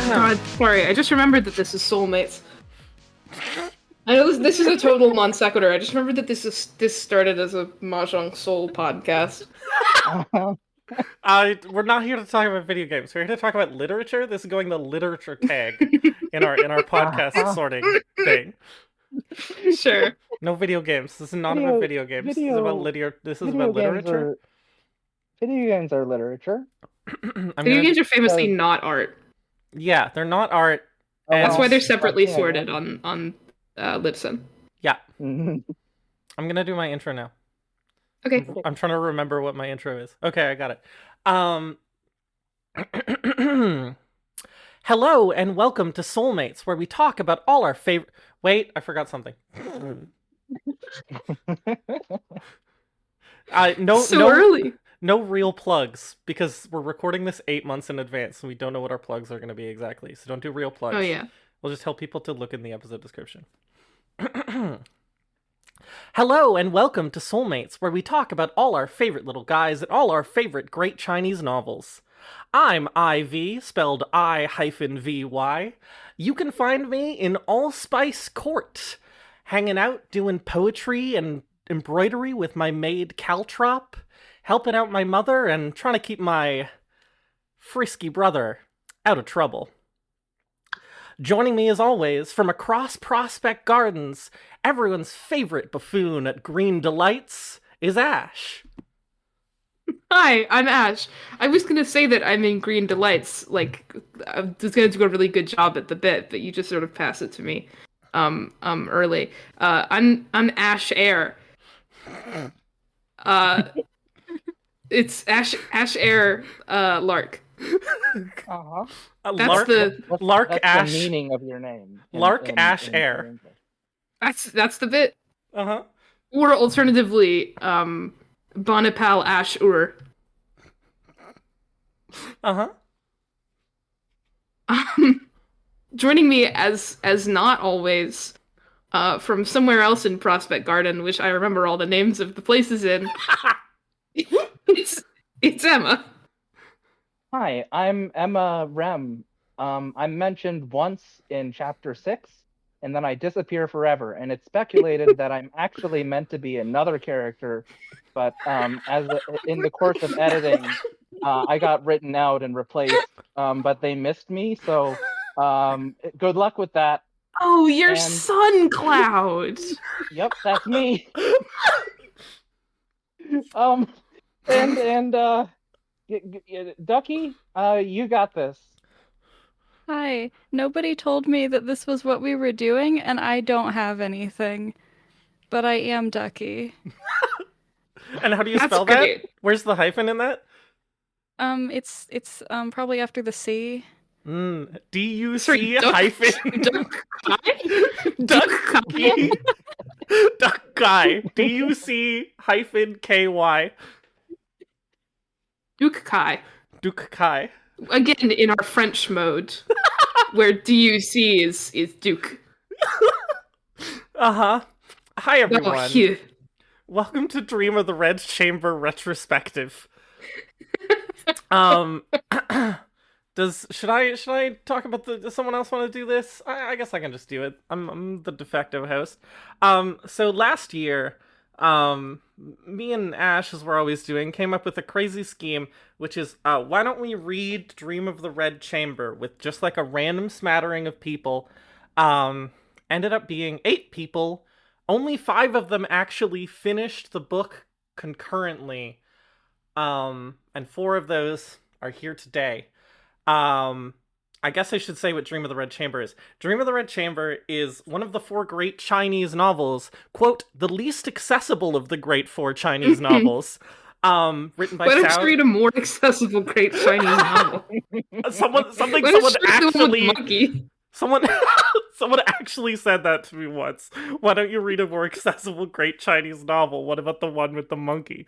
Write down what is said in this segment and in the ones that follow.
God, sorry, I just remembered that this is Soulmates. I know this is a total non sequitur. I just remembered that this started as a Mahjong Soul podcast. We're not here to talk about video games. We're here to talk about literature. This is going the literature tag in our podcast sorting thing. Sure. No video games. This is not about video games. This is about literature. Video games are literature. Video games are famously not art. Yeah, they're not art. That's why they're separately sorted on Libsyn. Yeah. I'm gonna do my intro now. Okay. I'm trying to remember what my intro is. Okay, I got it. Hello and welcome to Soulmates, where we talk about all our favorite... Wait, I forgot something. Early. No real plugs, because we're recording this 8 months in advance, and we don't know what our plugs are going to be exactly. So don't do real plugs. Oh, yeah. We'll just tell people to look in the episode description. Hello and welcome to Soulmates, where we talk about all our favorite little guys and all our favorite great Chinese novels. I'm IV, spelled I-VY. You can find me in Allspice Court, hanging out, doing poetry and embroidery with my maid Caltrop, helping out my mother, and trying to keep my frisky brother out of trouble. Joining me as always, from across Prospect Gardens, everyone's favorite buffoon at Green Delights is Ash. Hi, I'm Ash. I was gonna say that I'm in Green Delights, like, I was gonna do a really good job at the bit, but you just sort of pass it to me, early. I'm Ash Air. It's Ash Air, Lark. Uh-huh. Lark That's Ash. the meaning of your name. Ash Air. That's the bit. Uh-huh. Or alternatively, Bonapal Ash Ur. Uh-huh. Joining me as not always, from somewhere else in Prospect Garden, which I remember all the names of the places in. It's Emma. Hi, I'm Emma Rem. I'm mentioned once in Chapter 6, and then I disappear forever, and it's speculated that I'm actually meant to be another character, but in the course of editing, I got written out and replaced, but they missed me, so good luck with that. Oh, you're Sun Cloud! Yep, that's me. Ducky, you got this. Hi. Nobody told me that this was what we were doing, and I don't have anything. But I am Ducky. And how do you That's spell great. that? Where's the hyphen in that? It's probably after the C. D-U-C hyphen. Ducky? Duck guy. D-U-C hyphen K-Y. Duke Kai. Duke Kai. Again, in our French mode, where D-U-C is Duke. Uh-huh. Hi, everyone. Oh, phew. Welcome to Dream of the Red Chamber Retrospective. Should I talk about does someone else want to do this? I guess I can just do it. I'm the de facto host. So last year, me and Ash, as we're always doing, came up with a crazy scheme, which is, why don't we read Dream of the Red Chamber with just like a random smattering of people. Ended up being 8 people. Only 5 of them actually finished the book concurrently. And 4 of those are here today. I guess I should say what Dream of the Red Chamber is. Dream of the Red Chamber is one of the 4 great Chinese novels, quote, the least accessible of the great 4 Chinese novels. Written by Why don't you read a more accessible great Chinese novel? Someone actually said that to me once. Why don't you read a more accessible great Chinese novel? What about the one with the monkey?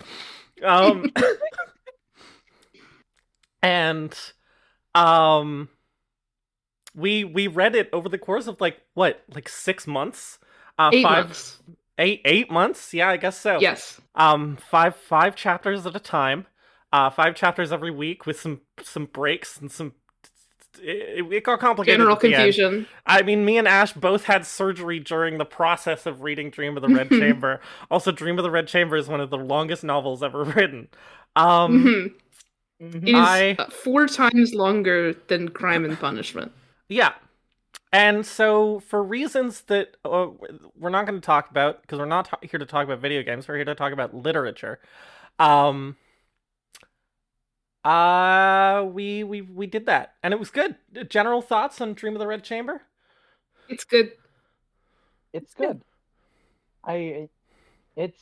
And we read it over the course of like 6 months? 8 months. 8 months? Yeah, I guess so. Yes. 5 chapters at a time. 5 chapters every week with some breaks and some it got complicated General at the end. confusion. I mean, me and Ash both had surgery during the process of reading Dream of the Red Chamber. Also, Dream of the Red Chamber is one of the longest novels ever written. It is I 4 times longer than Crime and Punishment. Yeah. And so, for reasons that we're not going to talk about, because we're not here to talk about video games, we're here to talk about literature. We did that, and it was good. General thoughts on Dream of the Red Chamber? It's good. It's good. It's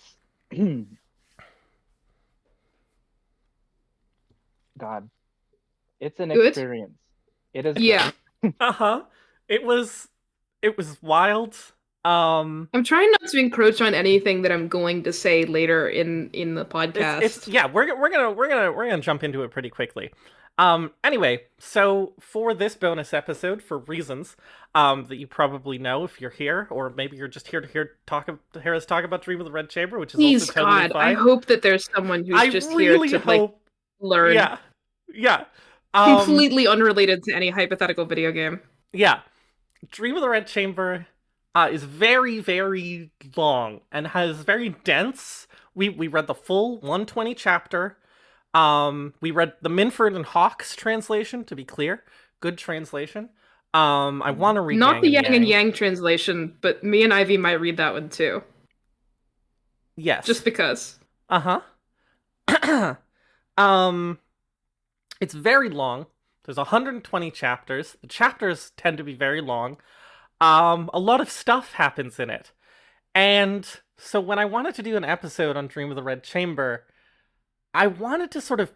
God. It's an Good? experience. It is. Yeah. Uh-huh. It was wild. I'm trying not to encroach on anything that I'm going to say later in the podcast. It's yeah, we're gonna jump into it pretty quickly. Anyway, so for this bonus episode, for reasons that you probably know if you're here, or maybe you're just here to hear us talk about Dream of the Red Chamber, which is Please, also totally God, fine. I hope that there's someone who's I just really here to hope, learn. yeah. Completely unrelated to any hypothetical video game. Yeah. Dream of the Red Chamber is very, very long and has very dense. We read the full 120 chapter. We read the Minford and Hawkes translation, to be clear. Good translation. I want to read Not the Yang and Yang. Yang translation, but me and Ivy might read that one too. Yes. Just because. Uh-huh. It's very long. There's 120 chapters. The chapters tend to be very long. A lot of stuff happens in it. And so when I wanted to do an episode on Dream of the Red Chamber, I wanted to sort of...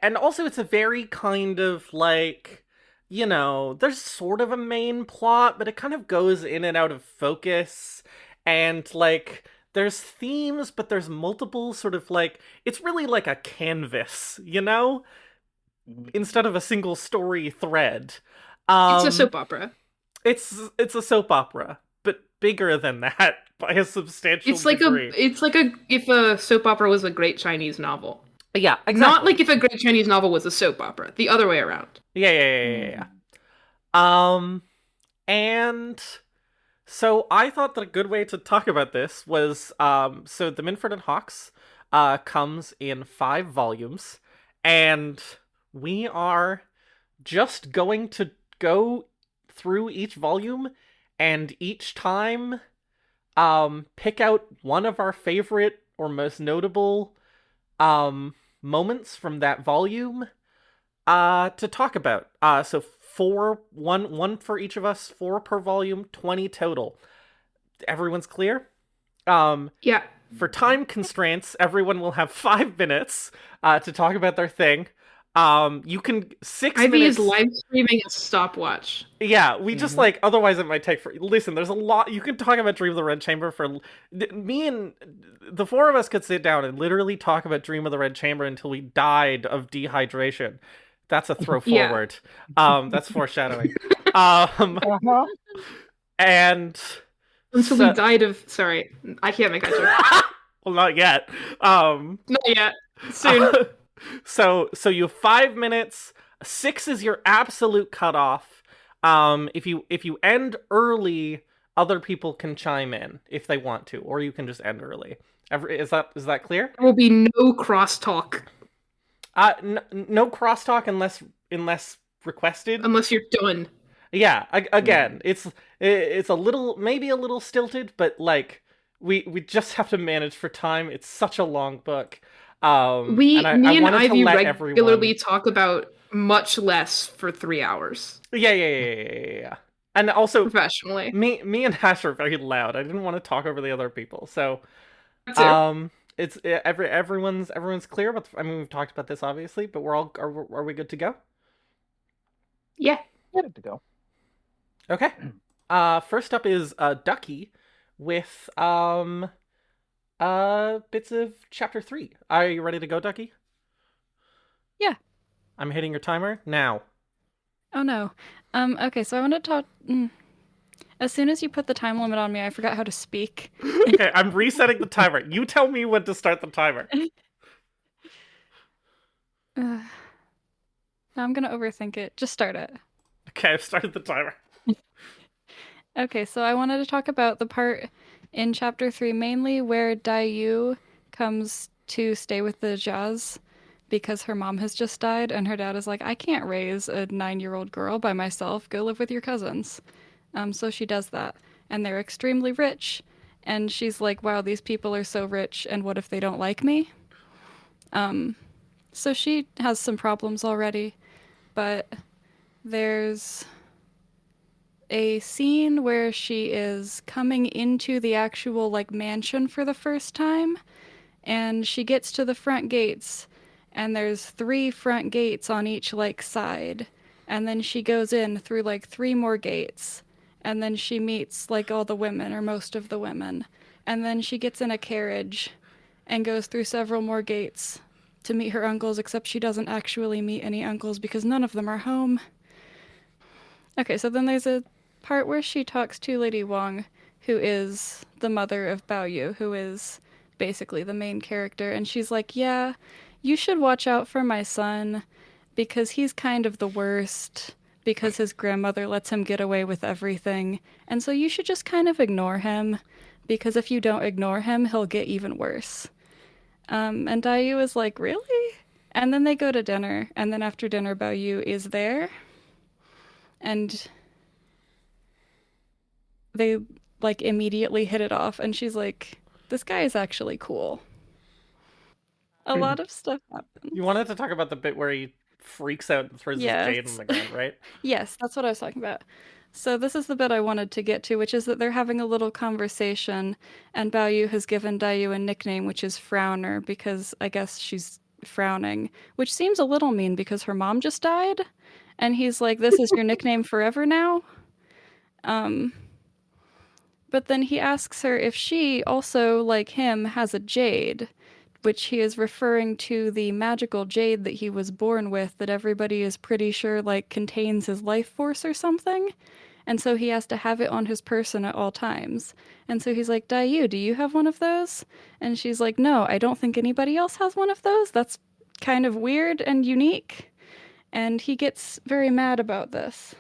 And also it's a very kind of like... You know, there's sort of a main plot, but it kind of goes in and out of focus. And like... There's themes, but there's multiple sort of like... It's really like a canvas, you know? Instead of a single story thread. It's a soap opera. It's a soap opera, but bigger than that by a substantial degree. It's like if a soap opera was a great Chinese novel. Yeah, exactly. Not like if a great Chinese novel was a soap opera. The other way around. Yeah. And so I thought that a good way to talk about this was so the Minford and Hawkes comes in 5 volumes, and we are just going to go through each volume and each time pick out one of our favorite or most notable moments from that volume to talk about. So one for each of us, 4 per volume, 20 total. Everyone's clear? Yeah. For time constraints, everyone will have 5 minutes to talk about their thing. You can 6 Ivy minutes. is live streaming a stopwatch. Yeah, we just like, otherwise it might take for. Listen, there's a lot. You can talk about Dream of the Red Chamber for. Me and the 4 of us could sit down and literally talk about Dream of the Red Chamber until we died of dehydration. That's a throw forward. That's foreshadowing. Uh-huh. And. Until we died of. Sorry, I can't make that joke. Well, not yet. Not yet. Soon. So you have 5 minutes. 6 is your absolute cutoff. If you end early, other people can chime in if they want to, or you can just end early. Is that clear? There will be no crosstalk. No crosstalk unless requested. Unless you're done. Yeah. Again, it's a little, maybe a little stilted, but like we just have to manage for time. It's such a long book. Me and Ivy regularly everyone... talk about much less for 3 hours. Yeah. And also, professionally, me and Ash are very loud. I didn't want to talk over the other people, so it's everyone's clear. But I mean, we've talked about this obviously, but are we good to go? Yeah, good to go. Okay. First up is Ducky with bits of chapter 3. Are you ready to go, Ducky? Yeah. I'm hitting your timer now. Oh no. Okay, so I want to talk. As soon as you put the time limit on me, I forgot how to speak. Okay, I'm resetting the timer. You tell me when to start the timer. Now I'm gonna overthink it. Just start it. Okay, I've started the timer. Okay, so I wanted to talk about the part in chapter 3 mainly where Dayu comes to stay with the Jazz because her mom has just died and her dad is like, I can't raise a 9-year-old girl by myself. Go live with your cousins. So she does that. And they're extremely rich. And she's like, wow, these people are so rich, and what if they don't like me? So she has some problems already, but there's a scene where she is coming into the actual like mansion for the first time, and she gets to the front gates, and there's 3 front gates on each like side, and then she goes in through like 3 more gates, and then she meets like all the women or most of the women, and then she gets in a carriage and goes through several more gates to meet her uncles, except she doesn't actually meet any uncles because none of them are home. Okay, so then there's a part where she talks to Lady Wong, who is the mother of Bao Yu, who is basically the main character, and she's like, yeah, you should watch out for my son because he's kind of the worst because his grandmother lets him get away with everything. And so you should just kind of ignore him because if you don't ignore him, he'll get even worse. And Dayu is like, really? And then they go to dinner, and then after dinner, Bao Yu is there, and they like immediately hit it off, and she's like, this guy is actually cool. A lot of stuff happens. You wanted to talk about the bit where he freaks out and throws his jade on Yes. the ground, right? Yes, that's what I was talking about. So this is the bit I wanted to get to, which is that they're having a little conversation, and Bao Yu has given Dayu a nickname, which is Frowner, because I guess she's frowning, which seems a little mean because her mom just died, and he's like, this is your nickname forever now? But then he asks her if she also, like him, has a jade, which he is referring to the magical jade that he was born with that everybody is pretty sure like contains his life force or something. And so he has to have it on his person at all times. And so he's like, Dayu, do you have one of those? And she's like, no, I don't think anybody else has one of those. That's kind of weird and unique. And he gets very mad about this.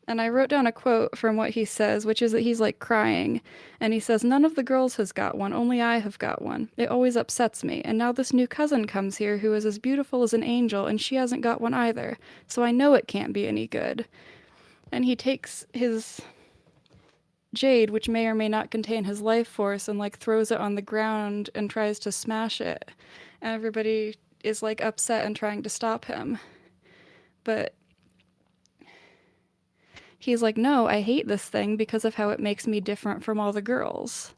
And I wrote down a quote from what he says, which is that he's like crying. And he says, none of the girls has got one, only I have got one. It always upsets me. And now this new cousin comes here who is as beautiful as an angel, and she hasn't got one either. So I know it can't be any good. And he takes his jade, which may or may not contain his life force, and like throws it on the ground and tries to smash it. And everybody is like upset and trying to stop him. But he's like, no, I hate this thing because of how it makes me different from all the girls.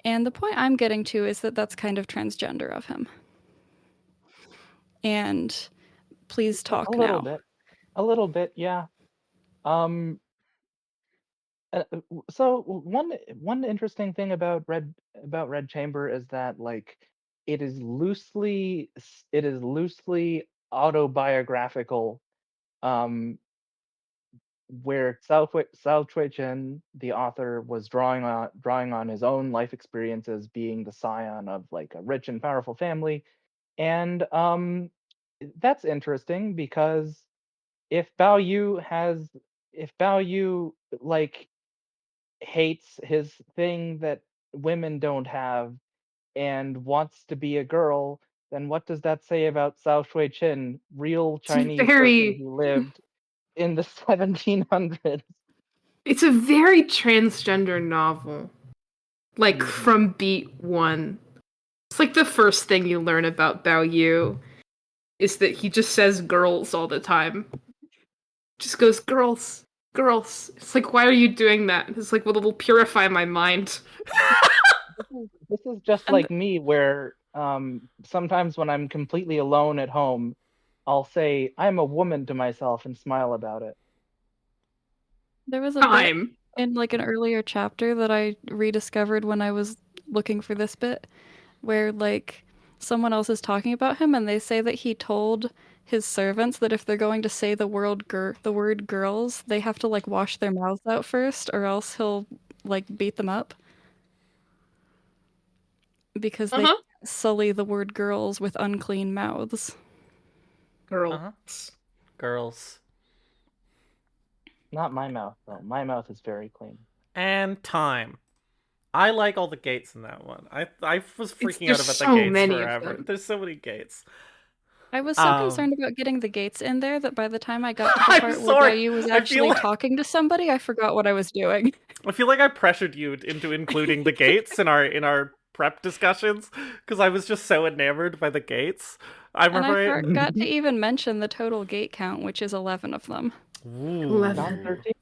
And the point I'm getting to is that that's kind of transgender of him. And please talk now. A little bit, yeah. Um, so one interesting thing about Red Chamber is that like it is loosely autobiographical. Um, where Cao Chen, the author, was drawing on his own life experiences, being the scion of like a rich and powerful family, and that's interesting because if Bao Yu has if Bao Yu like hates his thing that women don't have and wants to be a girl, then what does that say about Cao Shui Chen, real It's Chinese person very who lived in the 1700s? it's a very transgender novel. Like Mhm. from beat one. It's like the first thing you learn about Bao Yu is that he just says girls all the time. Just goes girls, girls. It's like, why are you doing that? It's like, well, it'll purify my mind. This is just And like me, where sometimes when I'm completely alone at home, I'll say I'm a woman to myself and smile about it. There was a bit time. in like an earlier chapter that I rediscovered when I was looking for this bit where like someone else is talking about him and they say that he told his servants that if they're going to say the word girls, they have to like wash their mouths out first or else he'll like beat them up because they Uh-huh. sully the word girls with unclean mouths. Girls. Girls. Not my mouth, though. My mouth is very clean. And time. I like all the gates in that one. I was freaking out There's about the so gates many of forever. them. There's so many gates. I was so concerned about getting the gates in there that by the time I got to the I'm part where sorry. Gayu was I feel actually like- talking to somebody, I forgot what I was doing. I feel like I pressured you into including the gates in our prep discussions because I was just so enamored by the gates. I And I remember. forgot to even mention the total gate count, which is 11 of them. Ooh. 11. Not 13?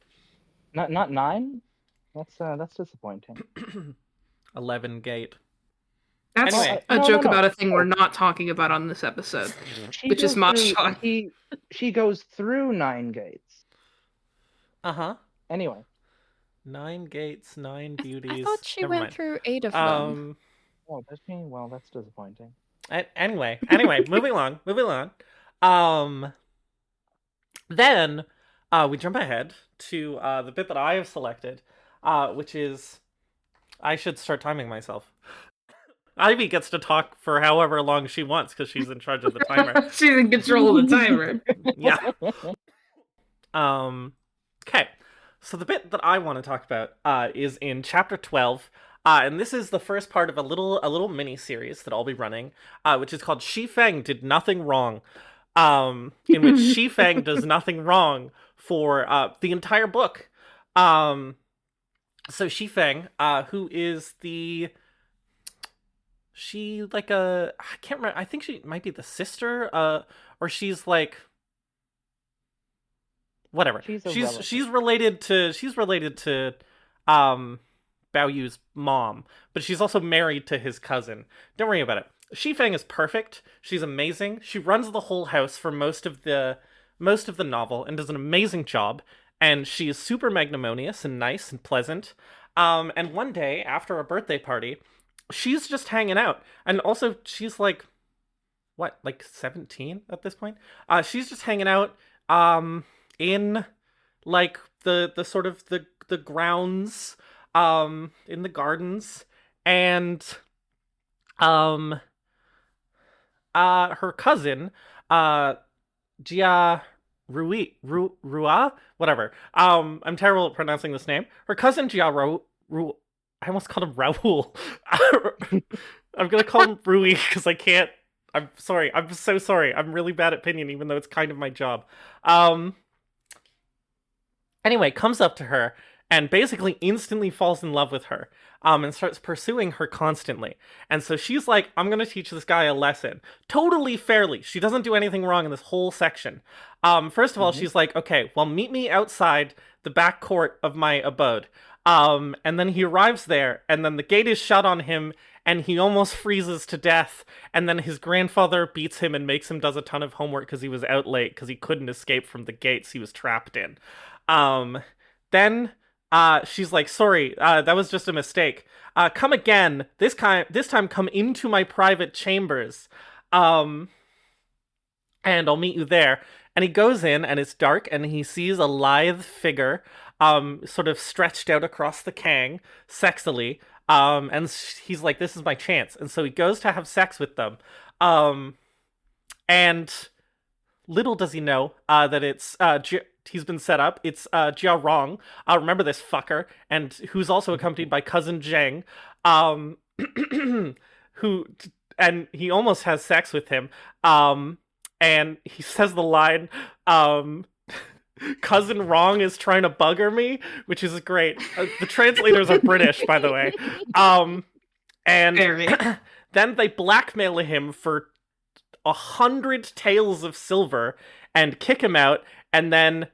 Not 9? That's disappointing. 11 gate. That's Anyway. a No, joke no, no. about a thing we're not talking about on this episode, She which is goes through- Mashon. She goes through 9 gates. Uh-huh. Anyway. 9 gates, 9 beauties. I thought she Never went mind. through 8 of them. Oh, does she? Well, that's disappointing. Anyway, moving along. Then we jump ahead to the bit that I have selected, which is I should start timing myself. Ivy gets to talk for however long she wants because she's in charge of the timer. She's in control of the timer. Yeah. Okay. So the bit that I want to talk about is in chapter 12. And this is the first part of a little mini series that I'll be running, which is called Shi Feng Did Nothing Wrong. In which Shi Feng does nothing wrong for the entire book. So Shi Feng, who is she like I can't remember. I think she might be the sister, or she's like whatever. She's related to Bao Yu's mom, but she's also married to his cousin. Don't worry about it. Shi Feng is perfect. She's amazing. She runs the whole house for most of the novel and does an amazing job. And she is super magnanimous and nice and pleasant. And one day after a birthday party, she's just hanging out. And also she's like 17 at this point? She's just hanging out in like the sort of the grounds in the gardens, and her cousin Jia Rua, whatever. I'm terrible at pronouncing this name. Her cousin Jia Ru I almost called him Raoul. I'm gonna call him Rui because I can't. I'm sorry. I'm so sorry. I'm really bad at pinyin, even though it's kind of my job. Anyway, comes up to her and basically instantly falls in love with her, and starts pursuing her constantly. And so she's like, I'm gonna teach this guy a lesson. Totally fairly. She doesn't do anything wrong in this whole section. First of all, she's like, okay, well, meet me outside the back court of my abode. And then he arrives there, and then the gate is shut on him, and he almost freezes to death, and then his grandfather beats him and makes him does a ton of homework because he was out late because he couldn't escape from the gates he was trapped in. Then she's like, sorry, that was just a mistake. Come again. This time come into my private chambers. And I'll meet you there. And he goes in, and it's dark, and he sees a lithe figure sort of stretched out across the Kang, sexily. And he's like, this is my chance. And so he goes to have sex with them. And little does he know that it's he's been set up. It's Jia Rong. Remember this fucker, and who's also accompanied by cousin Zheng, and he almost has sex with him. And he says the line, cousin Rong is trying to bugger me, which is great. The translators are British, by the way. And then they blackmail him for 100 taels of silver and kick him out, and then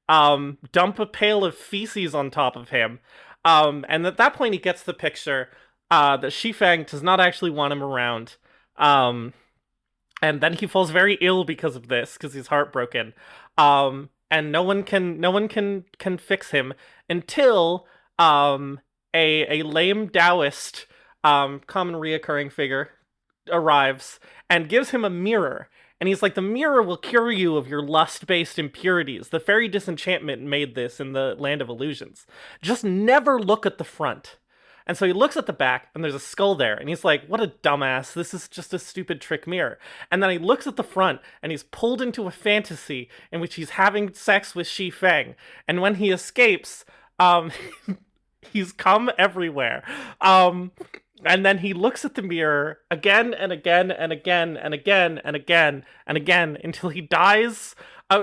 dump a pail of feces on top of him. And at that point, he gets the picture that Shi Feng does not actually want him around. And then he falls very ill because of this, because he's heartbroken. And no one can fix him until a lame Taoist, common reoccurring figure, arrives and gives him a mirror. And he's like, the mirror will cure you of your lust-based impurities. The fairy disenchantment made this in the Land of Illusions. Just never look at the front. And so he looks at the back, and there's a skull there, and he's like, what a dumbass, this is just a stupid trick mirror. And then he looks at the front, and he's pulled into a fantasy in which he's having sex with Shi Feng. And when he escapes, he's come everywhere. And then he looks at the mirror again and again and again and again and again and again until he dies.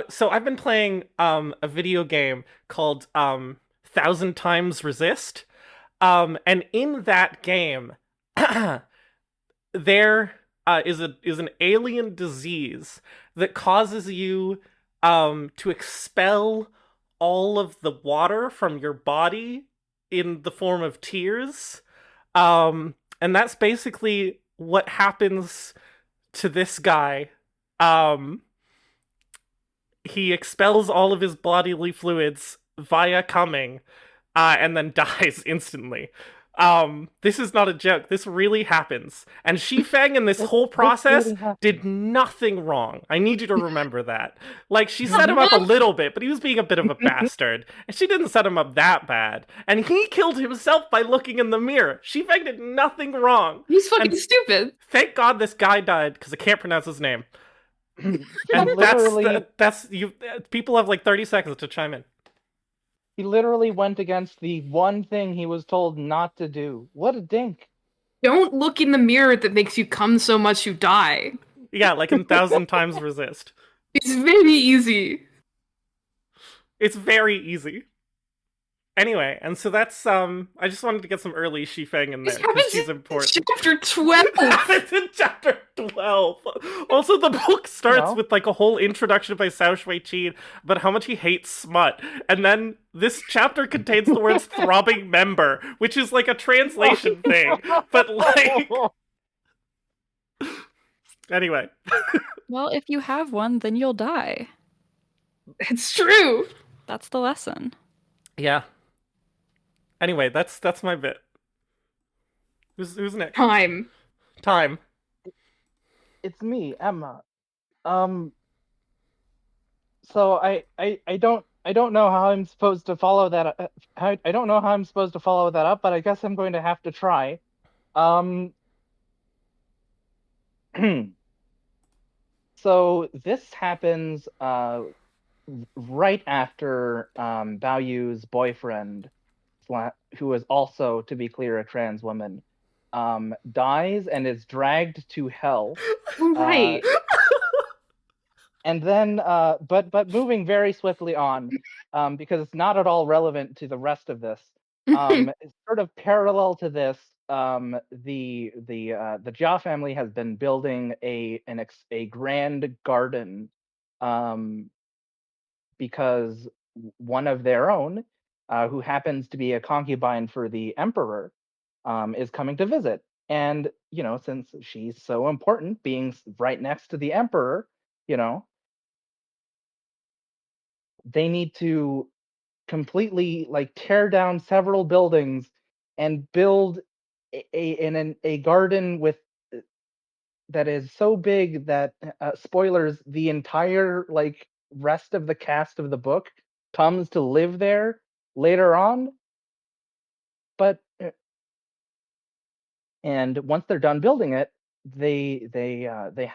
So I've been playing a video game called 1,000 Times Resist. And in that game, there is an alien disease that causes you to expel all of the water from your body in the form of tears. And that's basically what happens to this guy. He expels all of his bodily fluids via coming, and then dies instantly. This is not a joke. This really happens. And Shi Feng in this whole process really did nothing wrong. I need you to remember that. Like, she set him up a little bit, but he was being a bit of a bastard. And she didn't set him up that bad. And he killed himself by looking in the mirror. Shi Feng did nothing wrong. He's fucking And stupid. thank God this guy died, because I can't pronounce his name. And literally- that's you. People have like 30 seconds to chime in. He literally went against the one thing he was told not to do. What a dink. Don't look in the mirror that makes you come so much you die. Yeah, like in 1,000 Times Resist. It's very easy. It's very easy. Anyway, and so that's I just wanted to get some early Shi Feng in there because she's important. Chapter 12. It's in chapter 12. Also, the book starts No. with like a whole introduction by Sao Shui-Qin about how much he hates smut. And then this chapter contains the words throbbing member, which is like a translation thing. But like, anyway. Well, if you have one, then you'll die. It's true. That's the lesson. Yeah. Anyway, that's my bit. Who's next? Time. Time. It's me, Emma. So I don't know how I'm supposed to follow that. I don't know how I'm supposed to follow that up, but I guess I'm going to have to try. So this happens right after Bao Yu's boyfriend, who is also, to be clear, a trans woman, dies and is dragged to hell. Right. And then, but moving very swiftly on, because it's not at all relevant to the rest of this. Sort of parallel to this, the Jia family has been building a grand garden, because one of their own, who happens to be a concubine for the emperor, is coming to visit. And since she's so important, being right next to the emperor, they need to completely like tear down several buildings and build a garden with that is so big that spoilers, the entire like rest of the cast of the book comes to live there later on. But and once they're done building it, they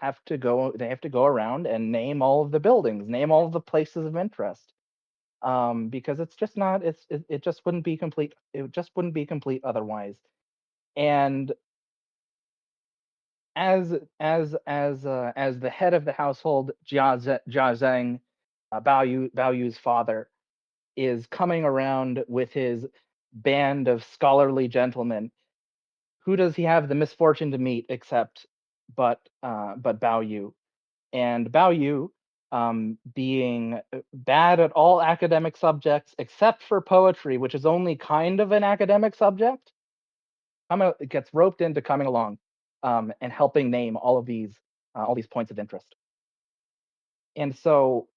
have to go around and name all of the buildings, name all of the places of interest, because it's just not it just wouldn't be complete. It just wouldn't be complete otherwise. And as the head of the household, Jia Zheng, Bao Yu's father, is coming around with his band of scholarly gentlemen, who does he have the misfortune to meet except but Bao Yu? And Bao Yu, being bad at all academic subjects except for poetry, which is only kind of an academic subject, gets roped into coming along and helping name all these points of interest. And so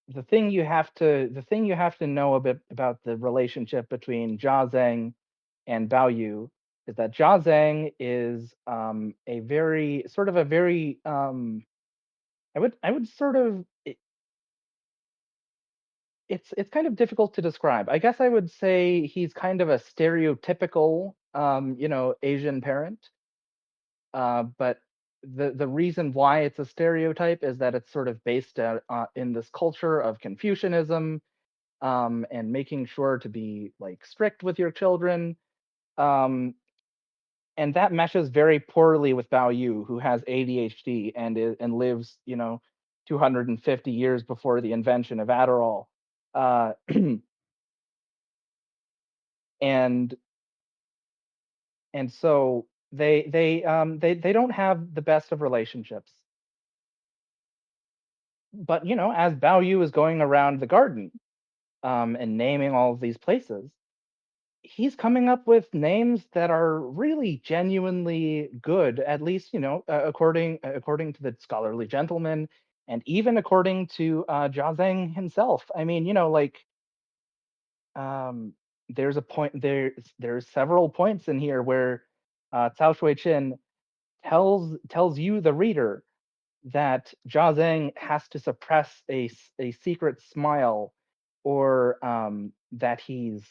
the thing you have to know a bit about the relationship between Jia Zheng and Bao Yu is that Jia Zheng is a very I would sort of it's kind of difficult to describe. I guess I would say he's kind of a stereotypical Asian parent. But the reason why it's a stereotype is that it's sort of based in this culture of Confucianism, and making sure to be like strict with your children. Um, and that meshes very poorly with Bao Yu, who has ADHD and lives, 250 years before the invention of Adderall. Uh, and and so they don't have the best of relationships. But as Bao Yu is going around the garden, and naming all of these places, he's coming up with names that are really genuinely good, at least according to the scholarly gentleman, and even according to Jia Zhang himself. I mean, um, there's a point there's several points in here where Cao Shui-Chin tells you, the reader, that Jia Zhang has to suppress a secret smile, or that he's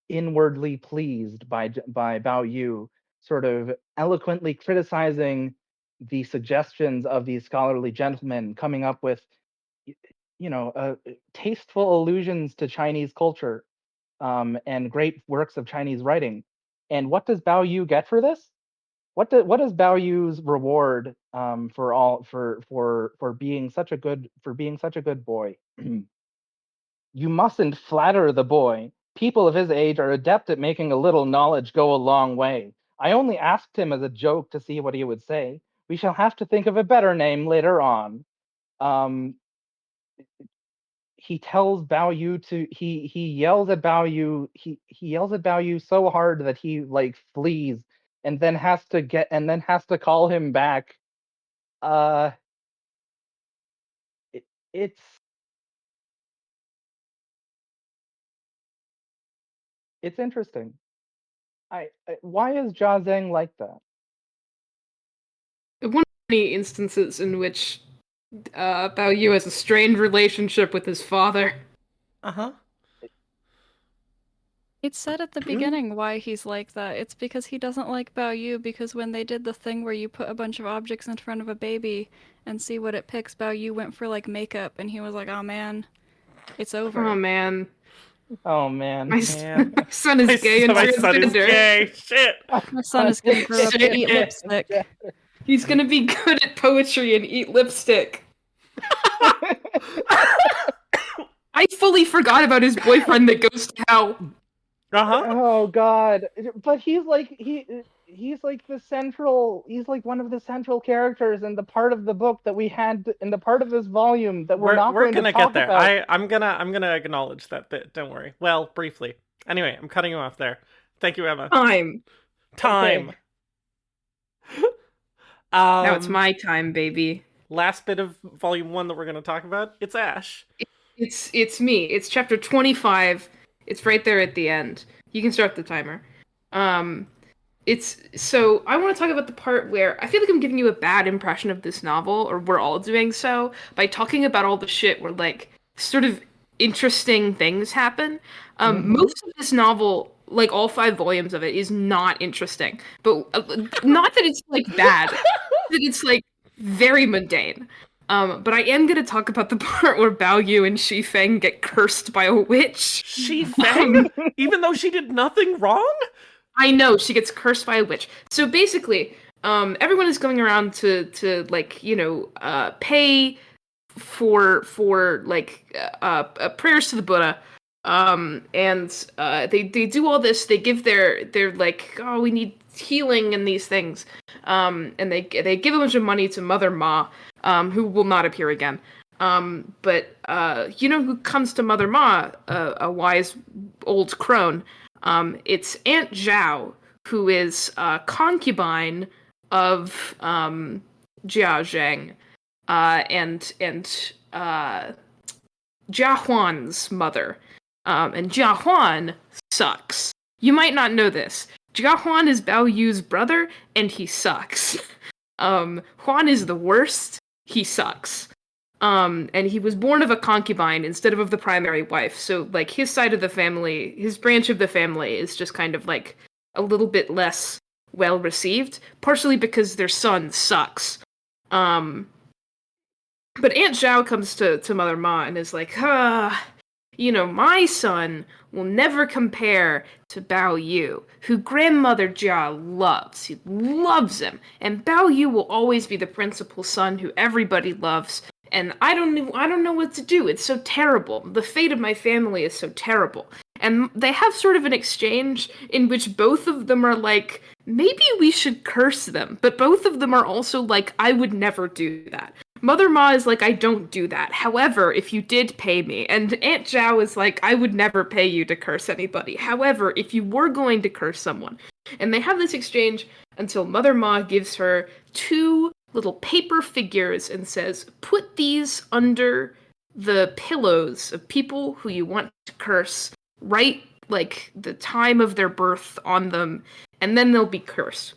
inwardly pleased by Bao Yu, sort of eloquently criticizing the suggestions of these scholarly gentlemen, coming up with tasteful allusions to Chinese culture, and great works of Chinese writing. And what does Bao Yu get for this? What is Bao Yu's reward, for being such a good boy? You mustn't flatter the boy. People of his age are adept at making a little knowledge go a long way. I only asked him as a joke to see what he would say. We shall have to think of a better name later on. Um, he tells Bao Yu to he yells at Bao Yu he yells at Bao Yu so hard that he like flees, and then has to call him back. Uh, it, it's it's interesting. Why is Jia Zhang like that? One of many instances in which Bao Yu has a strained relationship with his father. Uh-huh. It's said at the beginning why he's like that. It's because he doesn't like Bao Yu, because when they did the thing where you put a bunch of objects in front of a baby and see what it picks, Bao Yu went for like makeup and he was like, oh man, it's over. Oh man, Oh man. my son is gay and My son is transgender. gay. Shit. My son is gonna grow up and eat lipstick. He's gonna be good at poetry and eat lipstick. I fully forgot about his boyfriend that goes to hell. Uh-huh. Oh God! But he's like he's like one of the central characters in the part of the book that we had in the part of this volume that we're not going to gonna talk get there. about. I'm gonna acknowledge that bit. Don't worry. Well, briefly. Anyway, I'm cutting you off there. Thank you, Emma. Time. Time. Okay. Now it's my time, baby. Last bit of volume 1 that we're gonna talk about. It's Ash. It's me. It's chapter 25. It's right there at the end. You can start the timer. So I want to talk about the part where I feel like I'm giving you a bad impression of this novel, or we're all doing so, by talking about all the shit where like sort of interesting things happen. Most of this novel, like all 5 volumes of it, is not interesting. But not that it's like bad, that it's like very mundane. But I am gonna talk about the part where Bao Yu and Shi Feng get cursed by a witch. She Feng? Even though she did nothing wrong? I know, she gets cursed by a witch. So basically, everyone is going around to like, pay for like prayers to the Buddha. And they do all this. They give their like, oh, we need healing and these things. And they give a bunch of money to Mother Ma, who will not appear again. But who comes to Mother Ma, a wise old crone. It's Aunt Zhao, who is a concubine of Jia Zhang, and Jia Huan's mother. And Jia Huan sucks. You might not know this. Jia Huan is Bao Yu's brother, and he sucks. Huan is the worst. He sucks. And he was born of a concubine instead of the primary wife. So, like, his side of the family, his branch of the family is just kind of, like, a little bit less well received, partially because their son sucks. Um, but Aunt Zhao comes to Mother Ma and is like, my son will never compare to Bao Yu, who Grandmother Jia loves. He loves him. And Bao Yu will always be the principal son who everybody loves. And I don't know what to do. It's so terrible. The fate of my family is so terrible. And they have sort of an exchange in which both of them are like, maybe we should curse them. But both of them are also like, I would never do that. Mother Ma is like, I don't do that. However, if you did pay me, and Aunt Zhao is like, I would never pay you to curse anybody. However, if you were going to curse someone. And they have this exchange until Mother Ma gives her 2 little paper figures and says, put these under the pillows of people who you want to curse. Write, like, the time of their birth on them, and then they'll be cursed.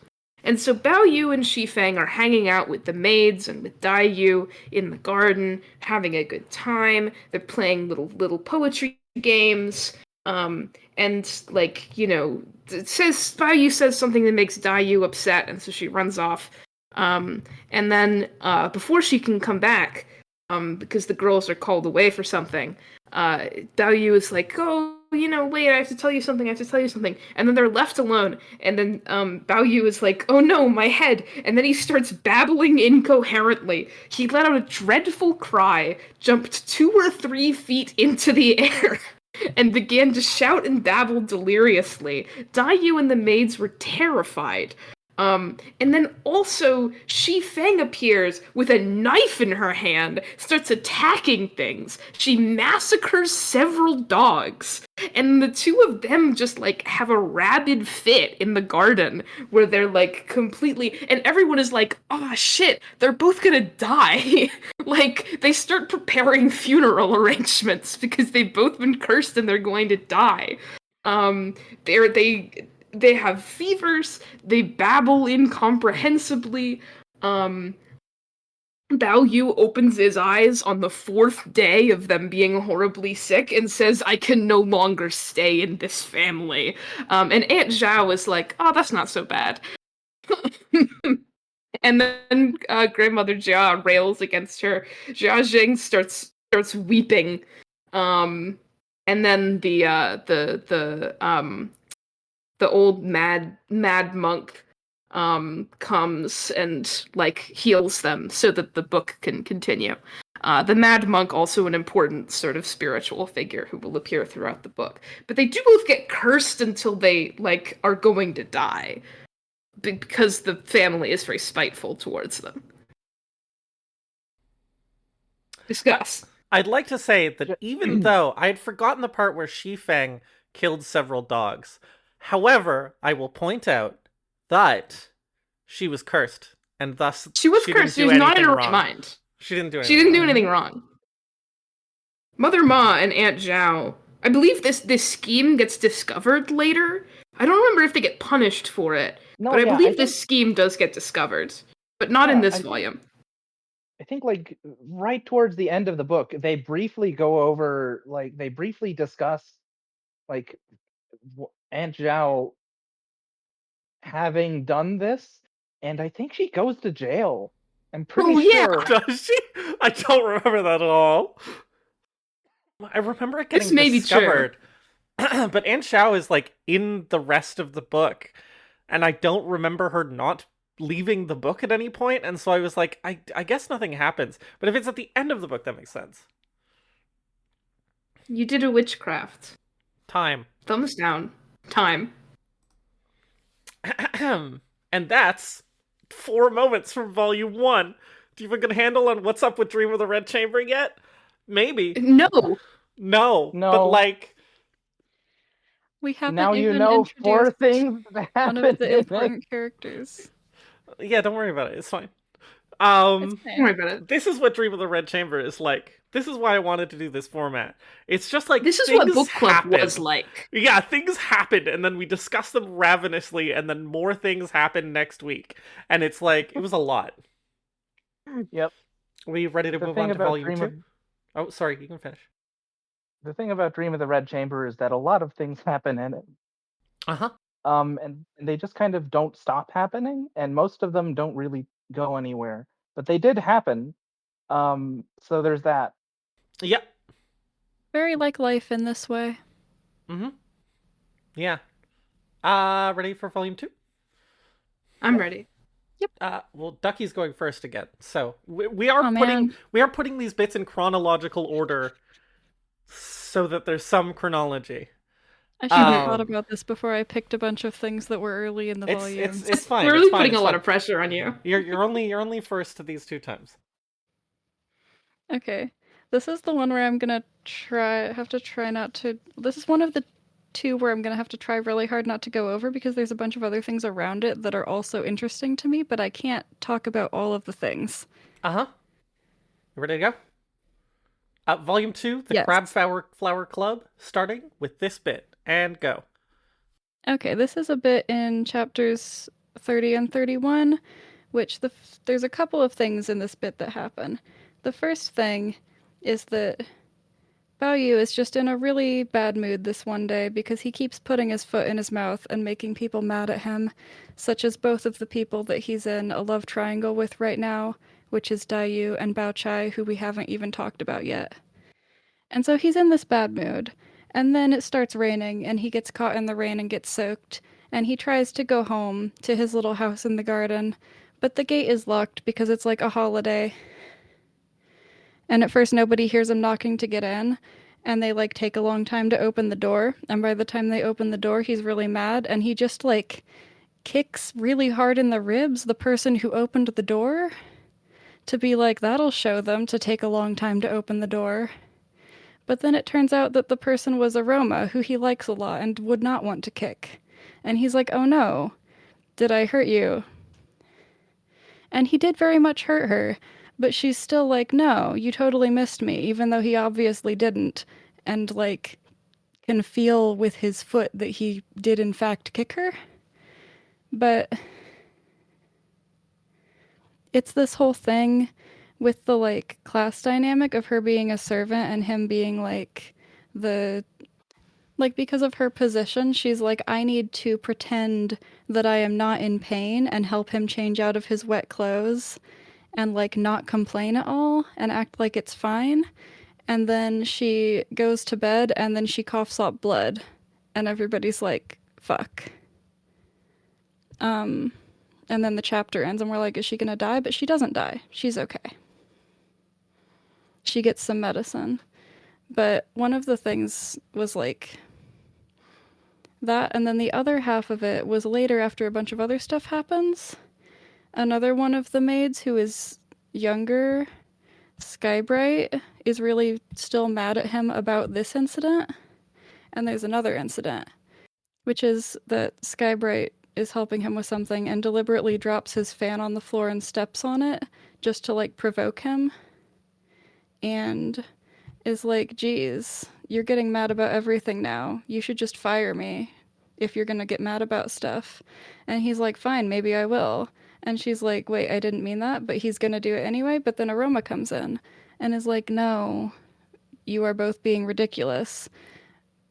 And so Bao Yu and Shifeng are hanging out with the maids and with Dai Yu in the garden, having a good time. They're playing little poetry games. And like, it says Bao Yu says something that makes Dai Yu upset, and so she runs off. And then before she can come back, because the girls are called away for something, Bao Yu is like, oh, wait, I have to tell you something. And then they're left alone. And then Bao Yu is like, oh no, my head. And then he starts babbling incoherently. He let out a dreadful cry, jumped 2 or 3 feet into the air, and began to shout and babble deliriously. Dai Yu and the maids were terrified. And then also Shifeng appears with a knife in her hand, starts attacking things. She massacres several dogs. And the 2 of them just like have a rabid fit in the garden where they're like completely, and everyone is like, oh shit, they're both gonna die. Like they start preparing funeral arrangements because they've both been cursed and they're going to die. They have fevers, they babble incomprehensibly. Bao Yu opens his eyes on the 4th day of them being horribly sick and says, I can no longer stay in this family. And Aunt Zhao is like, oh, that's not so bad. And then Grandmother Jia rails against her. Jia Jing starts weeping. And then the old mad monk comes and like heals them so that the book can continue. The mad monk also an important sort of spiritual figure who will appear throughout the book. But they do both get cursed until they like are going to die because the family is very spiteful towards them. Discuss. I'd like to say that even though I had forgotten the part where Shifeng killed several dogs, however, I will point out that she was cursed, and thus she was cursed. She was not in her right mind. She didn't do anything. She didn't do anything wrong. Mother Ma and Aunt Zhao. I believe this scheme gets discovered later. I don't remember if they get punished for it, but I believe this scheme does get discovered, but not in this volume. I think like right towards the end of the book, they briefly go over, like they briefly discuss, like Aunt Zhao having done this, and I think she goes to jail. I'm pretty sure. Does she? I don't remember that at all. I remember it getting discovered. But Aunt Zhao is like in the rest of the book, and I don't remember her not leaving the book at any point, and so I was like, I guess nothing happens. But if it's at the end of the book, that makes sense. You did a witchcraft. Time. Thumbs down. Time. And that's 4 moments from Volume 1. Do you have a good handle on what's up with Dream of the Red Chamber yet? Maybe. No. But like, we haven't now even you know introduced 4 things that happen. one of the important characters. Yeah, don't worry about it. It's fine. Don't worry about it. This is what Dream of the Red Chamber is like. This is why I wanted to do this format. It's just like this is what book club was like. Yeah, things happen, and then we discuss them ravenously, and then more things happen next week. And it's like, it was a lot. Yep. Are you ready to move on to Volume 2? Oh, sorry, you can finish. The thing about Dream of the Red Chamber is that a lot of things happen in it. Uh-huh. and they just kind of don't stop happening, and most of them don't really go anywhere. But they did happen. So there's that. Yep. Very like life in this way. Mm-hmm. Yeah. Ready for volume 2? I'm ready. Well, Ducky's going first again. So we are Oh man, putting these bits in chronological order so that there's some chronology. I should have thought Um, about this before I picked a bunch of things that were early in the volumes. it's fine. We're It's really fine. putting It's a lot fine. of pressure on you. You're only first to these 2 times. Okay. This is the one where I'm gonna have to try not to. This is one of the 2 where I'm gonna have to try really hard not to go over because there's a bunch of other things around it that are also interesting to me, but I can't talk about all of the things. Uh-huh. You ready to go? Volume 2, the Yes. Crab Flower Club, starting with this bit. And go. Okay, this is a bit in chapters 30 and 31, which there's a couple of things in this bit that happen. The first thing is that Bao Yu is just in a really bad mood this one day because he keeps putting his foot in his mouth and making people mad at him, such as both of the people that he's in a love triangle with right now, which is Dai Yu and Bao Chai, who we haven't even talked about yet. And so he's in this bad mood. And then it starts raining, and he gets caught in the rain and gets soaked. And he tries to go home to his little house in the garden, but the gate is locked because it's like a holiday. And at first, nobody hears him knocking to get in, and they like take a long time to open the door. And by the time they open the door, he's really mad, and he just like kicks really hard in the ribs the person who opened the door to be like, that'll show them to take a long time to open the door. But then it turns out that the person was Aroma, who he likes a lot and would not want to kick. And he's like, oh no, did I hurt you? And he did very much hurt her, but she's still like, no, you totally missed me, even though he obviously didn't. And like, can feel with his foot that he did in fact kick her. But it's this whole thing with the like class dynamic of her being a servant and him being like the like because of her position, she's like, I need to pretend that I am not in pain and help him change out of his wet clothes and like not complain at all and act like it's fine. And then she goes to bed and then she coughs up blood and everybody's like, fuck. And then the chapter ends and we're like, is she gonna die? But she doesn't die. She's okay. She gets some medicine. But one of the things was like that, and then the other half of it was later after a bunch of other stuff happens. Another one of the maids who is younger, Skybright, is really still mad at him about this incident. And there's another incident, which is that Skybright is helping him with something and deliberately drops his fan on the floor and steps on it just to like provoke him. And is like, geez, you're getting mad about everything now. You should just fire me if you're gonna get mad about stuff. And he's like, fine, maybe I will. And she's like, wait, I didn't mean that, but he's gonna do it anyway. But then Aroma comes in and is like, no, you are both being ridiculous.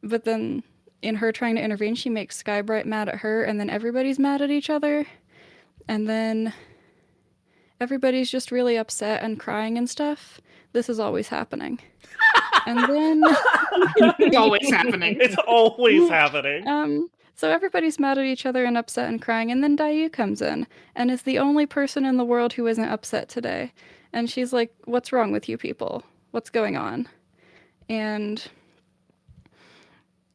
But then in her trying to intervene, she makes Skybright mad at her, and then everybody's mad at each other. And then everybody's just really upset and crying and stuff. This is always happening. And then It's always happening. It's always happening. so everybody's mad at each other and upset and crying, and then Dayu comes in and is the only person in the world who isn't upset today. And she's like, what's wrong with you people? What's going on? And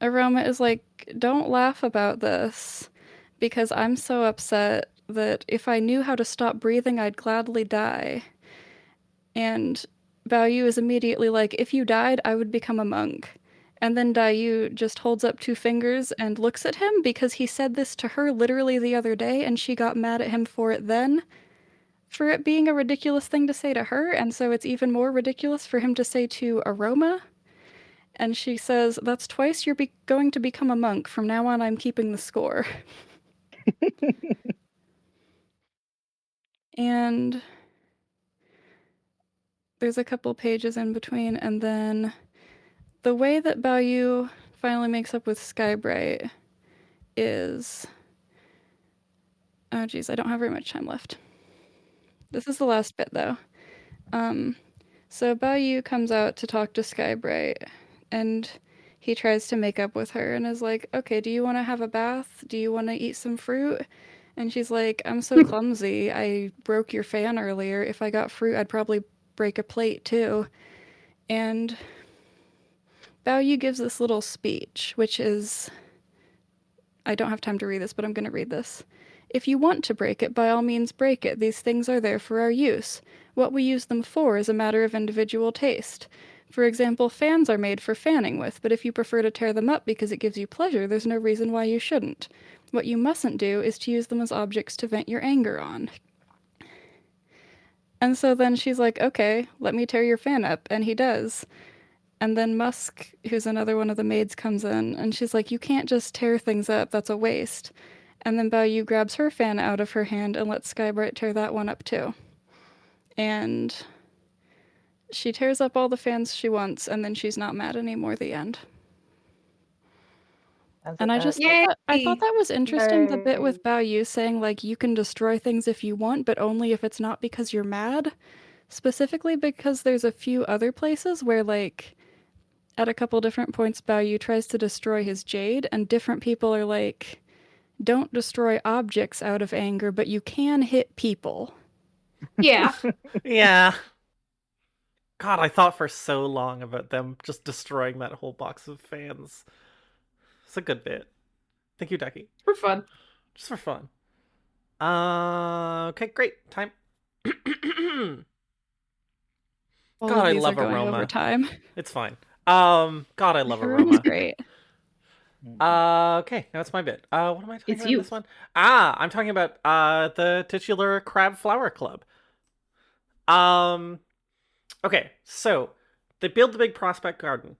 Aroma is like, don't laugh about this because I'm so upset that if I knew how to stop breathing, I'd gladly die. And Bao Yu is immediately like, if you died, I would become a monk. And then Dai Yu just holds up 2 fingers and looks at him because he said this to her literally the other day and she got mad at him for it then. For it being a ridiculous thing to say to her, and so it's even more ridiculous for him to say to Aroma. And she says, that's twice you're going to become a monk. From now on, I'm keeping the score. And there's a couple pages in between, and then the way that Bao Yu finally makes up with Skybright is... Oh, geez, I don't have very much time left. This is the last bit, though. So Bao Yu comes out to talk to Skybright, and he tries to make up with her and is like, okay, do you want to have a bath? Do you want to eat some fruit? And she's like, I'm so clumsy. I broke your fan earlier. If I got fruit, I'd probably break a plate too. And Bao Yu gives this little speech, which is... I don't have time to read this, but I'm going to read this. If you want to break it, by all means break it. These things are there for our use. What we use them for is a matter of individual taste. For example, fans are made for fanning with, but if you prefer to tear them up because it gives you pleasure, there's no reason why you shouldn't. What you mustn't do is to use them as objects to vent your anger on. And so then she's like, okay, let me tear your fan up, and he does. And then Musk, who's another one of the maids, comes in, and she's like, you can't just tear things up, that's a waste. And then Bao Yu grabs her fan out of her hand and lets Skybright tear that one up too. And she tears up all the fans she wants, and then she's not mad anymore, the end. And I just I thought that was interesting, the bit with Bao Yu saying, like, you can destroy things if you want, but only if it's not because you're mad. Specifically because there's a few other places where, like, at a couple different points, Bao Yu tries to destroy his jade, and different people are like, don't destroy objects out of anger, but you can hit people. Yeah. Yeah. God, I thought for so long about them just destroying that whole box of fans. It's a good bit. Thank you, Ducky. For fun. Just for fun. Okay, great. Time. All God, of I these love are going Aroma. over time. It's fine. God, I love Aroma's Aroma. great. Okay, now it's my bit. What am I talking It's about you. this one? I'm talking about the titular Crab Flower Club. Okay, so they build the big prospect garden.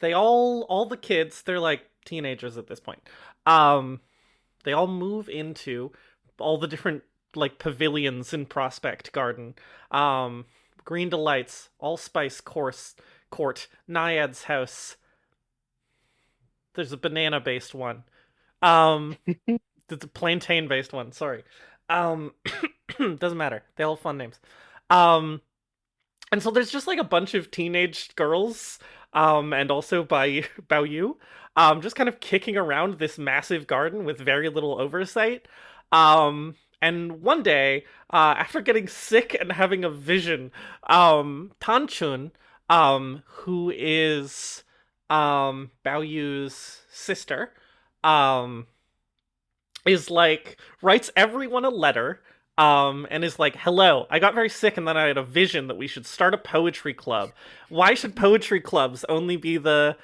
They all the kids, they're like teenagers at this point. They all move into all the different like pavilions in Prospect Garden. Green Delights, Allspice Court, Naiad's House. There's a banana-based one. It's a plantain-based one, sorry. Doesn't matter. They all have fun names. And so there's just like a bunch of teenage girls, and also by Bao Yu, just kind of kicking around this massive garden with very little oversight. And one day, after getting sick and having a vision, Tanchun, who is Bao Yu's sister, is like, writes everyone a letter, and is like, hello, I got very sick and then I had a vision that we should start a poetry club. Why should poetry clubs only be the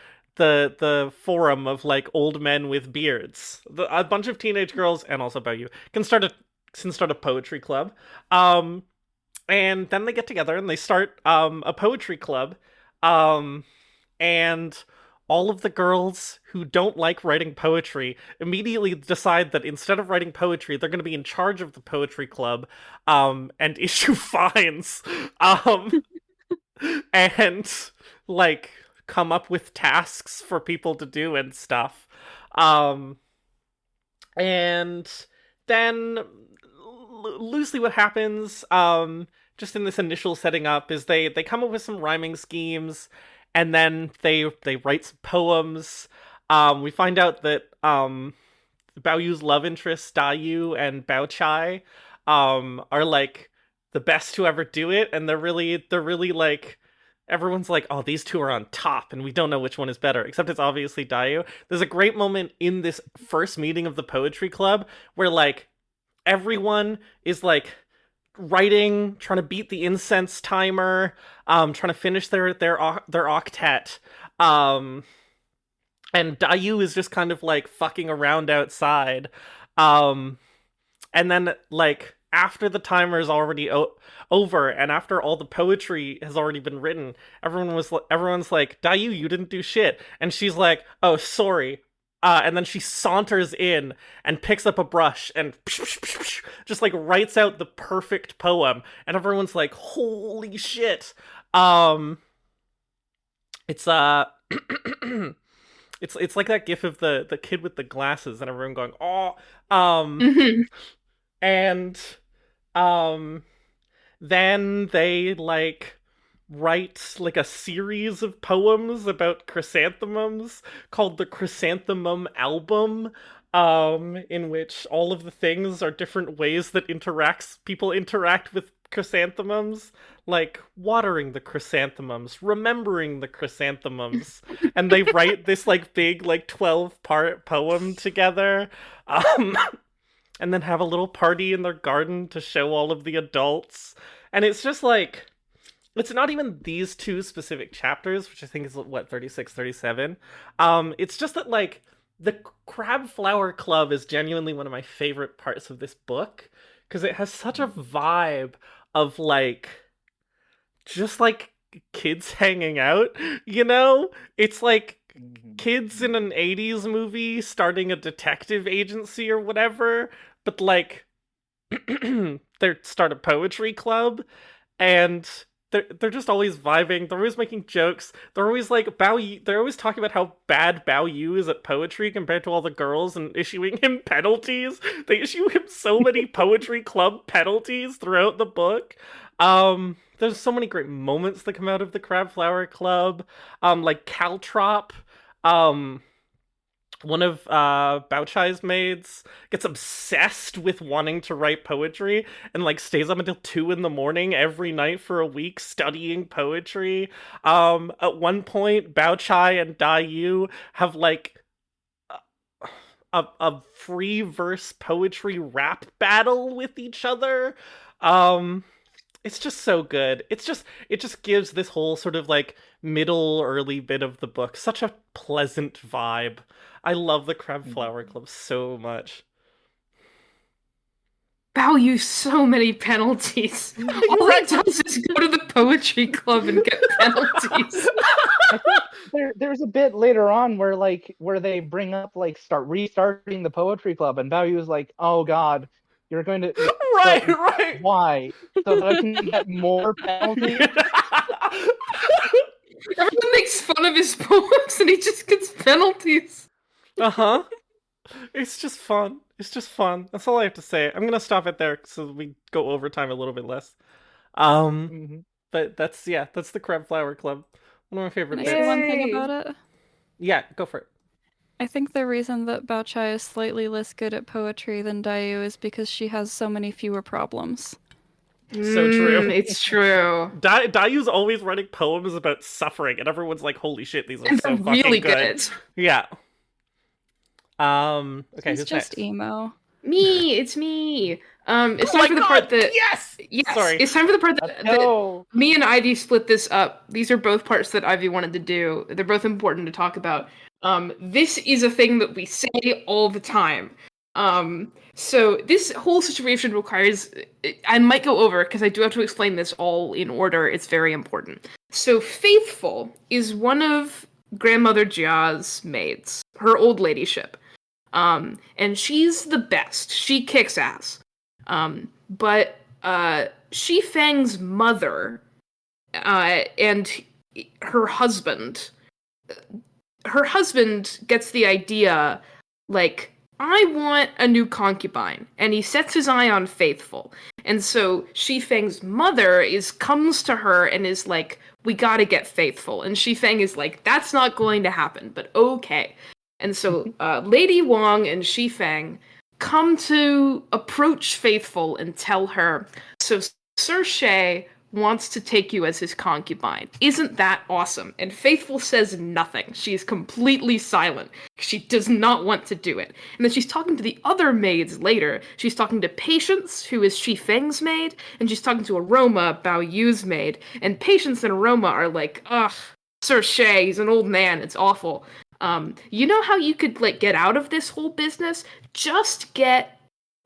forum of like old men with beards? A bunch of teenage girls, and also Bao Yu, can start a poetry club. And then they get together and they start a poetry club. And all of the girls who don't like writing poetry immediately decide that instead of writing poetry, they're going to be in charge of the poetry club, and issue fines, and like come up with tasks for people to do and stuff. And then loosely what happens, just in this initial setting up, is they come up with some rhyming schemes, and then they write some poems. We find out that Bao Yu's love interests, Da Yu and Bao Chai, are like the best to ever do it, and they're really like, everyone's like, oh, these two are on top, and we don't know which one is better, except it's obviously Da Yu. There's a great moment in this first meeting of the poetry club where like everyone is like writing, trying to beat the incense timer, trying to finish their octet, and Da Yu is just kind of like fucking around outside, and then like after the timer is already over and after all the poetry has already been written, everyone's like, Da Yu, you didn't do shit, and she's like, oh, sorry. And then she saunters in and picks up a brush and just like writes out the perfect poem, and everyone's like, holy shit. It's it's like that gif of the kid with the glasses and everyone going, "Oh." Um Mhm. and um then they like write like a series of poems about chrysanthemums called the Chrysanthemum Album, in which all of the things are different ways that interacts people interact with chrysanthemums, like watering the chrysanthemums, remembering the chrysanthemums, and they write this like big like 12-part poem together. um and then have a little party in their garden to show all of the adults. And it's just like, it's not even these two specific chapters, which I think is what, 36, 37. It's just that like the Crab Flower Club is genuinely one of my favorite parts of this book because it has such a vibe of like just like kids hanging out, you know? It's like kids in an 80s movie starting a detective agency or whatever, but like they start a poetry club, and they're just always vibing. They're always making jokes. They're always like they're always talking about how bad Bao Yu is at poetry compared to all the girls and issuing him penalties. They issue him so many poetry club penalties throughout the book. There's so many great moments that come out of the Crab Flower Club. Like Caltrop, um one of Bao Chai's maids gets obsessed with wanting to write poetry and like stays up until 2 in the morning every night for a week studying poetry. At one point, Bao Chai and Dai Yu have like a free verse poetry rap battle with each other. Um, it's just so good. It just gives this whole sort of like middle early bit of the book such a pleasant vibe. I love the Crab Flower Club so much. Value so many penalties. All he does is go to the poetry club and get penalties. I think there's a bit later on where they bring up like restarting the poetry club, and Bao Yu is like, "Oh God, you're going to Right. Why? So that I can get more penalties?" Everyone makes fun of his poems and he just gets penalties. Uh-huh. It's just fun. It's just fun. That's all I have to say. I'm gonna stop it there so we go overtime a little bit less. Mhm. But that's the Crab Flower Club. One of my favorite Can I bits. say one thing Yay. about it? Yeah, go for it. I think the reason that Bao Chai is slightly less good at poetry than Dayu is because she has so many fewer problems. So true. It's true. Dayu's always writing poems about suffering, and everyone's like, "Holy shit, these are And so they're fucking really good." good. Yeah. Okay, He's who's just next? emo. Me, it's me. It's Oh time my for the God, part that yes! Sorry. it's time for the part that No. me and Ivy split this up. These are both parts that Ivy wanted to do. They're both important to talk about. This is a thing that we say all the time. So this whole situation requires, I might go over because I do have to explain this all in order. It's very important. So Faithful is one of Grandmother Jia's maids, her old ladyship. And she's the best. She kicks ass. But Shi Fang's mother and her husband gets the idea, like, I want a new concubine, and he sets his eye on Faithful. And so Shi Fang's mother comes to her and is like, we gotta get Faithful. And Shi Fang is like, that's not going to happen, but okay. And so Lady Wong and Shi Fang come to approach Faithful and tell her, so Sir Shay wants to take you as his concubine. Isn't that awesome? And Faithful says nothing. She's completely silent. She does not want to do it. And then she's talking to the other maids later. She's talking to Patience, who is Shi Feng's maid, and she's talking to Aroma, Bao Yu's maid. And Patience and Aroma are like, ugh, Sir Shay, he's an old man, it's awful. You know how you could like get out of this whole business? Just get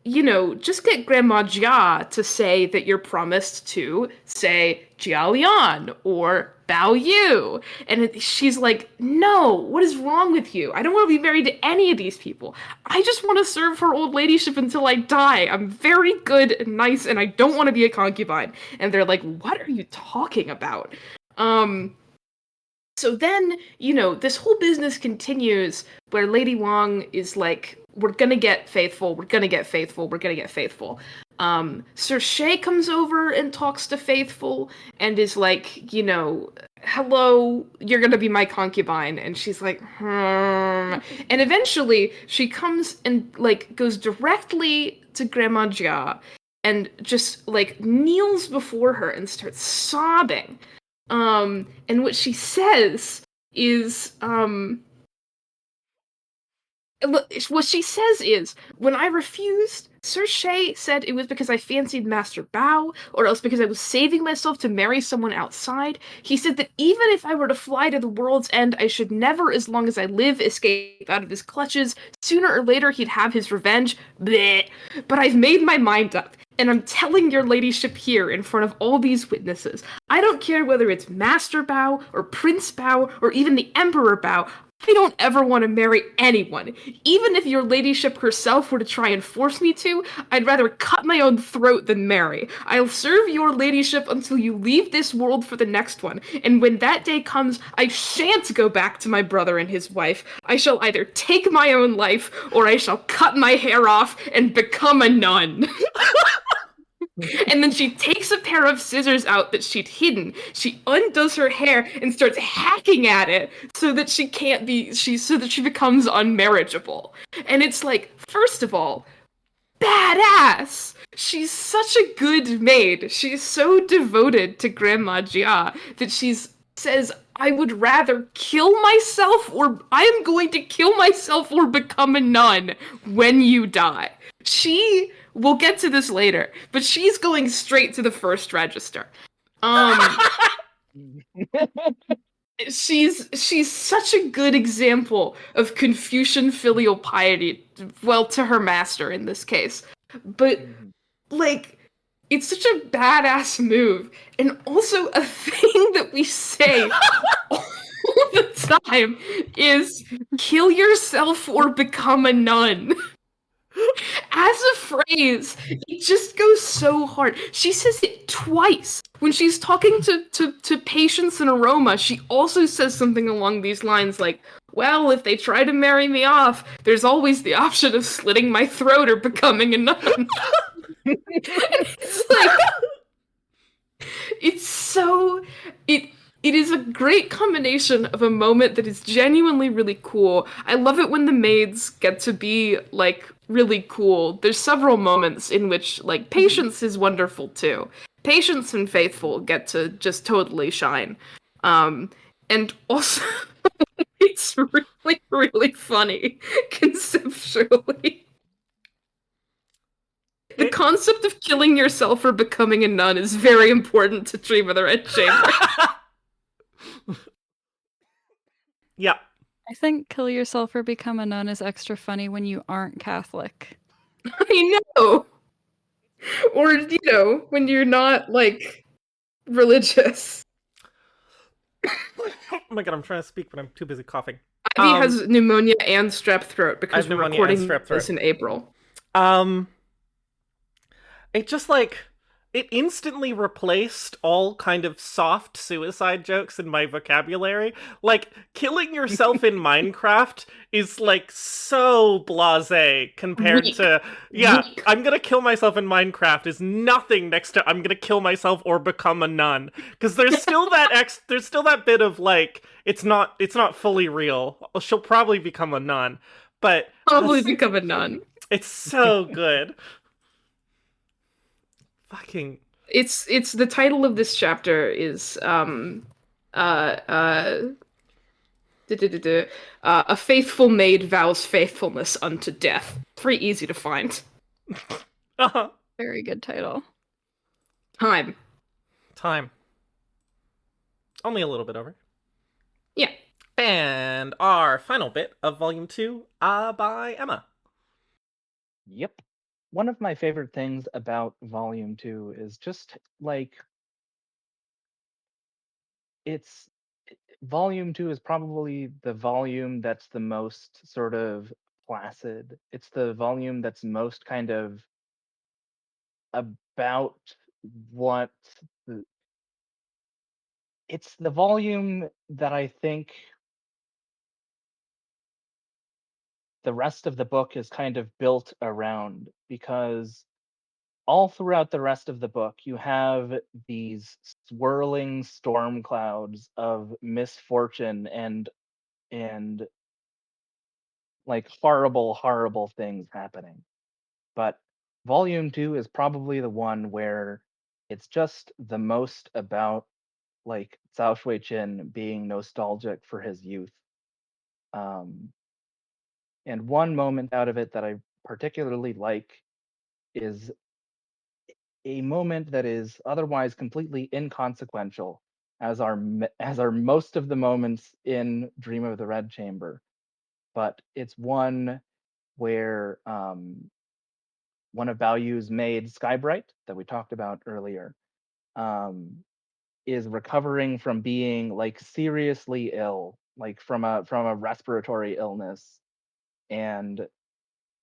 Grandma Jia to say that you're promised to, say, Jia Lian or Bao Yu. And she's like, no, what is wrong with you? I don't want to be married to any of these people. I just want to serve her old ladyship until I die. I'm very good and nice, and I don't want to be a concubine. And they're like, what are you talking about? So then, this whole business continues where Lady Wong is like, we're gonna get faithful, we're gonna get faithful, we're gonna get faithful. Sir Shay comes over and talks to Faithful and is like, hello, you're gonna be my concubine. And she's like, And eventually she comes and like goes directly to Grandma Jia and just like kneels before her and starts sobbing. And what she says is, what she says is, when I refused, Sir Shay said it was because I fancied Master Bao, or else because I was saving myself to marry someone outside. He said that even if I were to fly to the world's end, I should never, as long as I live, escape out of his clutches. Sooner or later, he'd have his revenge. Bleh. But I've made my mind up. And I'm telling your ladyship here in front of all these witnesses, I don't care whether it's Master Bao, or Prince Bao, or even the Emperor Bao, I don't ever want to marry anyone. Even if your ladyship herself were to try and force me to, I'd rather cut my own throat than marry. I'll serve your ladyship until you leave this world for the next one, and when that day comes, I shan't go back to my brother and his wife. I shall either take my own life, or I shall cut my hair off and become a nun. And then she takes a pair of scissors out that she'd hidden. She undoes her hair and starts hacking at it so that she becomes unmarriageable. And it's like, first of all, badass. She's such a good maid. She's so devoted to Grandma Jia that says, I would rather kill myself, or I am going to kill myself or become a nun when you die. We'll get to this later, but she's going straight to the first register. She's such a good example of Confucian filial piety, well, to her master in this case. But like, it's such a badass move, and also a thing that we say all the time is kill yourself or become a nun. As a phrase, it just goes so hard. She says it twice. When she's talking to Patience and Aroma, she also says something along these lines like, well, if they try to marry me off, there's always the option of slitting my throat or becoming a nun. It's like, it's so... It is a great combination of a moment that is genuinely really cool. I love it when the maids get to be, like, really cool. There's several moments in which, like, Patience is wonderful, too. Patience and Faithful get to just totally shine. And also, it's really, really funny, conceptually. The concept of killing yourself or becoming a nun is very important to Dream of the Red Chamber. Yeah. I think kill yourself or become a nun is extra funny when you aren't Catholic. I know! Or, when you're not, like, religious. Oh my god, I'm trying to speak, but I'm too busy coughing. Ivy has pneumonia and strep throat because we're recording this in April. It just, like, it instantly replaced all kind of soft suicide jokes in my vocabulary. Like, killing yourself in Minecraft is, like, so blasé compared to... Yeah, I'm gonna kill myself in Minecraft is nothing next to I'm gonna kill myself or become a nun. Because there's still there's still that bit of, like, it's not fully real. She'll probably become a nun. But... Probably become a nun. It's so good. Fucking... It's the title of this chapter is a faithful maid vows faithfulness unto death. Pretty easy to find. Uh-huh. Very good title. Time. Only a little bit over. Yeah. And our final bit of Volume 2 by Emma. Yep. One of my favorite things about Volume 2 is just, like, Volume 2 is probably the volume that's the most sort of placid. It's the volume that's most kind of about what it's the volume that I think the rest of the book is kind of built around, because all throughout the rest of the book you have these swirling storm clouds of misfortune and like horrible things happening. But volume 2 is probably the one where it's just the most about like Zhao Shui-chen being nostalgic for his youth. Um, and one moment out of it that I particularly like is a moment that is otherwise completely inconsequential, as are most of the moments in Dream of the Red Chamber. But it's one where one of Baoyu's maid, Skybright, that we talked about earlier, um, is recovering from being like seriously ill, like from a respiratory illness. And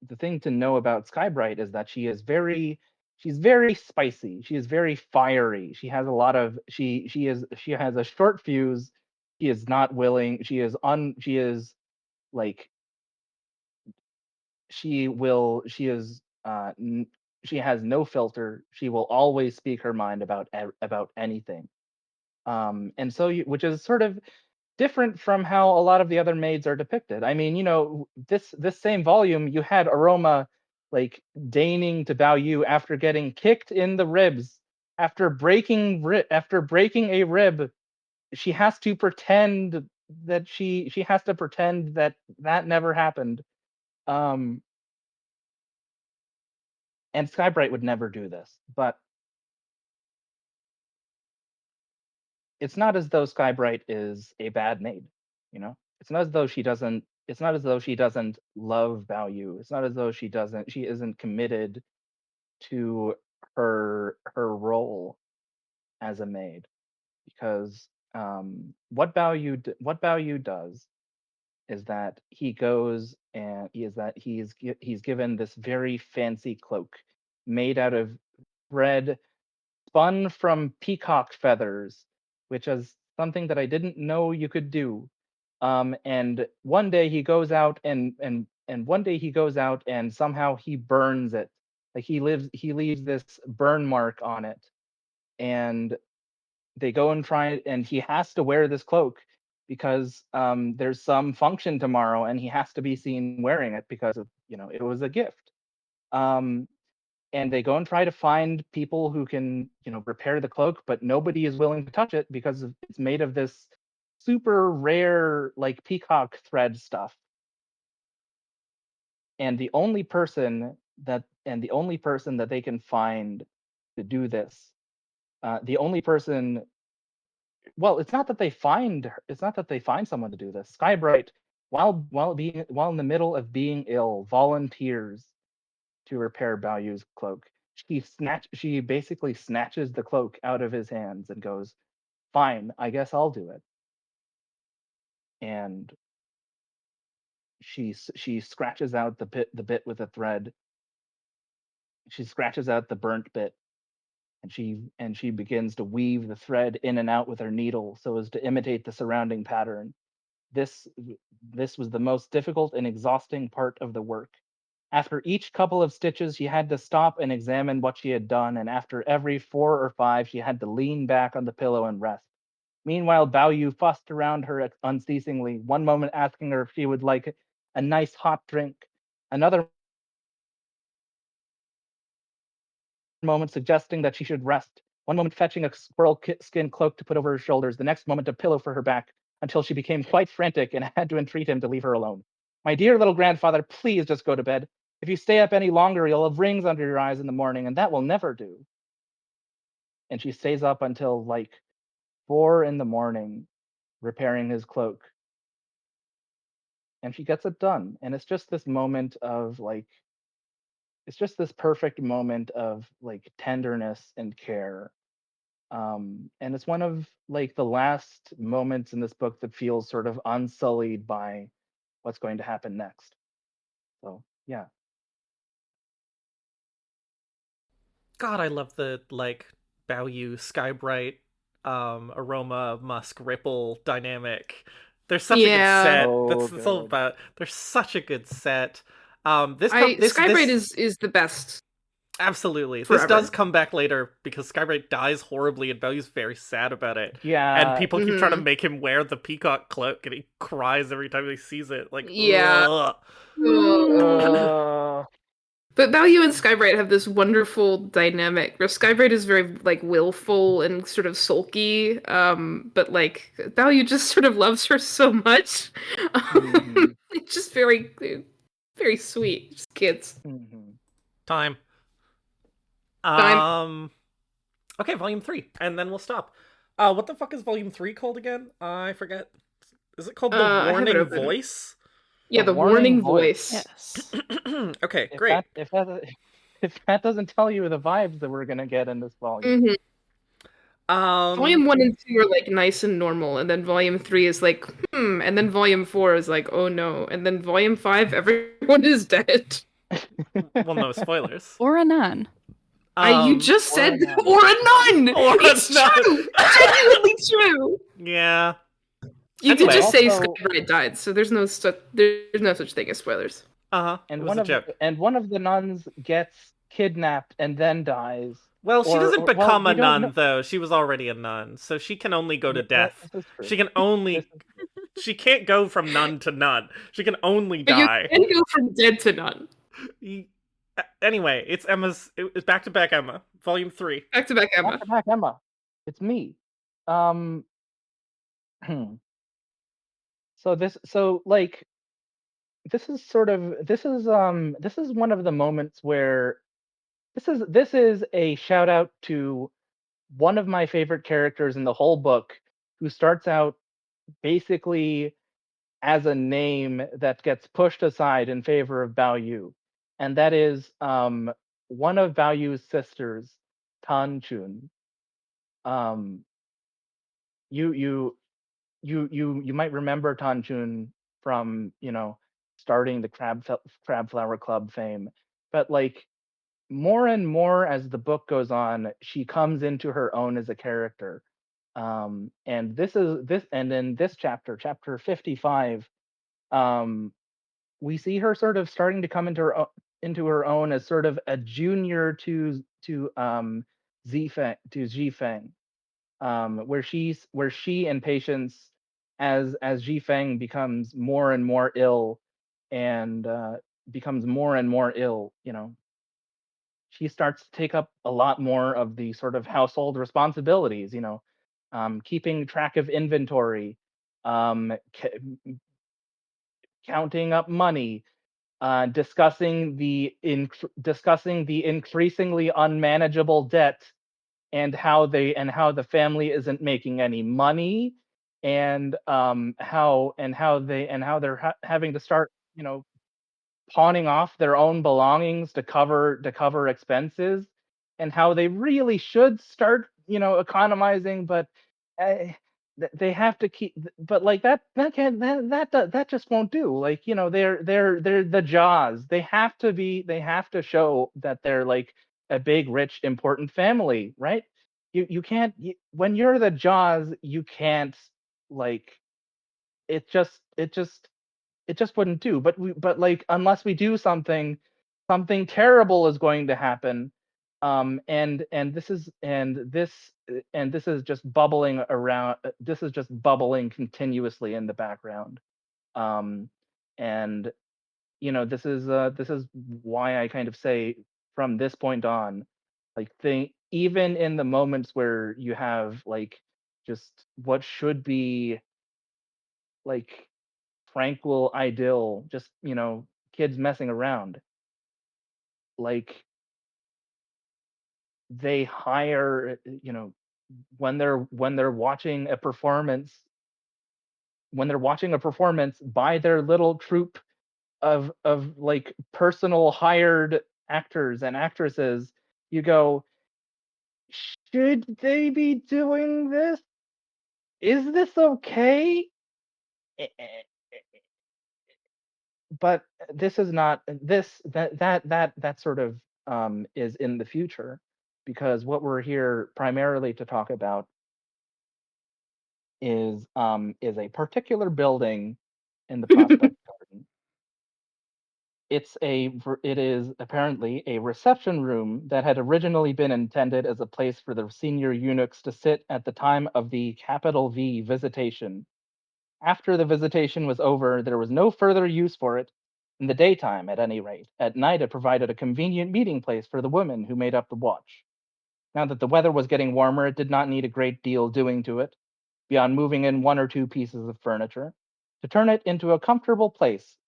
the thing to know about Skybright is that she's very spicy. She is very fiery. She has a lot of she has a short fuse. She is not willing. She is like she is she has no filter. She will always speak her mind about anything. And so which is sort of different from how a lot of the other maids are depicted. I mean, this same volume, you had Aroma like deigning to bow you after getting kicked in the ribs, after breaking a rib. She has to pretend that she has to pretend that that never happened. Um, and Skybright would never do this, but it's not as though Skybright is a bad maid, you know? It's not as though she doesn't love Bao. It's not as though she isn't committed to her role as a maid, because what Bao does is that he's given this very fancy cloak made out of thread spun from peacock feathers, which is something that I didn't know you could do. And one day he goes out and one day he goes out and somehow he burns it. Like he leaves this burn mark on it. And they go and try it, and he has to wear this cloak because there's some function tomorrow, and he has to be seen wearing it because it was a gift. Um, and they go and try to find people who can repair the cloak, but nobody is willing to touch it because it's made of this super rare like peacock thread stuff. And the only person that they can find to do this, the only person well, it's not that they find someone to do this. Skybright, while in the middle of being ill, volunteers to repair Baoyu's cloak. She basically snatches the cloak out of his hands and goes, "Fine, I guess I'll do it." And she scratches out the bit with a thread. She scratches out the burnt bit, and she begins to weave the thread in and out with her needle so as to imitate the surrounding pattern. This this was the most difficult and exhausting part of the work. After each couple of stitches, she had to stop and examine what she had done, and after every 4 or 5, she had to lean back on the pillow and rest. Meanwhile, Bao Yu fussed around her unceasingly, one moment asking her if she would like a nice hot drink, another moment suggesting that she should rest, one moment fetching a squirrel skin cloak to put over her shoulders, the next moment a pillow for her back, until she became quite frantic and had to entreat him to leave her alone. "My dear little grandfather, please just go to bed. If you stay up any longer, you'll have rings under your eyes in the morning, and that will never do." And she stays up until like 4 in the morning repairing his cloak, and she gets it done. And it's just this perfect moment of like tenderness and care. And it's one of like the last moments in this book that feels sort of unsullied by what's going to happen next. So yeah. God, I love the Bao Yu Skybright aroma musk ripple dynamic. They're such a good Yeah. set. So That's all good. about. They're such a good set. This I come this Skybright this is the best absolutely. This does forever. come back later because Skybright dies horribly and Value's very sad about it. And Yeah. people keep trying to Hmm. make him wear the peacock cloak and he cries every time he sees it. Like, Yeah. ugh. Uh, Uh, but Value and Skybright have this wonderful dynamic where Skybright is very like willful and sort of sulky, but like Value just sort of loves her so much. mhm, It's just very sweet. Just kids. mhm. Time. Time. Okay, volume 3, and then we'll stop. What the fuck is volume 3 called again? I forget. Is it called The I have it Warning open. Voice? Yeah, The the warning warning voice. voice. Yes. Okay, If great. if that doesn't tell you the vibes that we're gonna get in this volume. Hmm. Um, Volume 1 and 2 are like nice and normal, and then Volume 3 is like, and then Volume 4 is like, oh no, and then Volume 5, everyone is dead. well, no spoilers. Or a nun. You just Or said a nun. or a nun. Or a It's nun. true, genuinely true. Yeah. You Anyway. did just say Also- Skybright died, so there's no such thing as spoilers. Uh-huh. and it was one a of joke. one of the nuns gets kidnapped and then dies. Well, she doesn't well, become we a don't nun, know- though. She was already a nun, so she can only go to Yeah, death. this is true. She can only... She can't go from nun to nun. She can only But you die. can go from dead to nun. Anyway, it's back to back Emma, volume 3. Back to back Emma. Back to back Emma. It's me. So like this is one of the moments where this is a shout out to one of my favorite characters in the whole book, who starts out basically as a name that gets pushed aside in favor of Bao Yu, and that is one of Bao Yu's sisters, Tan Chun. Um, you might remember Tan Chun from starting the Crab Flower Club fame, but like more and more as the book goes on, she comes into her own as a character. And in this chapter 55, we see her sort of starting to come into her own as sort of a junior to Zifeng, where she and Patience, as Zifeng becomes more and more ill, and becomes more and more ill, she starts to take up a lot more of the sort of household responsibilities, keeping track of inventory, um, counting up money, discussing the increasingly unmanageable debt, and how the family isn't making any money, and how they're having to start pawning off their own belongings to cover expenses, and how they really should start economizing, but uh, they have to keep, but like that can't that just won't do. Like they're the Jaws. They have to show that they're like a big, rich, important family, right? You can't when you're the Jaws, you can't, like, it just wouldn't do. But like, unless we do something terrible is going to happen. This is just bubbling around. This is just bubbling continuously in the background. um and this is why I kind of say, from this point on, like, think, even in the moments where you have like just what should be like tranquil idyll, just kids messing around, like, they hire, when they're watching a performance, by their little troupe of like personal hired actors and actresses, you go, should they be doing this? Is this okay? Eh, eh, But this is not this that sort of is in the future, because what we're here primarily to talk about is a particular building in the Prospect Garden. It is apparently a reception room that had originally been intended as a place for the senior eunuchs to sit at the time of the capital V visitation. After the visitation was over, there was no further use for it, in the daytime at any rate. At night, it provided a convenient meeting place for the women who made up the watch. Now that the weather was getting warmer, it did not need a great deal doing to it, beyond moving in one or two pieces of furniture, to turn it into a comfortable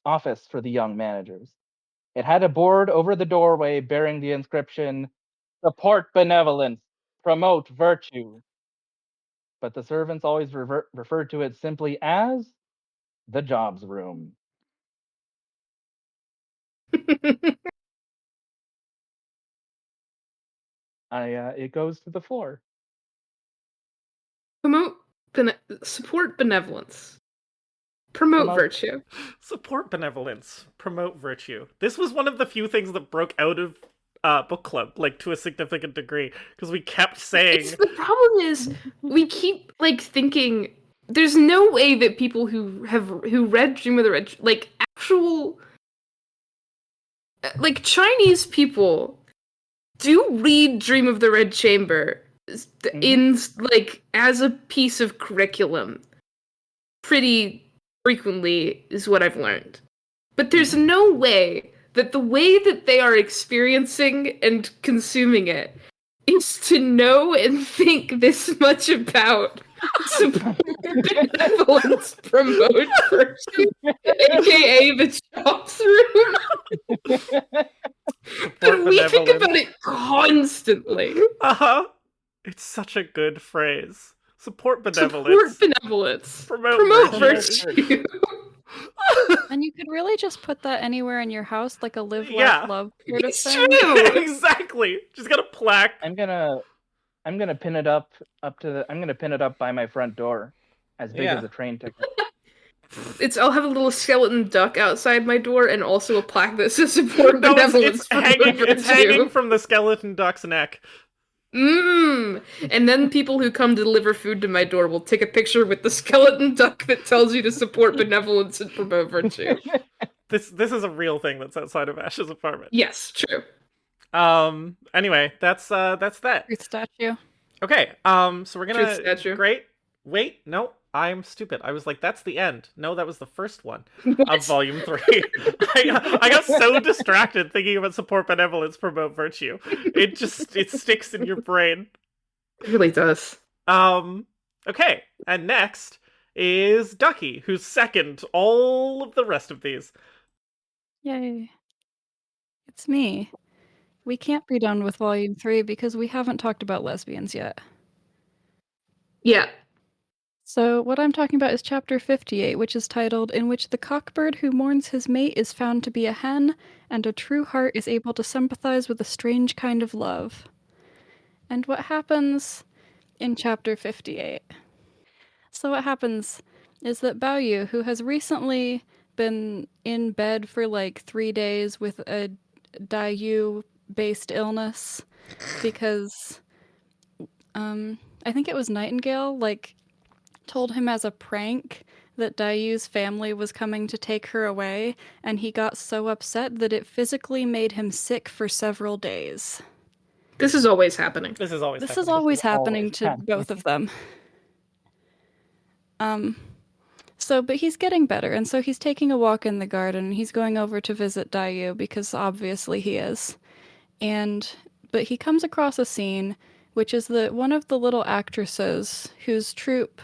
office for the young managers. It had a board over the doorway bearing the inscription, "Support benevolence, promote virtue." But the servants always referred to it simply as the jobs room. It goes to the floor. Promote, support benevolence. Promote virtue. Support benevolence. Promote virtue. This was one of the few things that broke out of book club, like, to a significant degree, because we kept saying... The problem is, we keep, like, thinking, there's no way that people who read Dream of the Red, like, actual... Like, Chinese people do read Dream of the Red Chamber in, like, as a piece of curriculum pretty frequently, is what I've learned. But there's no way that the way that they are experiencing and consuming it is to know and think this much about support benevolence, promote virtue, aka the jobs room. But we think about it constantly. Uh-huh. It's such a good phrase. Support benevolence. Support benevolence. Promote virtue. And you could really just put that anywhere in your house, like a live, laugh, love sort of It's thing. true. Exactly. Just got a plaque. I'm gonna pin it up I'm gonna pin it up by my front door, as big as a train ticket. I'll have a little skeleton duck outside my door, and also a plaque that says "Support Benevolence." It's hanging from the skeleton duck's neck. And then people who come to deliver food to my door will take a picture with the skeleton duck that tells you to support benevolence and promote virtue. This is a real thing that's outside of Ash's apartment. Yes, true. Anyway, that's that. Truth statue. Okay. So we're gonna. Truth statue. Great. Wait. No. I'm stupid. I was like, that's the end. No, that was the first one of Volume 3. I got so distracted thinking about support benevolence, promote virtue. It sticks in your brain. It really does. Okay. And next is Ducky, who's second all of the rest of these. Yay. It's me. We can't be done with Volume 3 because we haven't talked about lesbians yet. Yeah. So what I'm talking about is Chapter 58, which is titled, "In which the cockbird who mourns his mate is found to be a hen, and a true heart is able to sympathize with a strange kind of love." And what happens in Chapter 58? So what happens is that Baoyu, who has recently been in bed for like 3 days with a Dayu-based illness, because I think it was Nightingale, like, told him as a prank that Dayu's family was coming to take her away, and he got so upset that it physically made him sick for several days. This is always happening. This is always happening to both of them. But he's getting better, and so he's taking a walk in the garden. He's going over to visit Dayu, because obviously he is. But he comes across a scene, which is that one of the little actresses whose troupe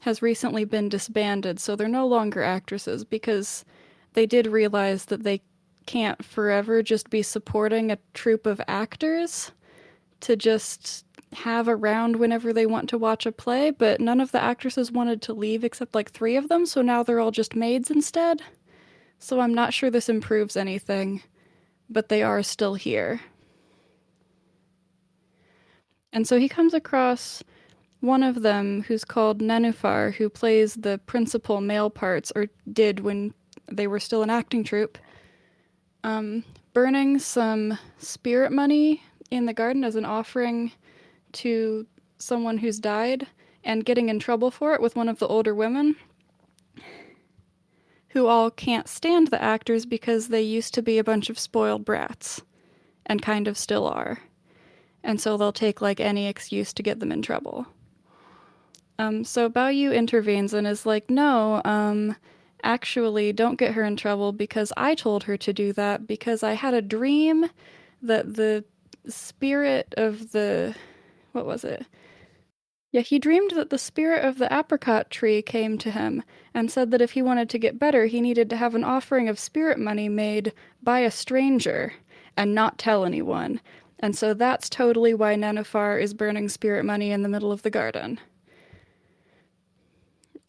has recently been disbanded, so they're no longer actresses, because they did realize that they can't forever just be supporting a troupe of actors to just have around whenever they want to watch a play, but none of the actresses wanted to leave except like 3 of them, so now they're all just maids instead. So I'm not sure this improves anything, but they are still here. And so he comes across one of them, who's called Nenufar, who plays the principal male parts, or did when they were still an acting troupe, burning some spirit money in the garden as an offering to someone who's died, and getting in trouble for it with one of the older women who all can't stand the actors because they used to be a bunch of spoiled brats and kind of still are. And so they'll take like any excuse to get them in trouble. So Bao Yu intervenes and is like, no, actually don't get her in trouble because I told her to do that because I had a dream that the spirit of the, what was it? Yeah, he dreamed that the spirit of the apricot tree came to him and said that if he wanted to get better, he needed to have an offering of spirit money made by a stranger and not tell anyone. And so that's totally why Nenufar is burning spirit money in the middle of the garden.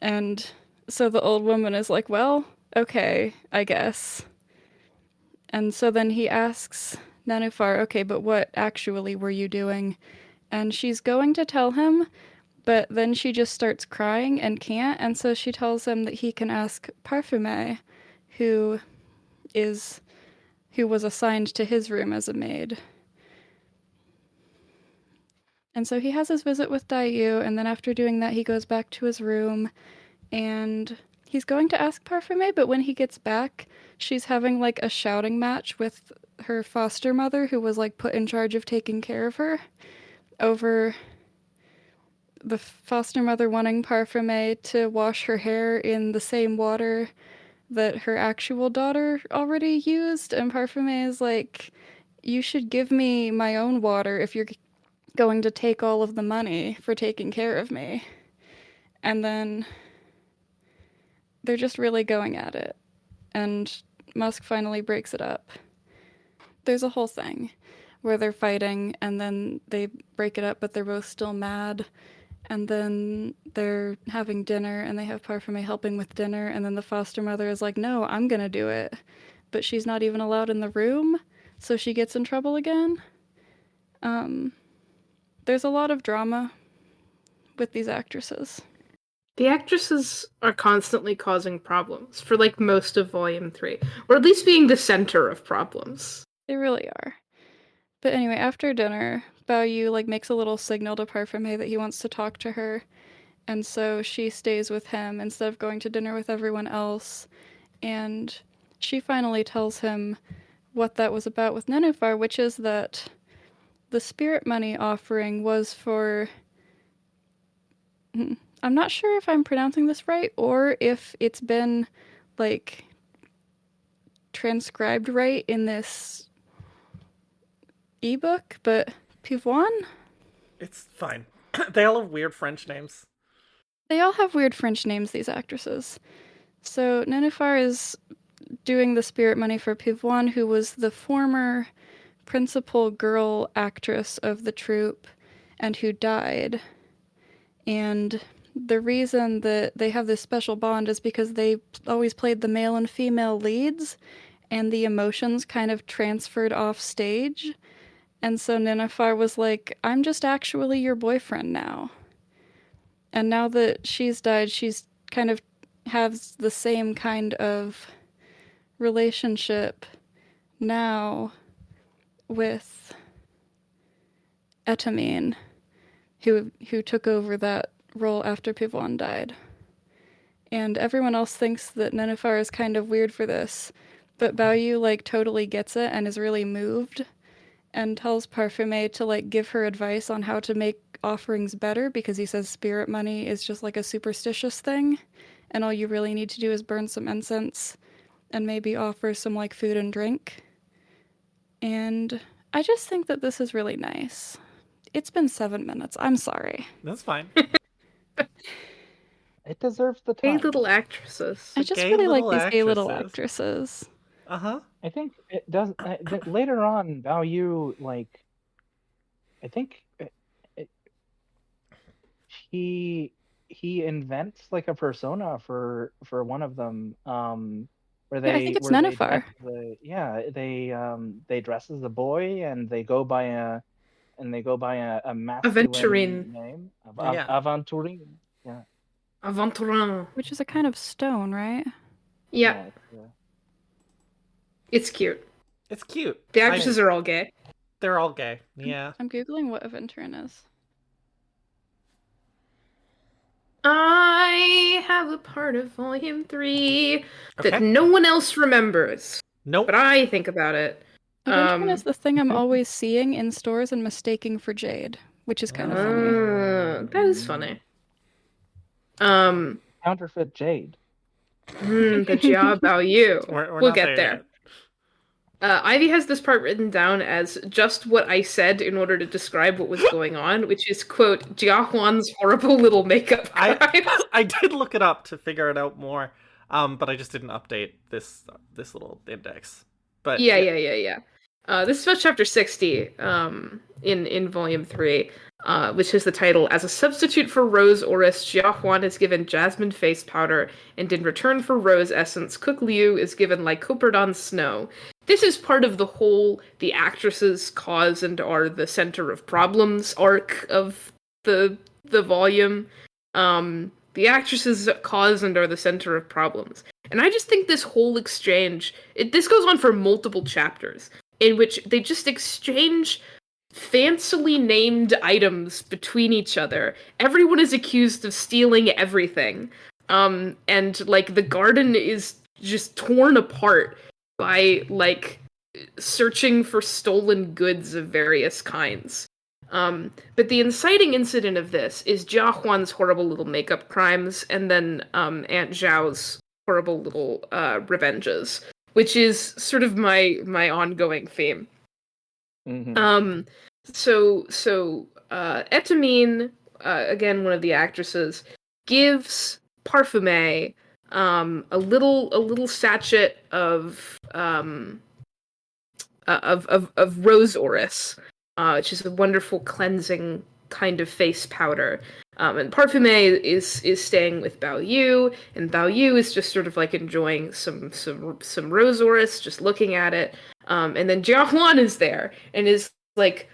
And so the old woman is like, well, okay, I guess. And so then he asks Nenufar, okay, but what actually were you doing? And she's going to tell him, but then she just starts crying and can't, and so she tells him that he can ask Parfume, who was assigned to his room as a maid. And so he has his visit with Dayu, and then after doing that he goes back to his room, and he's going to ask Parfume, but when he gets back, she's having like a shouting match with her foster mother, who was like put in charge of taking care of her, over the foster mother wanting Parfume to wash her hair in the same water that her actual daughter already used. And Parfume is like, you should give me my own water if you're going to take all of the money for taking care of me. And then they're just really going at it. And Musk finally breaks it up. There's a whole thing where they're fighting and then they break it up, but they're both still mad. And then they're having dinner and they have Parfume helping with dinner, and then the foster mother is like, no, I'm gonna do it. But she's not even allowed in the room, so she gets in trouble again. There's a lot of drama with these actresses. The actresses are constantly causing problems for like most of Volume 3, or at least being the center of problems. They really are. But anyway, after dinner, Bao Yu like makes a little signal to Parfume that he wants to talk to her, and so she stays with him instead of going to dinner with everyone else. And she finally tells him what that was about with Nenufar, which is that the spirit money offering was for... I'm not sure if I'm pronouncing this right or if it's been like transcribed right in this ebook, but Pivoine? It's fine. They all have weird French names. They all have weird French names, these actresses. So Nenufar is doing the spirit money for Pivoine, who was the former principal girl actress of the troupe and who died. And the reason that they have this special bond is because they always played the male and female leads, and the emotions kind of transferred off stage. And so Nenufar was like, I'm just actually your boyfriend now. And now that she's died, she's kind of has the same kind of relationship now with Etamine, who took over that role after Pivoine died. And everyone else thinks that Nenufar is kind of weird for this, but Bao Yu like totally gets it and is really moved and tells Parfume to like give her advice on how to make offerings better, because he says spirit money is just like a superstitious thing and all you really need to do is burn some incense and maybe offer some like food and drink. And I just think that this is really nice. It's been 7 minutes. I'm sorry. That's fine. It deserves the Hey, time. little actresses. I just gay really like little these gay little actresses. actresses. Uh-huh. I think it does. Later on, Bao Yu, like, I think he invents like a persona for one of them, where Yeah, I think it's they Nenufar. they dress as a boy and they go by a masculine Aventurine. name, Yeah. Aventurine. Yeah. Aventurin. Which is a kind of stone, right? Yeah, Yeah. it's cute. It's cute. The actresses are all gay. They're all gay. Yeah. I'm Googling what Aventurin is. have a part of Volume 3 Okay. that no one else remembers. Nope. But I think about it. Daunting is the thing I'm always seeing in stores and mistaking for jade, which is kind of funny. That is funny. Counterfeit jade. The job about you. We're We'll not get there. yet. Ivy has this part written down as just what I said in order to describe what was going on, which is, quote, Jiahuan's horrible little makeup crime. I did look it up to figure it out more, but I just didn't update this little index. But Yeah. This is about chapter 60 in volume 3, which is the title, As a substitute for rose orris, Jiahuan is given jasmine face powder, and in return for rose essence, Cook Liu is given lycoperdon snow. This is part of the whole the actresses cause and are the center of problems arc of the volume. The actresses cause and are the center of problems. And I just think this whole exchange, this goes on for multiple chapters, in which they just exchange fancily named items between each other. Everyone is accused of stealing everything. And, like, the garden is just torn apart by, like, searching for stolen goods of various kinds. But the inciting incident of this is Jia Huan's horrible little makeup crimes, and then Aunt Zhao's horrible little revenges, which is sort of my ongoing theme. Mm-hmm. So Etamine, again one of the actresses, gives Parfumé a little sachet of rose orris, which is a wonderful cleansing kind of face powder. And Parfumé is staying with Bao Yu, and Bao Yu is just sort of like enjoying some rose orris, just looking at it. And then Jia Huan is there and is like,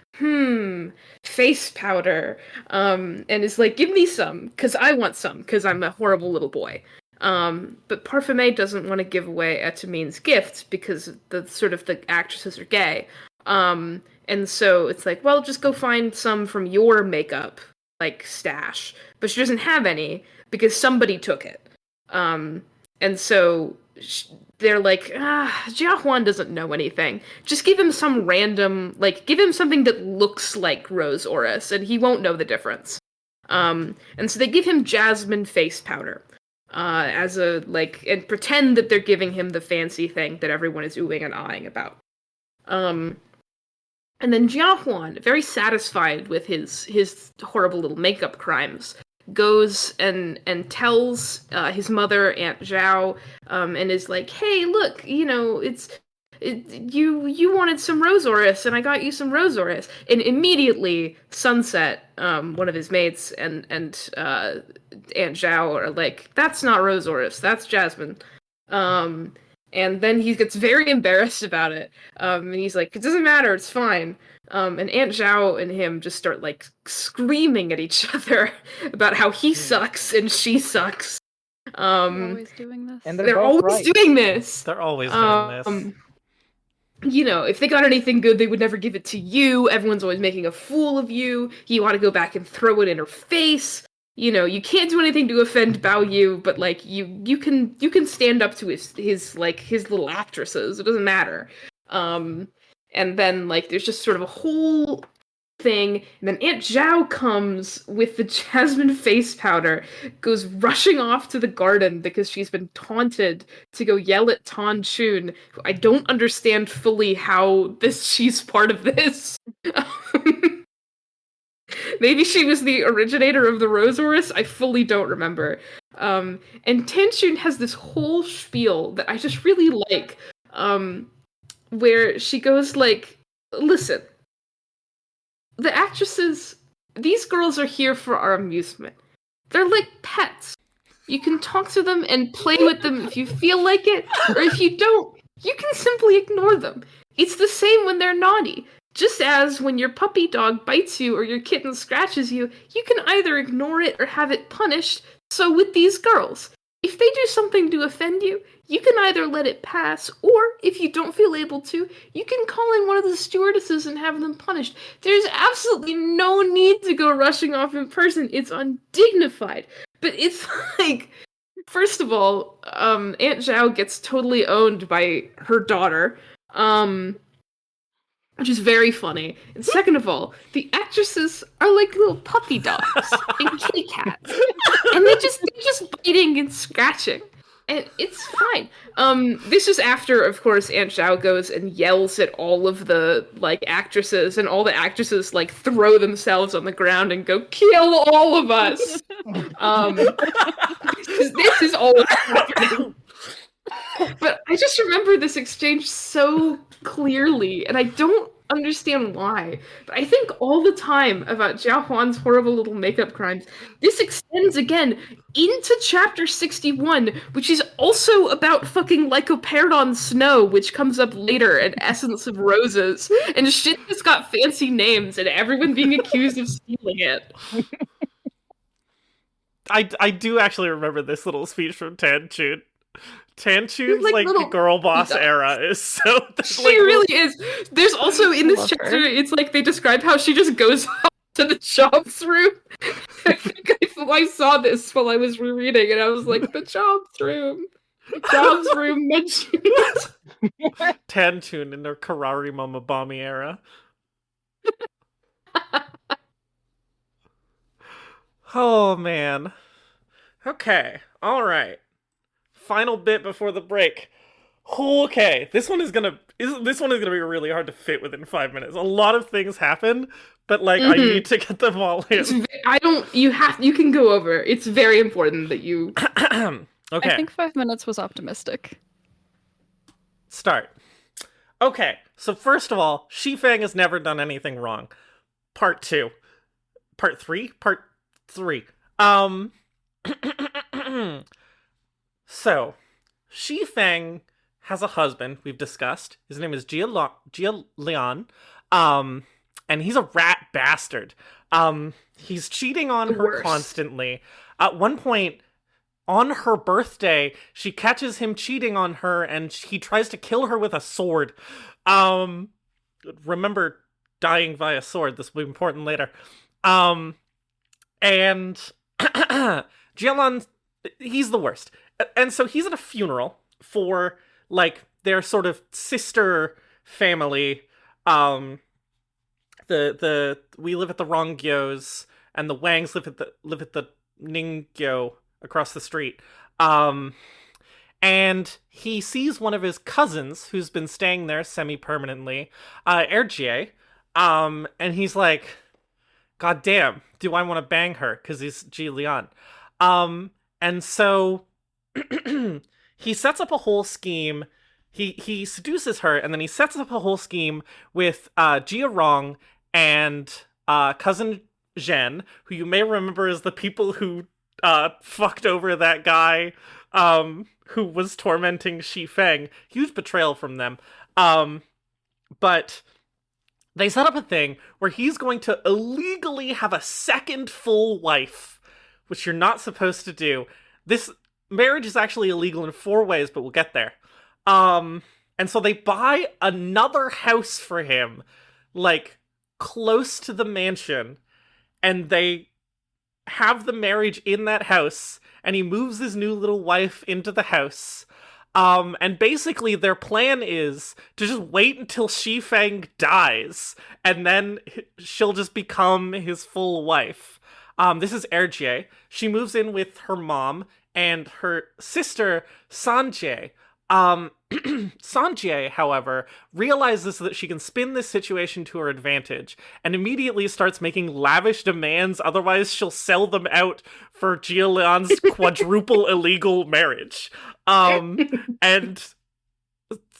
face powder, and is like, give me some, because I want some, because I'm a horrible little boy. But Parfumé doesn't want to give away Etamine's gift because the actresses are gay. And so it's like, well, just go find some from your makeup, like, stash. But she doesn't have any because somebody took it. And so they're like, Jia Huan doesn't know anything. Just give him some random, like, give him something that looks like rose orris, and he won't know the difference. And so they give him jasmine face powder. As a, like, and pretend that they're giving him the fancy thing that everyone is oohing and ahhing about. And then Jia Huan, very satisfied with his horrible little makeup crimes, goes and tells his mother, Aunt Zhao, and is like, hey, look, you wanted some rose orris, and I got you some rose orris. And immediately, Sunset, one of his mates, and Aunt Zhao are like, that's not rose orris, that's jasmine. And then he gets very embarrassed about it. And he's like, it doesn't matter, it's fine. And Aunt Zhao and him just start, like, screaming at each other about how he sucks and she sucks. They're always doing this. And They're always right. doing this. They're always doing this. If they got anything good, they would never give it to you. Everyone's always making a fool of you. You want to go back and throw it in her face. You can't do anything to offend Bao Yu, but, like, you can stand up to his little actresses. It doesn't matter. And then, like, there's just sort of a whole thing, and then Aunt Zhao comes with the jasmine face powder, goes rushing off to the garden because she's been taunted to go yell at Tan Chun, who I don't understand fully how she's part of this. Maybe she was the originator of the rose orris. I fully don't remember. And Tan Chun has this whole spiel that I just really like, where she goes like, listen, the actresses, these girls are here for our amusement. They're like pets. You can talk to them and play with them if you feel like it, or if you don't, you can simply ignore them. It's the same when they're naughty. Just as when your puppy dog bites you or your kitten scratches you, you can either ignore it or have it punished. So with these girls, if they do something to offend you, you can either let it pass, or if you don't feel able to, you can call in one of the stewardesses and have them punished. There's absolutely no need to go rushing off in person. It's undignified. But it's like, first of all, Aunt Zhao gets totally owned by her daughter, which is very funny. And second of all, the actresses are like little puppy dogs and kitty cats, and they're just biting and scratching, and it's fine. This is after, of course, Aunt Zhao goes and yells at all of the like actresses, and all the actresses like throw themselves on the ground and go, "Kill all of us!" This is all that's happening. But I just remember this exchange so clearly, and I don't understand why. But I think all the time about Jiao Huan's horrible little makeup crimes. This extends again into chapter 61, which is also about fucking Lycoperdon snow, which comes up later, and Essence of Roses, and shit that's got fancy names, and everyone being accused of stealing it. I do actually remember this little speech from Tanchun. Tanchun's like like the little- girl boss era is so. She like, really is. There's also in this Love chapter, her. it's like they describe how she just goes up to the jobs room. I think I saw this while I was rereading, and I was like, the jobs room. Jobs room mentioned. Tanchun in their Karari Mama Bami era. Oh man. Okay. All right. Final bit before the break. Okay, this one is gonna be really hard to fit within 5 minutes. A lot of things happen, but like I need to get them all in. You can go over. It's very important that you. Okay. I think 5 minutes was optimistic. Start. Okay, so first of all, Shifeng has never done anything wrong. Part 2. Part 3? Part 3. So, Shifeng has a husband, we've discussed. His name is Jia Lian. And he's a rat bastard. He's cheating on her worst. constantly. At one point, on her birthday, she catches him cheating on her, and he tries to kill her with a sword. Remember, dying via sword. This will be important later. And Jialan, he's the worst. And so he's at a funeral for, like, their sort of sister family. We live at the Ronggyos, and the Wangs live at the Ninggyo across the street. And he sees one of his cousins who's been staying there semi-permanently, Erjie. And he's like, God damn, do I want to bang her? Because he's Ji Lian. And so he sets up a whole scheme. He seduces her, and then he sets up a whole scheme with Jia Rong and cousin Zhen, who you may remember as the people who fucked over that guy who was tormenting Shifeng. Huge betrayal from them. But they set up a thing where he's going to illegally have a second full wife, which you're not supposed to do. This marriage is actually illegal in 4 ways, but we'll get there. And so they buy another house for him, like, close to the mansion, and they have the marriage in that house, and he moves his new little wife into the house. And basically their plan is to just wait until Shifeng dies, and then she'll just become his full wife. This is Erjie. She moves in with her mom and her sister, Sanjie. Sanjie, however, realizes that she can spin this situation to her advantage and immediately starts making lavish demands, otherwise she'll sell them out for Jia Lian's quadruple illegal marriage. And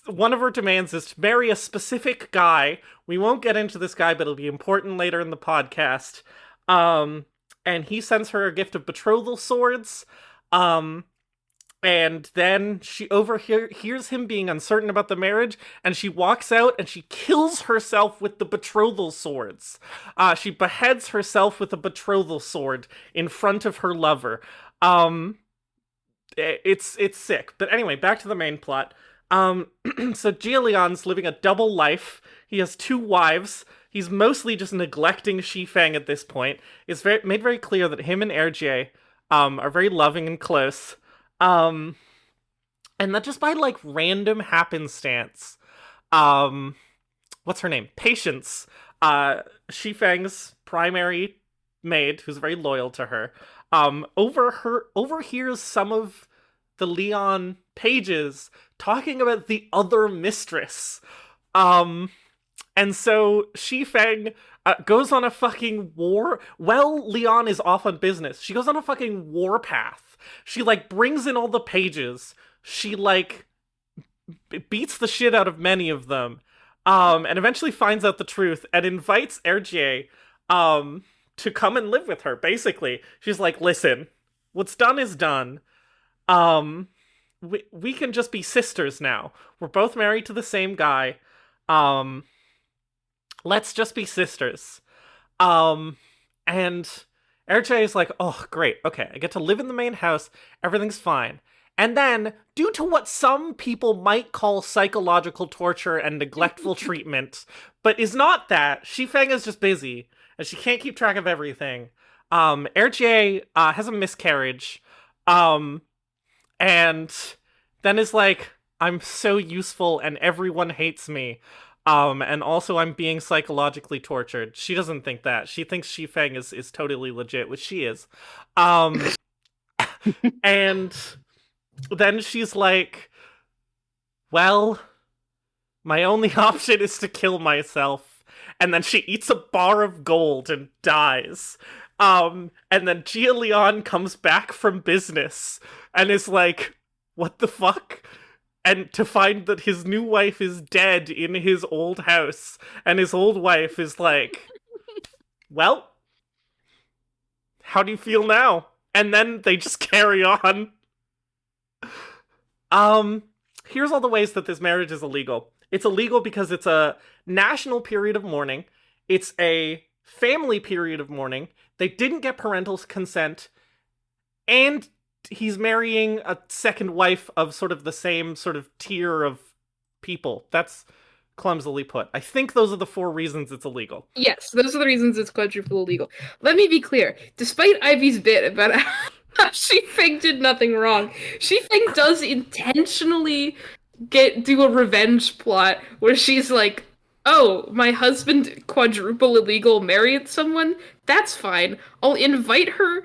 one of her demands is to marry a specific guy. We won't get into this guy, but it'll be important later in the podcast. And he sends her a gift of betrothal swords. And then she hears him being uncertain about the marriage, and she walks out and she kills herself with the betrothal swords. She beheads herself with a betrothal sword in front of her lover. It's sick. But anyway, back to the main plot. So Jia Lian's living a double life. He has 2 wives. He's mostly just neglecting Shifeng at this point. It's made very clear that him and Erjie are very loving and close. Um, and that just by like random happenstance, um, what's her name? Patience, Shifeng's primary maid, who's very loyal to her, overhears some of the Leon pages talking about the other mistress. Um, and so Shifeng goes on a fucking war. Well, Leon is off on business. She goes on a fucking war path. She like brings in all the pages. She like beats the shit out of many of them, and eventually finds out the truth and invites Erjie, to come and live with her. Basically, she's like, "Listen, what's done is done. Um, we can just be sisters now. We're both married to the same guy. Um, let's just be sisters." And Erjie is like, "Oh, great. Okay, I get to live in the main house. Everything's fine." And then, due to what some people might call psychological torture and neglectful treatment, but is not that, Shifeng is just busy, and she can't keep track of everything. Erjie has a miscarriage, and then is like, "I'm so useful and everyone hates me. And also I'm being psychologically tortured." She doesn't think that. She thinks Shifeng is totally legit, which she is. And then she's like, "Well, my only option is to kill myself." And then she eats a bar of gold and dies. And then Gia Leon comes back from business and is like, "What the fuck?" And to find that his new wife is dead in his old house. And his old wife is like, "Well, how do you feel now?" And then they just carry on. Here's all the ways that this marriage is illegal. It's illegal because it's a national period of mourning. It's a family period of mourning. They didn't get parental consent. And he's marrying a second wife of sort of the same sort of tier of people. That's clumsily put. I think those are the 4 reasons it's illegal. Yes, those are the reasons it's quadruple illegal. Let me be clear. Despite Ivy's bit about how Shifeng did nothing wrong, Shifeng does intentionally do a revenge plot where she's like, "Oh, my husband quadruple illegal married someone? That's fine. I'll invite her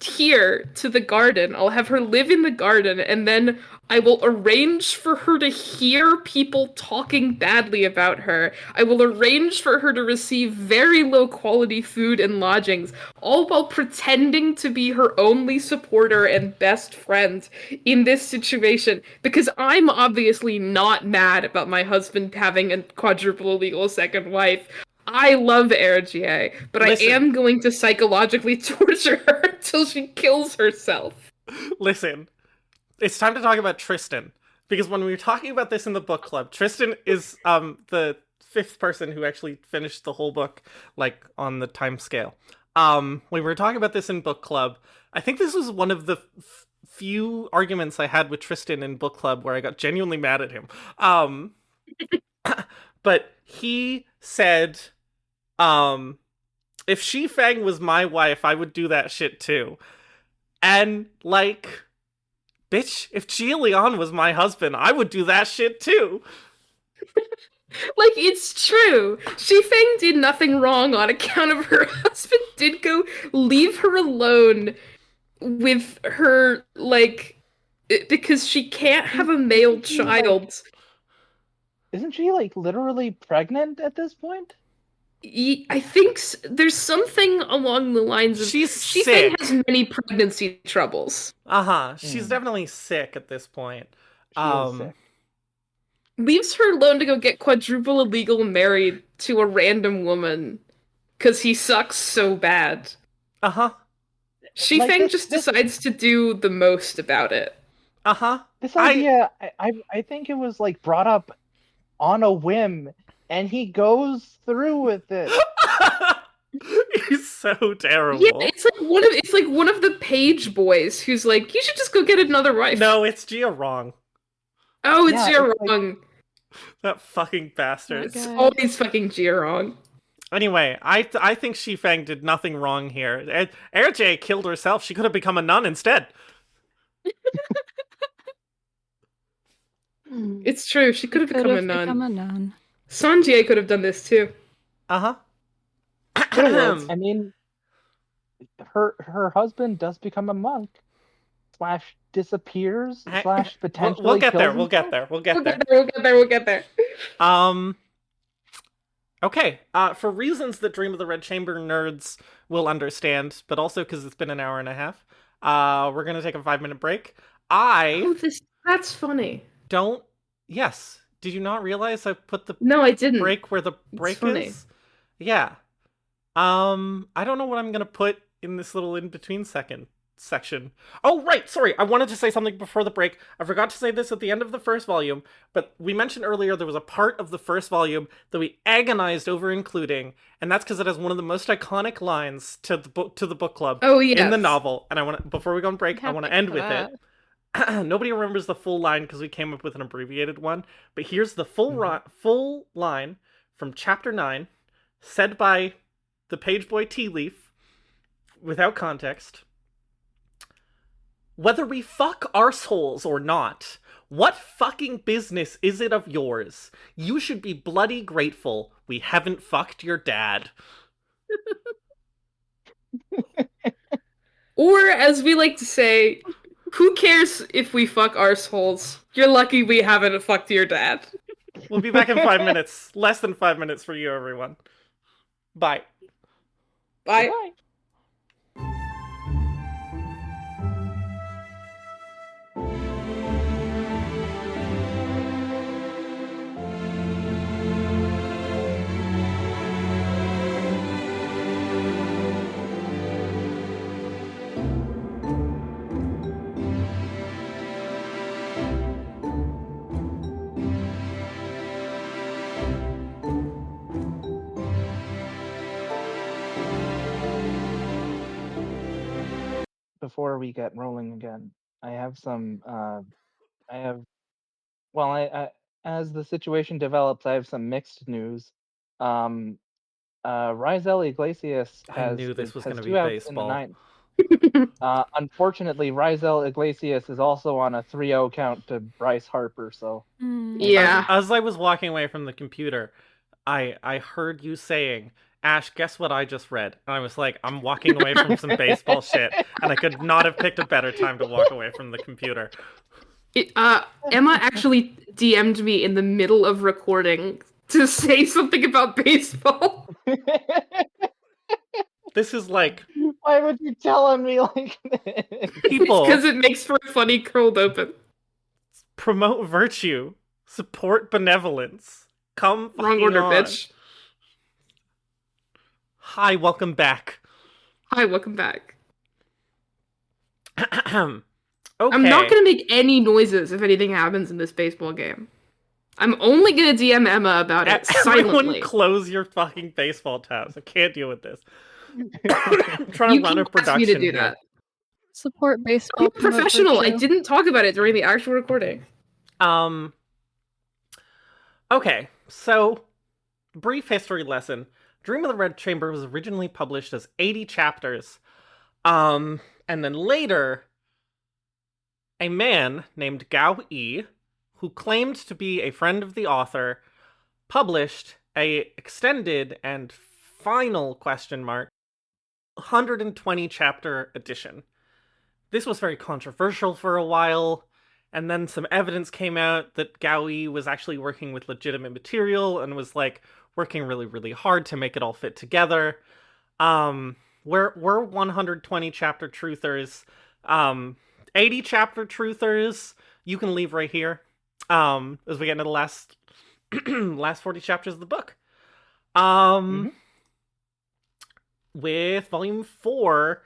here to the garden. I'll have her live in the garden, and then I will arrange for her to hear people talking badly about her. I will arrange for her to receive very low quality food and lodgings, all while pretending to be her only supporter and best friend in this situation, because I'm obviously not mad about my husband having a quadruple illegal second wife. I love Erjie, but Listen. I am going to psychologically torture her until she kills herself." Listen, it's time to talk about Tristan. Because when we were talking about this in the book club, Tristan is the 5th person who actually finished the whole book, like, on the time scale. When we were talking about this in book club, I think this was one of the few arguments I had with Tristan in book club where I got genuinely mad at him. But he said, "If Shifeng was my wife, I would do that shit too." And, like, bitch, if Gia Leon was my husband, I would do that shit too. Like, it's true. Shifeng did nothing wrong on account of her husband did go leave her alone with her, like, because she can't have a male child. Isn't she, like, literally pregnant at this point? I think there's something along the lines of She's Shifeng sick. has many pregnancy troubles. She's definitely sick at this point. She is sick. Leaves her alone to go get quadruple illegal married to a random woman because he sucks so bad. Shifeng just decides to do the most about it. This idea, I think it was, like, brought up on a whim, and he goes through with it. He's so terrible. Yeah, it's like one of the page boys who's like, "You should just go get another wife." No, it's Gia wrong. Oh, it's Yeah, Gia it's like- wrong. That fucking bastard. It's always fucking Gia wrong. Anyway, I think Shifeng did nothing wrong here. Erjie killed herself. She could have become a nun instead. It's true. She could have Could become a have become nun. a nun. Sanjie could have done this too. Uh Could have. huh. I mean, her husband does become a monk slash disappears slash we'll potentially get kills there. We'll himself. get there. We'll get We'll there. get there. We'll get there. We'll get there. Um. Okay. For reasons that Dream of the Red Chamber nerds will understand, but also because it's been an hour and a half, we're gonna take a 5-minute break. Oh, that's funny. Don't. Yes. Did you not realize I put the No, I didn't. break where the break funny. is? Yeah. I don't know what I'm gonna put in this little in-between section. Oh, right, sorry, I wanted to say something before the break. I forgot to say this at the end of the first volume, but we mentioned earlier there was a part of the first volume that we agonized over including, and that's because it has one of the most iconic lines to the book club Oh, yes. in the novel. And I want to, before we go on break, I want to end with that. it. Nobody remembers the full line because we came up with an abbreviated one, but here's the full line from chapter 9, said by the page boy Tea Leaf, without context. Whether we fuck arseholes or not, what fucking business is it of yours? You should be bloody grateful we haven't fucked your dad. Or, as we like to say, who cares if we fuck arseholes? You're lucky we haven't fucked your dad. We'll be back in 5 minutes. Less than 5 minutes for you, everyone. Bye. Bye. Bye. Before we get rolling again, I have some. I have. Well, as the situation develops, I have some mixed news. Um, Rizel Iglesias I knew this was going to be 2 outs in the baseball. 9th. Unfortunately, Rizel Iglesias is also on a 3-0 count to Bryce Harper. So Yeah. As I was walking away from the computer, I heard you saying, Ash, guess what I just read? And I was like, I'm walking away from some baseball shit, and I could not have picked a better time to walk away from the computer. Emma actually DM'd me in the middle of recording to say something about baseball. This is like, why would you telling me like this? people Because it makes for a funny cold open. promote virtue, support benevolence. Come Wrong fucking order, on. bitch. Hi, welcome back. Hi, welcome back. Okay. I'm not gonna make any noises if anything happens in this baseball game. I'm only gonna DM Emma about it Everyone silently. close your fucking baseball tabs. I can't deal with this. I'm trying You to run a can ask me production to do here. that. Support baseball. I'm promote professional. I virtue. didn't talk about it during the actual recording. Okay, so brief history lesson. Dream of the Red Chamber was originally published as 80 chapters. And then later, a man named Gao Yi, who claimed to be a friend of the author, published a extended and final 120 chapter edition. This was very controversial for a while, and then some evidence came out that Gao Yi was actually working with legitimate material and was like working really, really hard to make it all fit together. We're 120 chapter truthers. 80 chapter truthers, you can leave right here. As we get into the last 40 chapters of the book. With volume 4,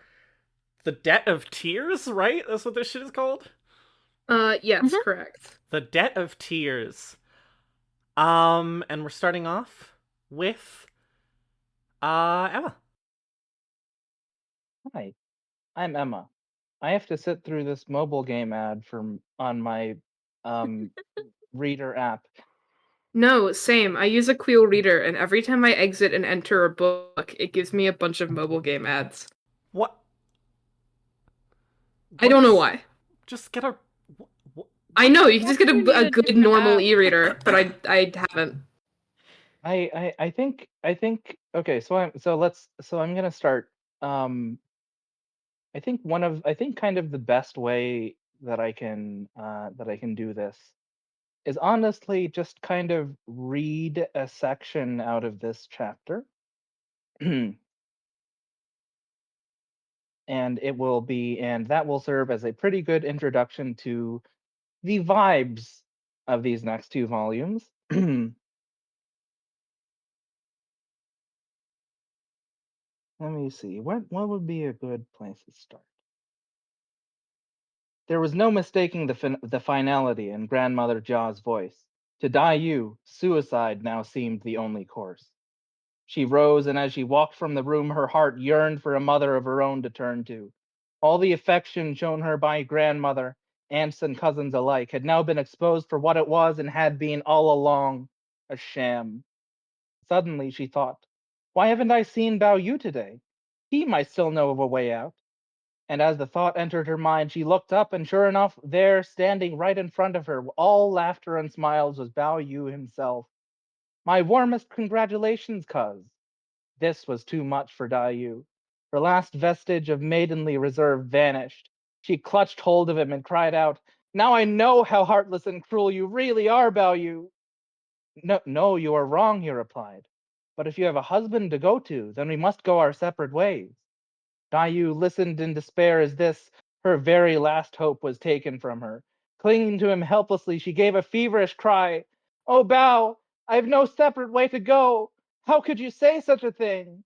The Debt of Tears, right? That's what this shit is called? Yes, correct. The Debt of Tears. And we're starting off with Emma. Hi, I'm Emma. I have to sit through this mobile game ad on my reader app. No, same. I use a Quill reader, and every time I exit and enter a book, it gives me a bunch of mobile game ads. What? I don't know why. Just get a... I know you can just get We need a a good different normal app. e-reader, but I haven't. I think okay, so I'm gonna start. Um, I think kind of the best way that I can do this is honestly just kind of read a section out of this chapter. And that will serve as a pretty good introduction to the vibes of these next two volumes. Let me see. What would be a good place to start? There was no mistaking the finality in Grandmother Jaw's voice. To die you, suicide now seemed the only course. She rose, and as she walked from the room, her heart yearned for a mother of her own to turn to. All the affection shown her by grandmother, aunts, and cousins alike had now been exposed for what it was and had been all along a sham. Suddenly she thought, why haven't I seen Bao Yu today? He might still know of a way out. And as the thought entered her mind, she looked up, and sure enough, there, standing right in front of her, all laughter and smiles, was Bao Yu himself. My warmest congratulations, cuz. This was too much for Dayu. Her last vestige of maidenly reserve vanished. She clutched hold of him and cried out, now I know how heartless and cruel you really are, Bao Yu. No, no, you are wrong, he replied. But if you have a husband to go to, then we must go our separate ways. Dayu listened in despair as this, her very last hope, was taken from her. Clinging to him helplessly, she gave a feverish cry. Oh, Bao, I have no separate way to go. How could you say such a thing?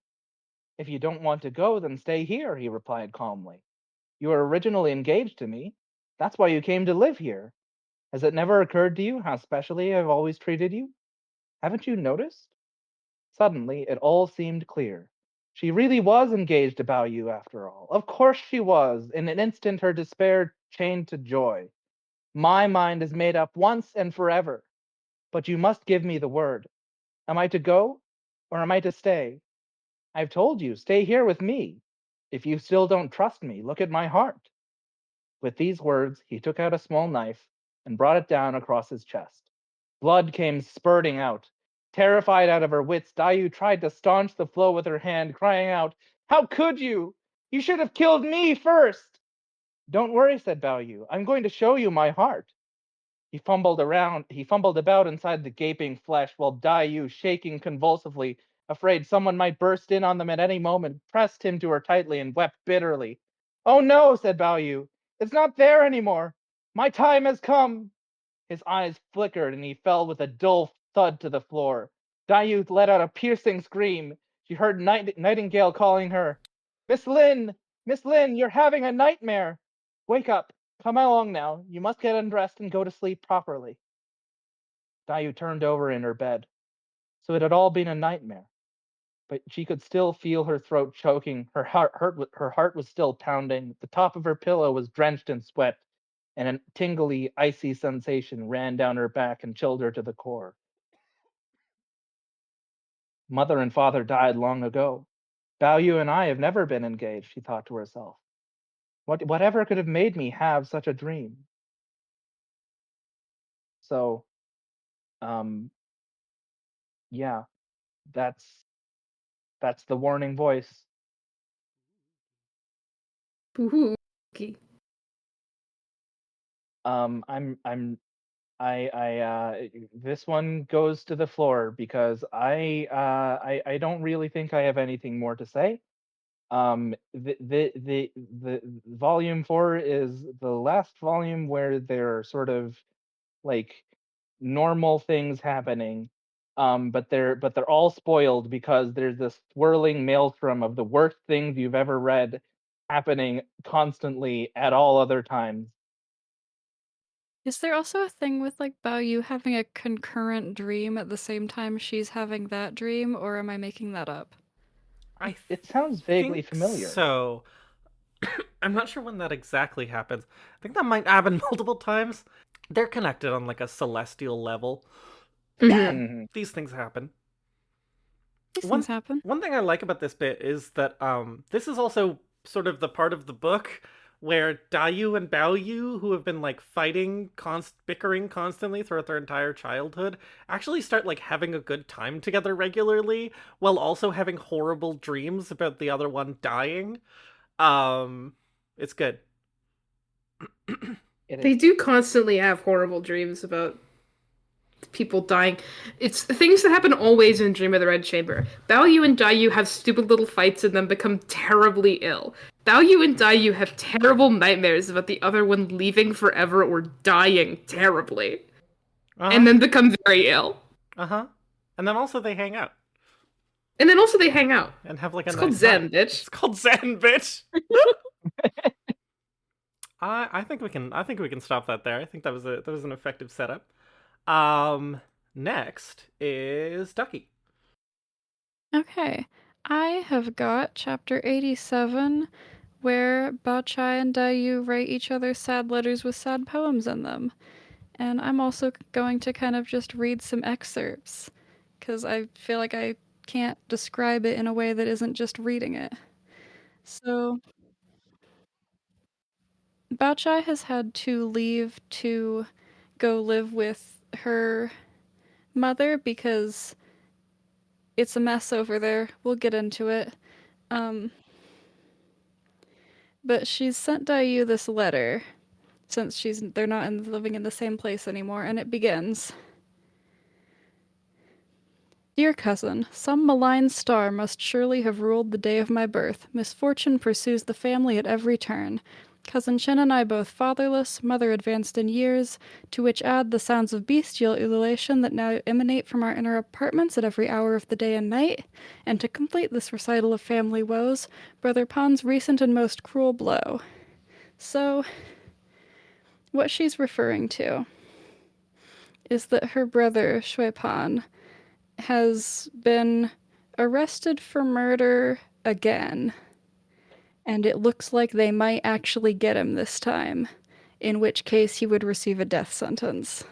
If you don't want to go, then stay here, he replied calmly. You were originally engaged to me. That's why you came to live here. Has it never occurred to you how specially I've always treated you? Haven't you noticed? Suddenly, it all seemed clear. She really was engaged to Bao Yu after all. Of course she was. In an instant, her despair changed to joy. My mind is made up once and forever. But you must give me the word. Am I to go, or am I to stay? I've told you, stay here with me. If you still don't trust me, look at my heart. With these words, he took out a small knife and brought it down across his chest. Blood came spurting out. Terrified out of her wits, Dayu tried to staunch the flow with her hand, crying out, how could you? You should have killed me first. Don't worry, said Bao Yu. I'm going to show you my heart. He fumbled about inside the gaping flesh, while Dayu, shaking convulsively, afraid someone might burst in on them at any moment, pressed him to her tightly and wept bitterly. Oh no, said Bao Yu. It's not there anymore. My time has come. His eyes flickered, and he fell with a dull thud to the floor. Dayu let out a piercing scream. She heard Nightingale calling her. Miss Lin! Miss Lin, you're having a nightmare! Wake up. Come along now. You must get undressed and go to sleep properly. Dayu turned over in her bed. So it had all been a nightmare. But she could still feel her throat choking. Her heart was still pounding. The top of her pillow was drenched in sweat, and a tingly, icy sensation ran down her back and chilled her to the core. Mother and father died long ago. Bao Yu and I have never been engaged, she thought to herself. Whatever could have made me have such a dream? So, um, yeah, that's the warning voice. Ooh, okay. I'm this one goes to the floor because I don't really think I have anything more to say. The volume 4 is the last volume where there are sort of like normal things happening. But they're all spoiled because there's this swirling maelstrom of the worst things you've ever read happening constantly at all other times. Is there also a thing with like Bao Yu having a concurrent dream at the same time she's having that dream, or am I making that up? It sounds vaguely think familiar. so. I'm not sure when that exactly happens. I think that might happen multiple times. They're connected on like a celestial level. Mhm. Mhm. These things happen. These One things happen. one thing I like about this bit is that this is also sort of the part of the book where Dayu and Baoyu, who have been like fighting, bickering constantly throughout their entire childhood, actually start like having a good time together regularly, while also having horrible dreams about the other one dying. Um, it's good. It They is. do constantly have horrible dreams about people dying. It's things that happen always in Dream of the Red Chamber. Baoyu and Dayu have stupid little fights and then become terribly ill. Baoyu and Dayu have terrible nightmares about the other one leaving forever or dying terribly, Uh and huh. then become very ill. Uh huh. And then also they hang out And then also they hang out. and have like a It's called nice time. Zen, bitch. It's called Zen, bitch. I think we can. I think we can stop that there. I think that was an effective setup. Next is Ducky. Okay. I have got chapter 87 where Bao Chai and Dayu write each other sad letters with sad poems in them. And I'm also going to kind of just read some excerpts because I feel like I can't describe it in a way that isn't just reading it. So, Bao Chai has had to leave to go live with her mother because it's a mess over there. We'll get into it. Um, but she's sent Dayu this letter since they're not living in the same place anymore, and it begins. Dear cousin, some malign star must surely have ruled the day of my birth. Misfortune pursues the family at every turn. Cousin Chen and I both fatherless, mother advanced in years, to which add the sounds of bestial ululation that now emanate from our inner apartments at every hour of the day and night. And to complete this recital of family woes, Brother Pan's recent and most cruel blow. So, what she's referring to is that her brother, Shui Pan, has been arrested for murder again. And it looks like they might actually get him this time, in which case he would receive a death sentence.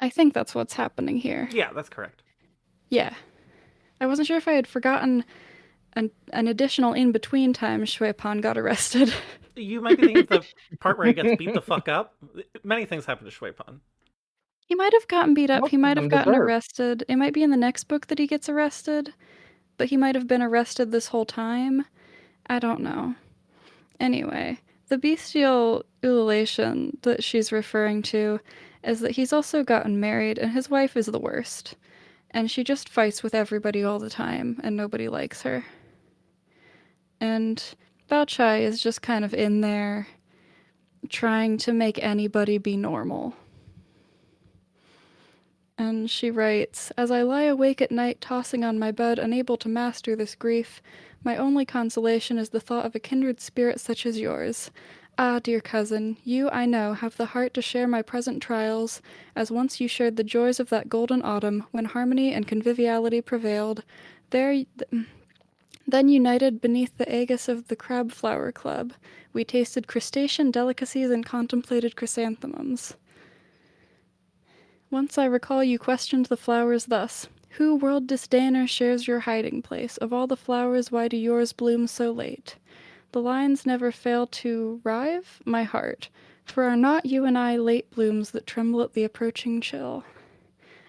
I think that's what's happening here. Yeah, that's correct. Yeah. I wasn't sure if I had forgotten an additional in-between time Shui Pan got arrested. You might be thinking of the part where he gets beat the fuck up. Many things happen to Shui Pan. He might have gotten beat up. Most He of might them have gotten deserve. arrested. It might be in the next book that he gets arrested, but he might have been arrested this whole time. I don't know. Anyway, the bestial ululation that she's referring to is that he's also gotten married and his wife is the worst. And she just fights with everybody all the time and nobody likes her. And Bao Chai is just kind of in there trying to make anybody be normal. And she writes, As I lie awake at night, tossing on my bed, unable to master this grief, my only consolation is the thought of a kindred spirit such as yours. Ah, dear cousin, you, I know, have the heart to share my present trials, as once you shared the joys of that golden autumn, when harmony and conviviality prevailed. Then united beneath the aegis of the Crab Flower Club, we tasted crustacean delicacies and contemplated chrysanthemums. Once I recall you questioned the flowers thus, Who, world disdainer, shares your hiding place? Of all the flowers, why do yours bloom so late? The lines never fail to rive my heart, for are not you and I late blooms that tremble at the approaching chill?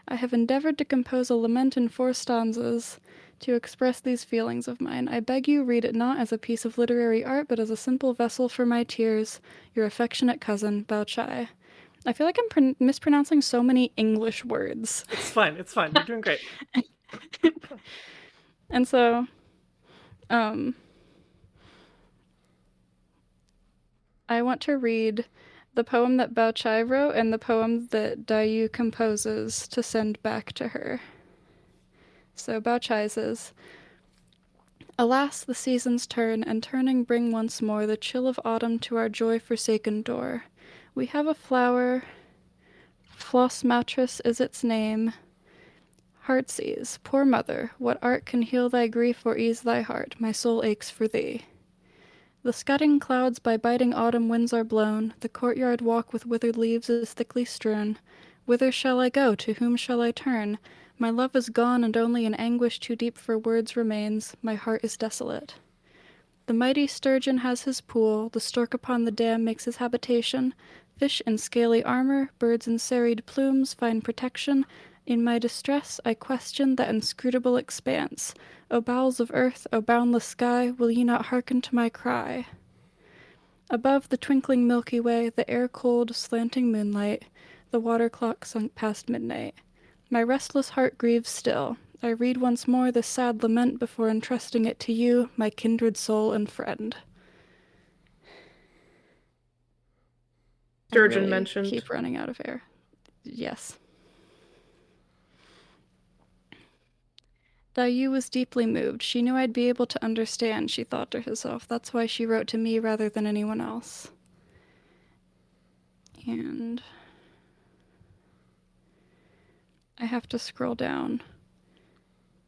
I have endeavored to compose a lament in 4 stanzas to express these feelings of mine. I beg you read it not as a piece of literary art, but as a simple vessel for my tears. Your affectionate cousin, Bao Chai. I feel like I'm mispronouncing so many English words. It's fine. It's fine. You're doing great. And so, I want to read the poem that Bao Chai wrote and the poem that Dayu composes to send back to her. So Bao Chai says, Alas, the seasons turn, and turning bring once more the chill of autumn to our joy-forsaken door. We have a flower, Floss Mattress is its name. Heartsease, poor mother, what art can heal thy grief or ease thy heart? My soul aches for thee. The scudding clouds by biting autumn winds are blown, the courtyard walk with withered leaves is thickly strewn. Whither shall I go? To whom shall I turn? My love is gone, and only an anguish too deep for words remains. My heart is desolate. The mighty sturgeon has his pool, the stork upon the dam makes his habitation. Fish in scaly armor, birds in serried plumes find protection. In my distress, I question that inscrutable expanse. O bowels of earth, O boundless sky, will ye not hearken to my cry? Above the twinkling Milky Way, the air-cold, slanting moonlight, the water clock sunk past midnight. My restless heart grieves still. I read once more this sad lament before entrusting it to you, my kindred soul and friend. Sturgeon I really mentioned. keep running out of air. Yes. Dayu was deeply moved. She knew I'd be able to understand, she thought to herself. That's why she wrote to me rather than anyone else. And I have to scroll down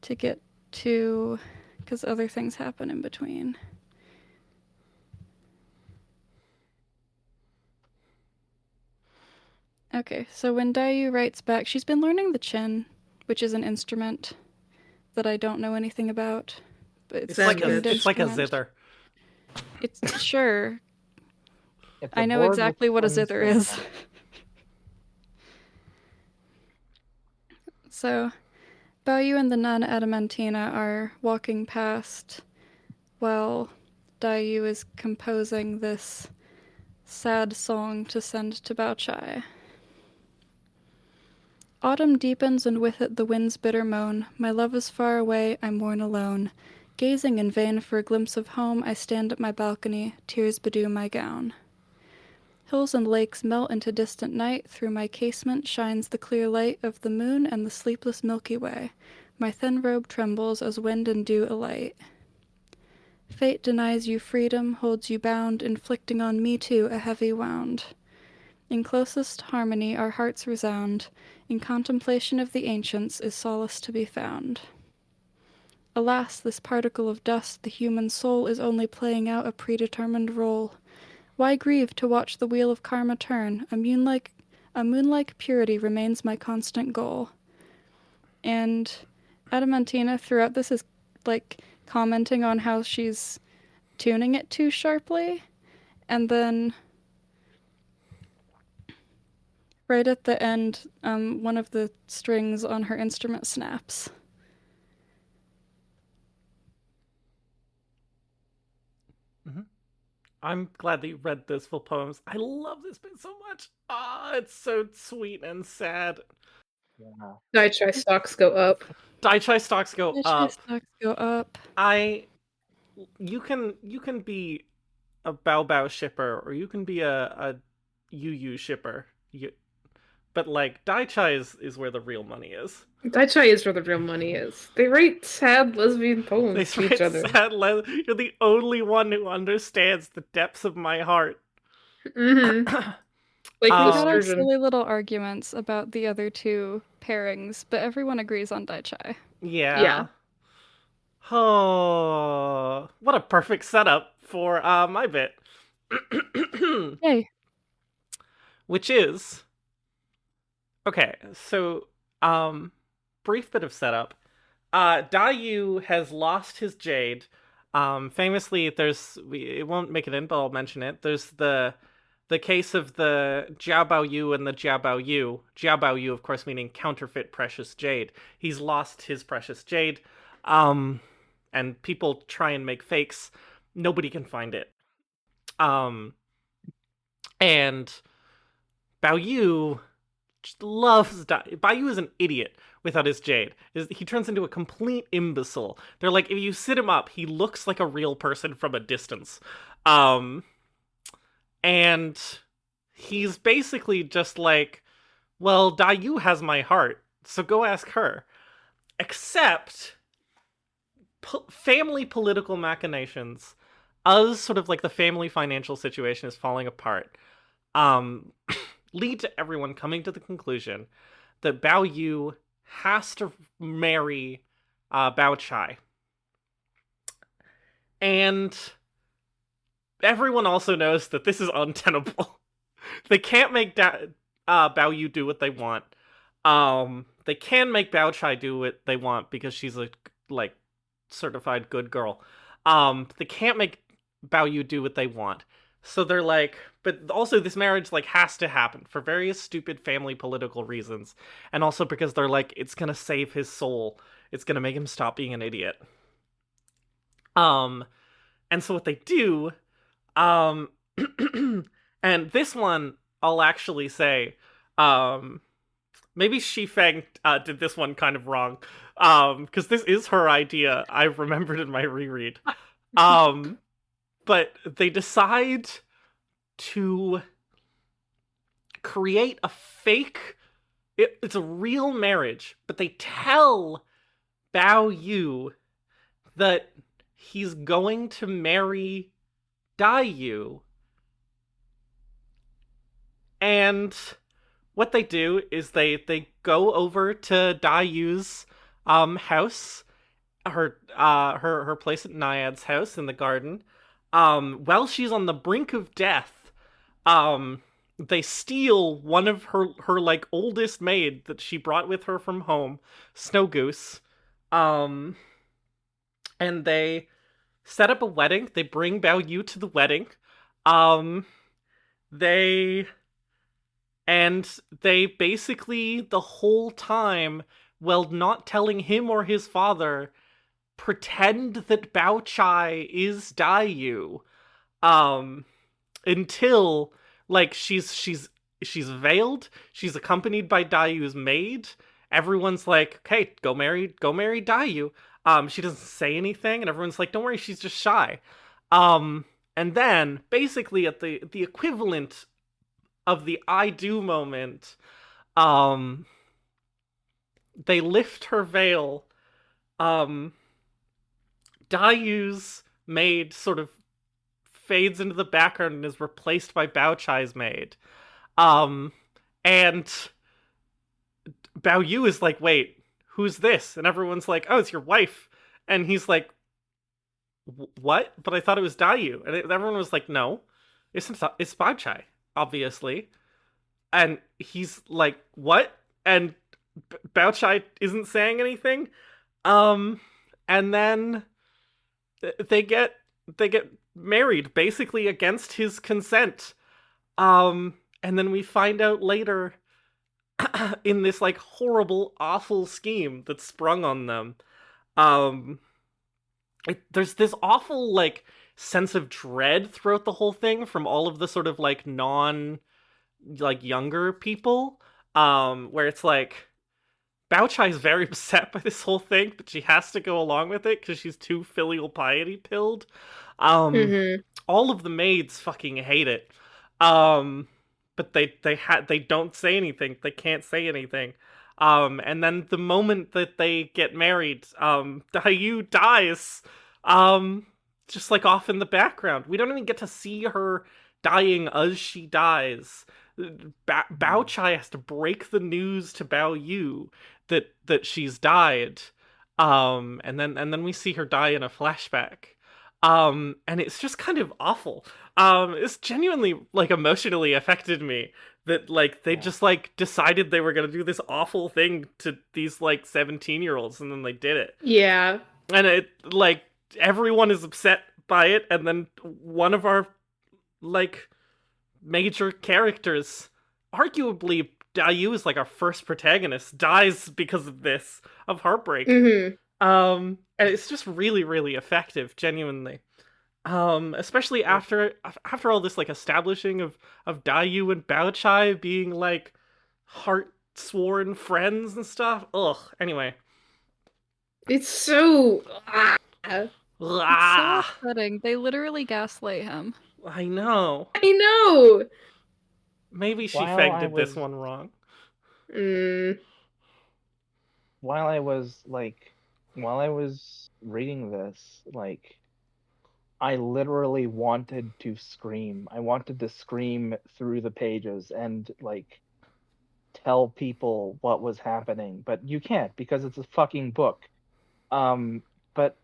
to get to, because other things happen in between. Okay, so when Dayu writes back, she's been learning the chin, which is an instrument that I don't know anything about. But It's like Sounds a good. zither. It's sure. It's I a know board with exactly what a twin zither strings is. on it. So, Baoyu and the nun Adamantina are walking past while Dayu is composing this sad song to send to Bao Chai. Autumn deepens and with it the wind's bitter moan. My love is far away, I mourn alone. Gazing in vain for a glimpse of home, I stand at my balcony, tears bedew my gown. Hills and lakes melt into distant night, through my casement shines the clear light of the moon and the sleepless Milky Way. My thin robe trembles as wind and dew alight. Fate denies you freedom, holds you bound, inflicting on me too a heavy wound. In closest harmony our hearts resound. In contemplation of the ancients is solace to be found. Alas, this particle of dust, the human soul, is only playing out a predetermined role. Why grieve to watch the wheel of karma turn? A moon-like purity remains my constant goal. And Adamantina throughout this is like commenting on how she's tuning it too sharply, and then right at the end, one of the strings on her instrument snaps. I'm glad that you read those full poems. I love this bit so much. Ah, it's so sweet and sad. Yeah. Daichai stocks go up. Daichai stocks go The up. stocks go up. You can be a Bao Bao shipper, or you can be a Yu Yu shipper. But like Daichai is where the real money is. Daichai is where the real money is. They write sad lesbian poems They to each write other. sad You're the only one who understands the depths of my heart. Mm-hmm. Like We the had our sturgeon. silly little arguments about the other two pairings, but everyone agrees on Daichai. Yeah. Oh, what a perfect setup for my bit. Yay. Which is okay, so brief bit of setup. Dayu has lost his jade. Famously, it won't make it in, but I'll mention it. There's the case of the Jiao Bao Yu and the Jiao Bao Yu. Jiao Bao Yu, of course, meaning counterfeit precious jade. He's lost his precious jade, and people try and make fakes. Nobody can find it. And Bao Yu loves Bao Yu is an idiot without his jade. He turns into a complete imbecile. They're like, if you sit him up, he looks like a real person from a distance. And he's basically just like, well, Dayu has my heart, so go ask her. Except family political machinations, as sort of like the family financial situation is falling apart, lead to everyone coming to the conclusion that Bao Yu has to marry Bao Chai. And everyone also knows that this is untenable. They can't make Bao Yu do what they want. They can make Bao Chai do what they want because she's a certified good girl. They can't make Bao Yu do what they want. So they're like, but also this marriage like has to happen for various stupid family political reasons, and also because they're like, it's gonna save his soul. It's gonna make him stop being an idiot. Um, and so what they do, um, and this one I'll actually say, um, maybe Shifeng did this one kind of wrong, because this is her idea. I remembered in my reread. But they decide to create a fake. It's a real marriage, but they tell Bao Yu that he's going to marry Dai Yu. And what they do is they go over to Dai Yu's house, her place at Naiad's house in the garden. While she's on the brink of death, they steal one of her like oldest maid that she brought with her from home, Snow Goose. And they set up a wedding. They bring Bao Yu to the wedding. They they basically the whole time, while not telling him or his father, pretend that Bao Chai is Dai Yu. Until like she's veiled, she's accompanied by Dai Yu's maid. Everyone's like, "Okay, go marry Dai Yu." She doesn't say anything, and everyone's like, "Don't worry, she's just shy." And then basically at the equivalent of the I do moment, they lift her veil. Dai Yu's maid sort of fades into the background and is replaced by Bao Chai's maid. And Bao Yu is like, wait, who's this? And everyone's like, oh, it's your wife. And he's like, what? But I thought it was Dai Yu. And everyone was like, no, it's Bao Chai, obviously. And he's like, what? And Bao Chai isn't saying anything. And then they get married basically against his consent. And then we find out later in this like horrible, awful scheme that's sprung on them. There's this awful like sense of dread throughout the whole thing from all of the sort of like younger people, where it's like Bao Chai is very upset by this whole thing, but she has to go along with it because she's too filial piety pilled. All of the maids fucking hate it. But they don't say anything. They can't say anything. And then the moment that they get married, Dai Yu dies, just like off in the background. We don't even get to see her dying as she dies. Bao Chai has to break the news to Bao Yu that she's died. And then we see her die in a flashback. And it's just kind of awful. It's genuinely like emotionally affected me that like they just like decided they were gonna do this awful thing to these like 17-year-olds, and then they did it. Yeah. And it like everyone is upset by it, and then one of our like major characters, arguably Dai Yu is like our first protagonist, dies because of this, of heartbreak. And it's just really, really effective, genuinely. Especially after all this like establishing of Dai Yu and Bao Chai being like heart-sworn friends and stuff. Ugh. Anyway. It's so It's so upsetting. They literally gaslight him. I know. I know. Maybe Shifeng did this one wrong. While I was reading this, like, I literally wanted to scream. I wanted to scream through the pages and like tell people what was happening, but you can't because it's a fucking book. But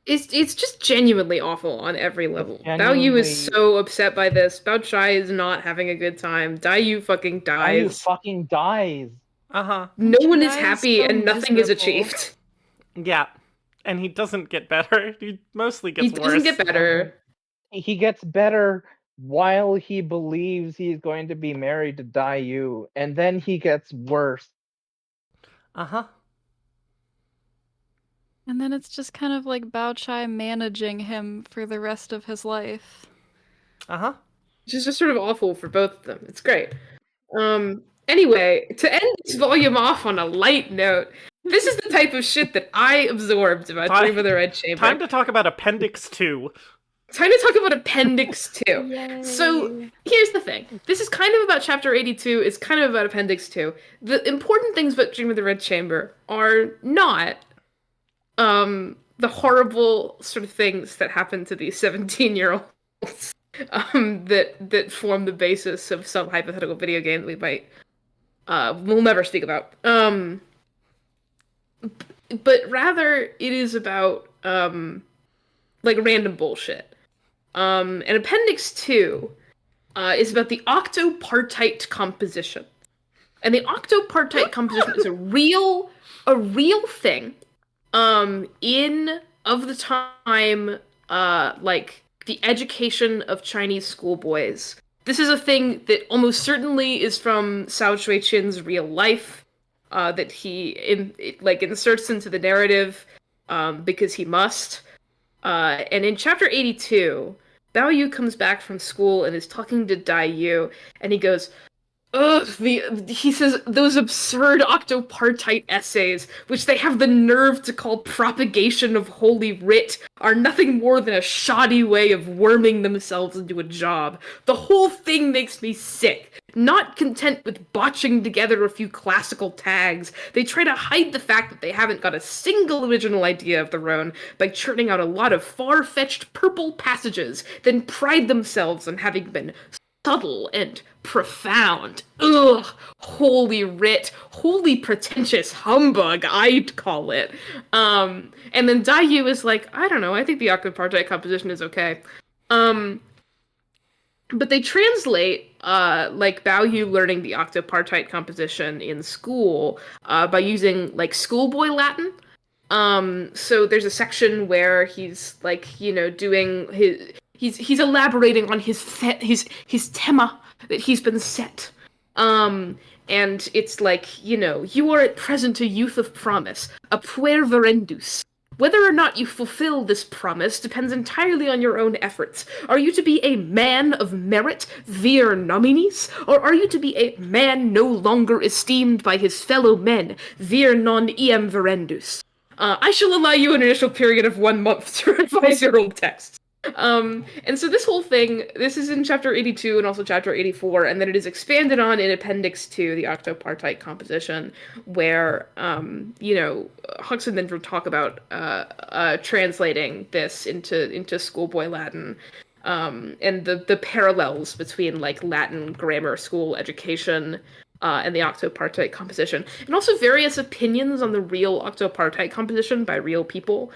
It's just genuinely awful on every level. Bao Yu is so upset by this. Bao Chai is not having a good time. Dai Yu fucking dies. Dai Yu fucking dies. Uh-huh. No one is happy and nothing is achieved. Yeah, and he doesn't get better. He mostly He gets doesn't worse. get better. He gets better while he believes he's going to be married to Dayu, and then he gets worse. Uh-huh. And then it's just kind of like Bao Chai managing him for the rest of his life. Uh-huh. Which is just sort of awful for both of them. It's great. Anyway, to end this volume off on a light note, this is the type of shit that I absorbed about Dream of the Red Chamber. Time to talk about Appendix 2. Time to talk about Appendix 2. Yay. So, here's the thing. This is kind of about Chapter 82, it's kind of about Appendix 2. The important things about Dream of the Red Chamber are not the horrible sort of things that happen to these 17-year-olds that form the basis of some hypothetical video game that we might we'll never speak about. But rather it is about like random bullshit. And Appendix 2 is about the octopartite composition. And the octopartite composition is a real thing in of the time like the education of Chinese schoolboys. This is a thing that almost certainly is from Cao Shui-Chin's real life, that he inserts into the narrative because he must. And in chapter 82, Bao Yu comes back from school and is talking to Dai Yu, and he goes, ugh, he says those absurd octopartite essays, which they have the nerve to call propagation of Holy Writ, are nothing more than a shoddy way of worming themselves into a job. The whole thing makes me sick. Not content with botching together a few classical tags, they try to hide the fact that they haven't got a single original idea of their own by churning out a lot of far-fetched purple passages, then pride themselves on having been subtle and profound. Ugh, Holy Writ, holy pretentious humbug, I'd call it. And then Dai Yu is like, I don't know, I think the octopartite composition is okay. But they translate like Bao Yu learning the octopartite composition in school by using like schoolboy Latin. So there's a section where he's like, you know, doing he's elaborating on his tema that he's been set. And it's like, you know, you are at present a youth of promise, a puer verendus. Whether or not you fulfill this promise depends entirely on your own efforts. Are you to be a man of merit, vir nominis, or are you to be a man no longer esteemed by his fellow men, vir non iem verendus? I shall allow you an initial period of 1 month to revise your old texts. And so this whole thing, this is in chapter 82 and also chapter 84, and then it is expanded on in Appendix 2, the octopartite composition, where, you know, Hux and Dendro talk about translating this into schoolboy Latin, and the parallels between, like, Latin grammar school education and the octopartite composition, and also various opinions on the real octopartite composition by real people.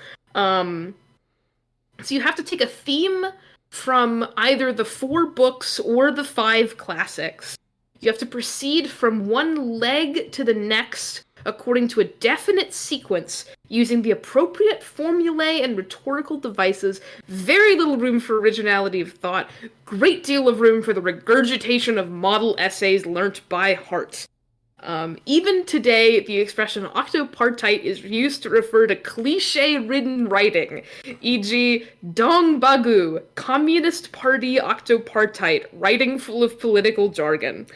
So you have to take a theme from either the 4 books or the 5 classics. You have to proceed from one leg to the next according to a definite sequence, using the appropriate formulae and rhetorical devices, very little room for originality of thought, great deal of room for the regurgitation of model essays learnt by heart. Even today, the expression octopartite is used to refer to cliché-ridden writing, e.g., Dong Bagu, Communist Party octopartite, writing full of political jargon.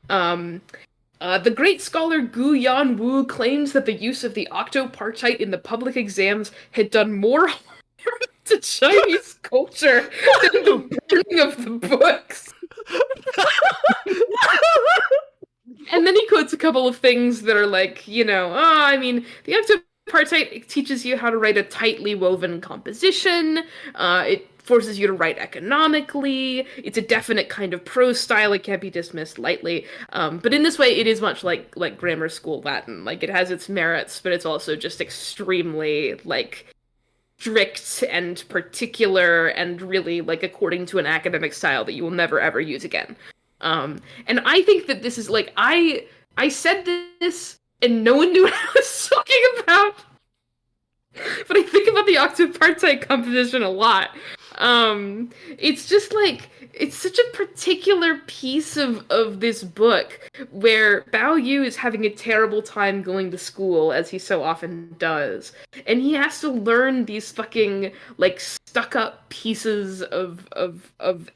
The great scholar Gu Yanwu claims that the use of the octopartite in the public exams had done more harm to Chinese culture than the burning of the books. And then he quotes a couple of things that are like, you know, I mean, the octopartite teaches you how to write a tightly woven composition. It forces you to write economically. It's a definite kind of prose style. It can't be dismissed lightly. But in this way, it is much like grammar school Latin. Like, it has its merits, but it's also just extremely, like, strict and particular and really, like, according to an academic style that you will never, ever use again. And I think that this is, like, I said this, and no one knew what I was talking about. but I think about the octopartite composition a lot. It's just like it's such a particular piece of this book where Bao Yu is having a terrible time going to school, as he so often does, and he has to learn these fucking like stuck up pieces of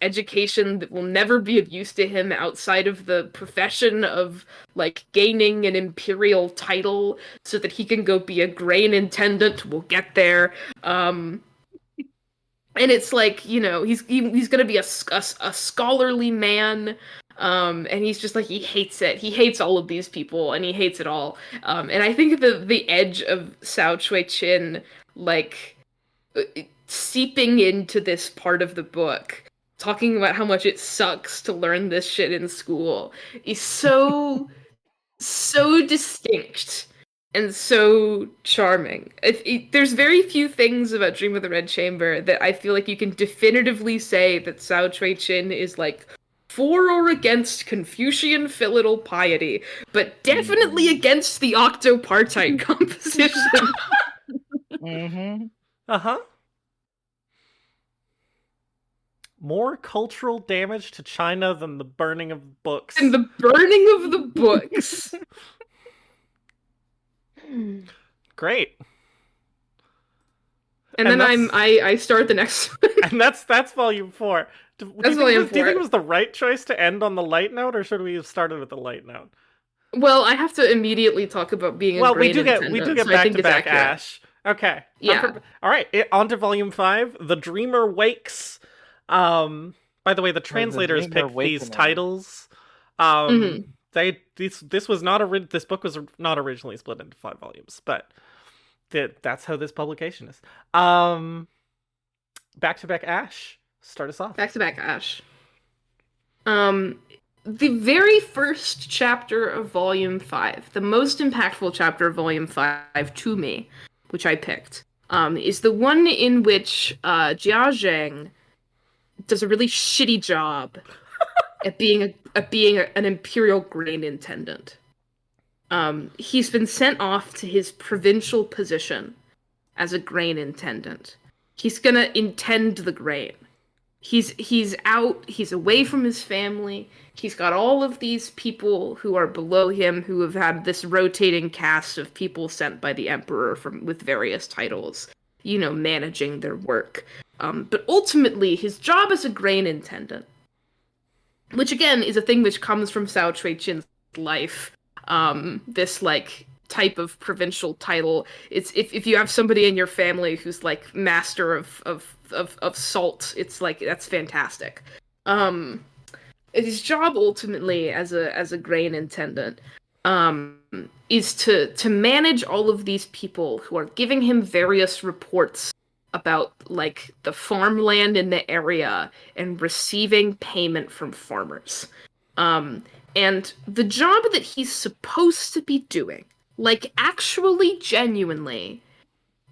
education that will never be of use to him outside of the profession of like gaining an imperial title so that he can go be a grain intendant. We'll get there. And it's like, you know, he's gonna be a scholarly man, and he's just like, he hates it. He hates all of these people, and he hates it all. And I think the edge of Sao Chui Chin, like, seeping into this part of the book, talking about how much it sucks to learn this shit in school, is so distinct and so charming. There's very few things about Dream of the Red Chamber that I feel like you can definitively say that Sao Chui Chin is like for or against Confucian filial piety, but definitely against the octopartite composition. Mm-hmm. Uh-huh. More cultural damage to China than the burning of books. And the burning of the books. Great. And then I start the next one. And that's volume 4. Do you think it was the right choice to end on the light note, or should we have started with the light note? Well, I have to immediately talk about being a great we do get so back to back Ash. Okay. Yeah. All right. On to volume 5. The Dreamer Wakes. By the way, the translators picked these titles. This book was not originally split into 5 volumes, but that's how this publication is. Back to back Ash. Start us off. Back to back Ash. The very first chapter of volume 5, the most impactful chapter of volume 5 to me, which I picked, is the one in which Jia Zheng does a really shitty job at being an imperial grain intendant. He's been sent off to his provincial position as a grain intendant. He's gonna intend the grain. He's out, he's away from his family. He's got all of these people who are below him who have had this rotating cast of people sent by the emperor with various titles, you know, managing their work. But ultimately, his job as a grain intendant, which again is a thing which comes from Sao Chui Chin's life, this like type of provincial title. It's if you have somebody in your family who's like master of salt, it's like that's fantastic. His job ultimately as a grain intendant is to manage all of these people who are giving him various reports about like the farmland in the area and receiving payment from farmers. And the job that he's supposed to be doing, like actually genuinely,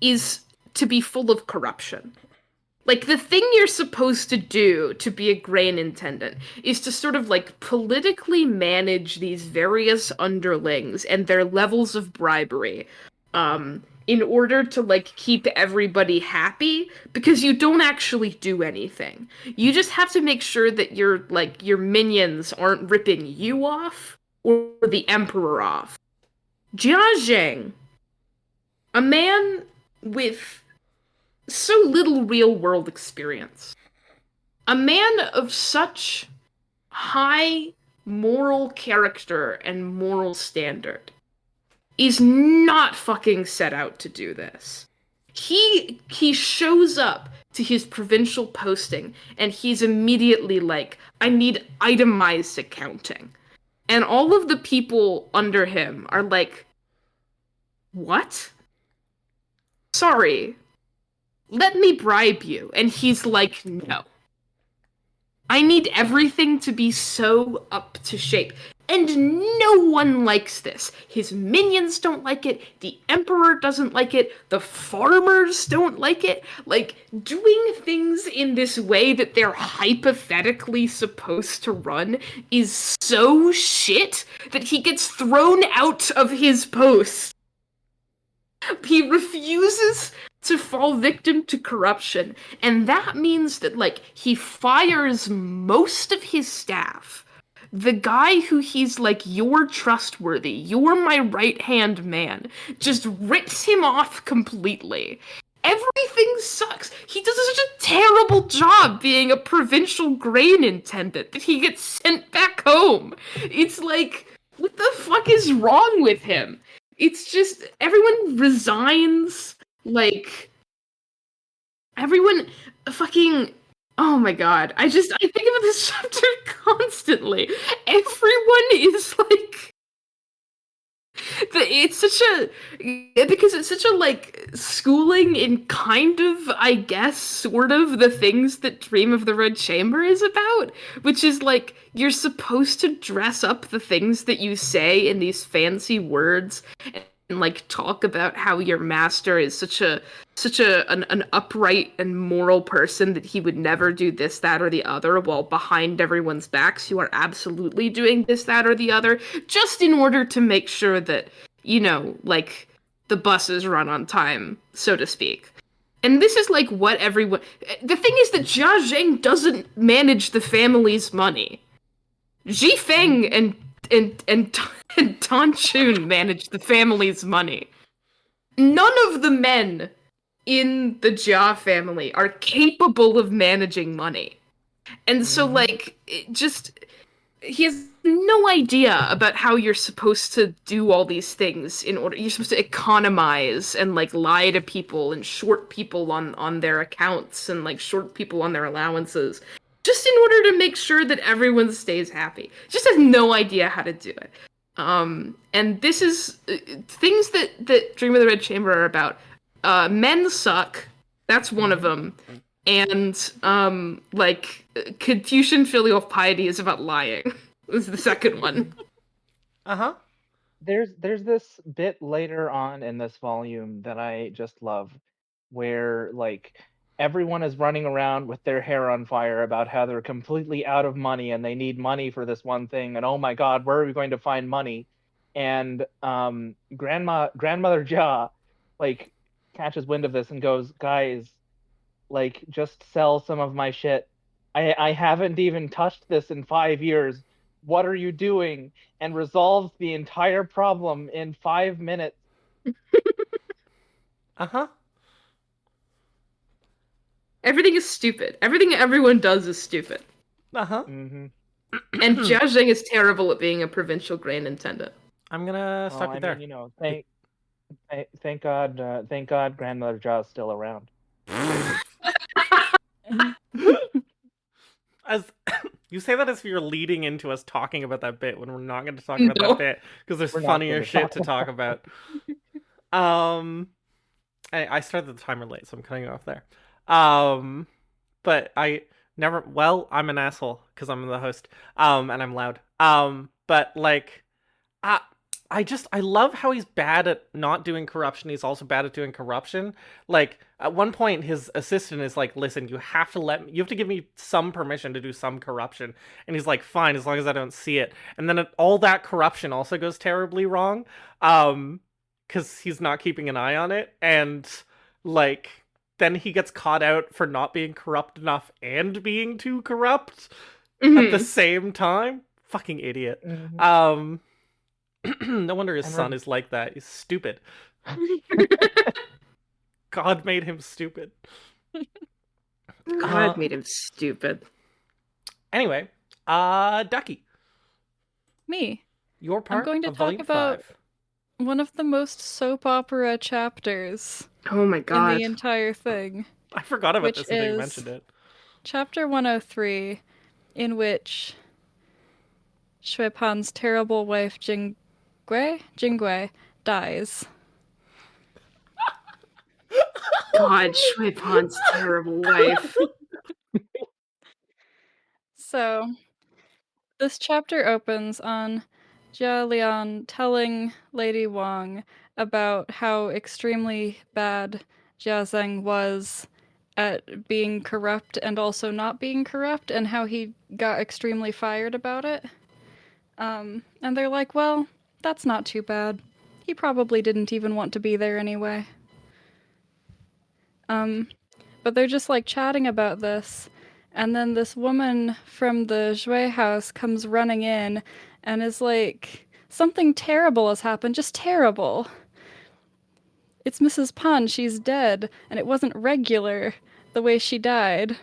is to be full of corruption. Like, the thing you're supposed to do to be a grain intendant is to sort of, like, politically manage these various underlings and their levels of bribery, in order to, like, keep everybody happy, because you don't actually do anything. You just have to make sure that your minions aren't ripping you off or the emperor off. Jia Zheng, a man with so little real-world experience, a man of such high moral character and moral standard, is not fucking set out to do this. He shows up to his provincial posting, and he's immediately like, I need itemized accounting. And all of the people under him are like, what? Sorry. Let me bribe you. And he's like, no. I need everything to be so up to shape. And no one likes this. His minions don't like it. The emperor doesn't like it. The farmers don't like it. Like, doing things in this way that they're hypothetically supposed to run is so shit that he gets thrown out of his post. He refuses to fall victim to corruption, and that means that like he fires most of his staff. The guy who he's like, you're trustworthy, you're my right hand man, just rips him off completely. Everything sucks. He does such a terrible job being a provincial grain intendant that he gets sent back home. It's like, what the fuck is wrong with him? It's just everyone resigns. Like everyone fucking. Oh my god! I think about this chapter constantly. Everyone is like. It's such a because it's such a like schooling in kind of I guess sort of the things that Dream of the Red Chamber is about, which is like you're supposed to dress up the things that you say in these fancy words and like talk about how your master is such an upright and moral person that he would never do this, that, or the other, while behind everyone's backs you are absolutely doing this, that, or the other, just in order to make sure that, you know, like the buses run on time, so to speak. And this is like what everyone. The thing is that Jia Zheng doesn't manage the family's money. Ji Feng and Tan Chun manage the family's money. None of the men in the Jia family are capable of managing money. And so, like, he has no idea about how you're supposed to do all these things in order. You're supposed to economize and, like, lie to people and short people on their accounts and, like, short people on their allowances. Just in order to make sure that everyone stays happy. Just has no idea how to do it. And this is things that Dream of the Red Chamber are about. Men suck. That's one of them. And like Confucian filial piety is about lying. Was the second one. Uh-huh. There's this bit later on in this volume that I just love, where like everyone is running around with their hair on fire about how they're completely out of money and they need money for this one thing, and oh my god, where are we going to find money? And grandmother Jia like catches wind of this and goes, guys, like just sell some of my shit. I haven't even touched this in 5 years. What are you doing? And resolves the entire problem in 5 minutes. Uh-huh. Everything is stupid. Everything everyone does is stupid. Uh-huh. Mm-hmm. And Jia Zheng is terrible at being a provincial grain intendant. I'm gonna stop you there. You know, thank God, grandmother Jia is still around. As you say that as if you're leading into us talking about that bit when we're not going to talk about that bit because there's funnier shit to talk about. I started the timer late, so I'm cutting it off there. But I never. Well, I'm an asshole because I'm the host. And I'm loud. But like, I love how he's bad at not doing corruption. He's also bad at doing corruption. Like at one point, his assistant is like, "Listen, you have to give me some permission to do some corruption." And he's like, "Fine, as long as I don't see it." And then all that corruption also goes terribly wrong, because he's not keeping an eye on it, and like then he gets caught out for not being corrupt enough and being too corrupt at the same time. Fucking idiot. Mm-hmm. No wonder his son is like that. He's stupid. God made him stupid. God made him stupid. Anyway, Ducky. Me. Your part I'm going to of talk volume about 5. one of the most soap opera chapters Oh my god. in the entire thing. I forgot about which this until you is mentioned it. Chapter 103, in which Shui Pan's terrible wife Jingwei dies. God, Shui Pan's terrible wife. So, this chapter opens on Jia Lian telling Lady Wang about how extremely bad Jia Zheng was at being corrupt and also not being corrupt, and how he got extremely fired about it. And they're like, well, that's not too bad. he probably didn't even want to be there anyway. But they're just like chatting about this, and then this woman from the Jouet house comes running in and is like, something terrible has happened, just terrible. It's Mrs. Pan, she's dead, and it wasn't regular the way she died.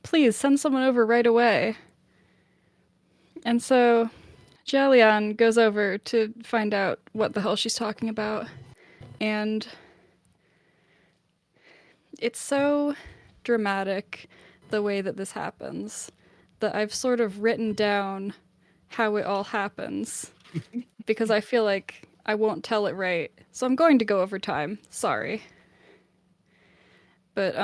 Please send someone over right away. And so Jalian goes over to find out what the hell she's talking about. And it's so dramatic the way that this happens that I've sort of written down how it all happens because I feel like I won't tell it right. So I'm going to go over time. Sorry. But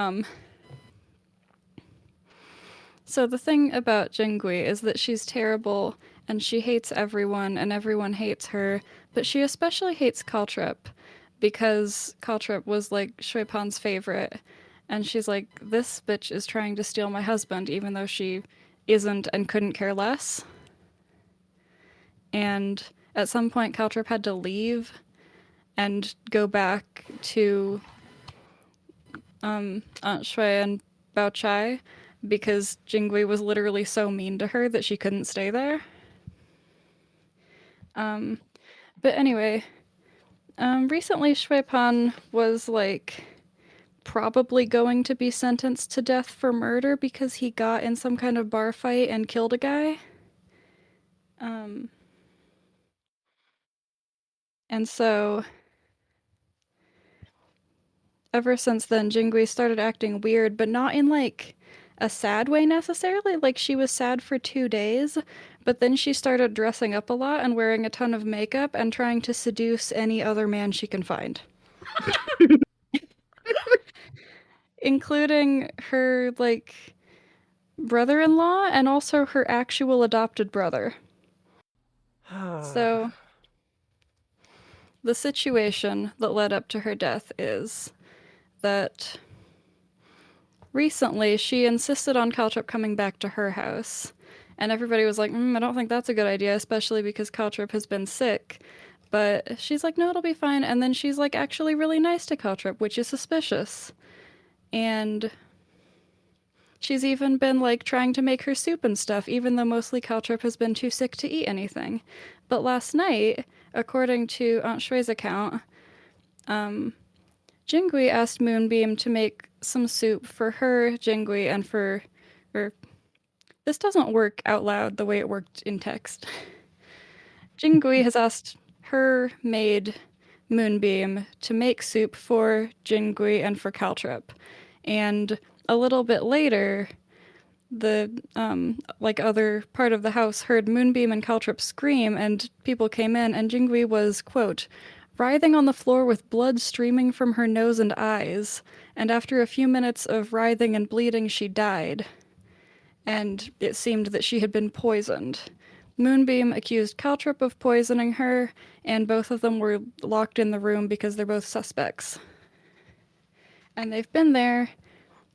so the thing about Jingui is that she's terrible and she hates everyone and everyone hates her, but she especially hates Caltrip because Caltrip was like Shui Pan's favorite. And she's like, this bitch is trying to steal my husband, even though she isn't and couldn't care less. And at some point, Caltrip had to leave and go back to Aunt Shui and Bao Chai because Jingui was literally so mean to her that she couldn't stay there. But anyway, recently Shui Pan was like probably going to be sentenced to death for murder because he got in some kind of bar fight and killed a guy. And so ever since then, Jingui started acting weird, but not in like a sad way necessarily. Like she was sad for 2 days, but then she started dressing up a lot and wearing a ton of makeup and trying to seduce any other man she can find. Including her like brother-in-law and also her actual adopted brother. So the situation that led up to her death is that recently she insisted on Caltrip coming back to her house, and everybody was like, I don't think that's a good idea, especially because Caltrip has been sick. But she's like, no, it'll be fine. And then she's like actually really nice to Caltrip, which is suspicious. And she's even been like trying to make her soup and stuff, even though mostly Caltrip has been too sick to eat anything. But last night, according to Aunt Shui's account, Jingui asked Moonbeam to make some soup for her, Jingui, and for... This doesn't work out loud the way it worked in text. Jingui has asked her maid, Moonbeam, to make soup for Jingui and for Caltrip. And a little bit later, the other part of the house heard Moonbeam and Caltrip scream, and people came in, and Jingui was, quote, writhing on the floor with blood streaming from her nose and eyes, and after a few minutes of writhing and bleeding, she died. And it seemed that she had been poisoned. Moonbeam accused Caltrip of poisoning her, and both of them were locked in the room because they're both suspects. And they've been there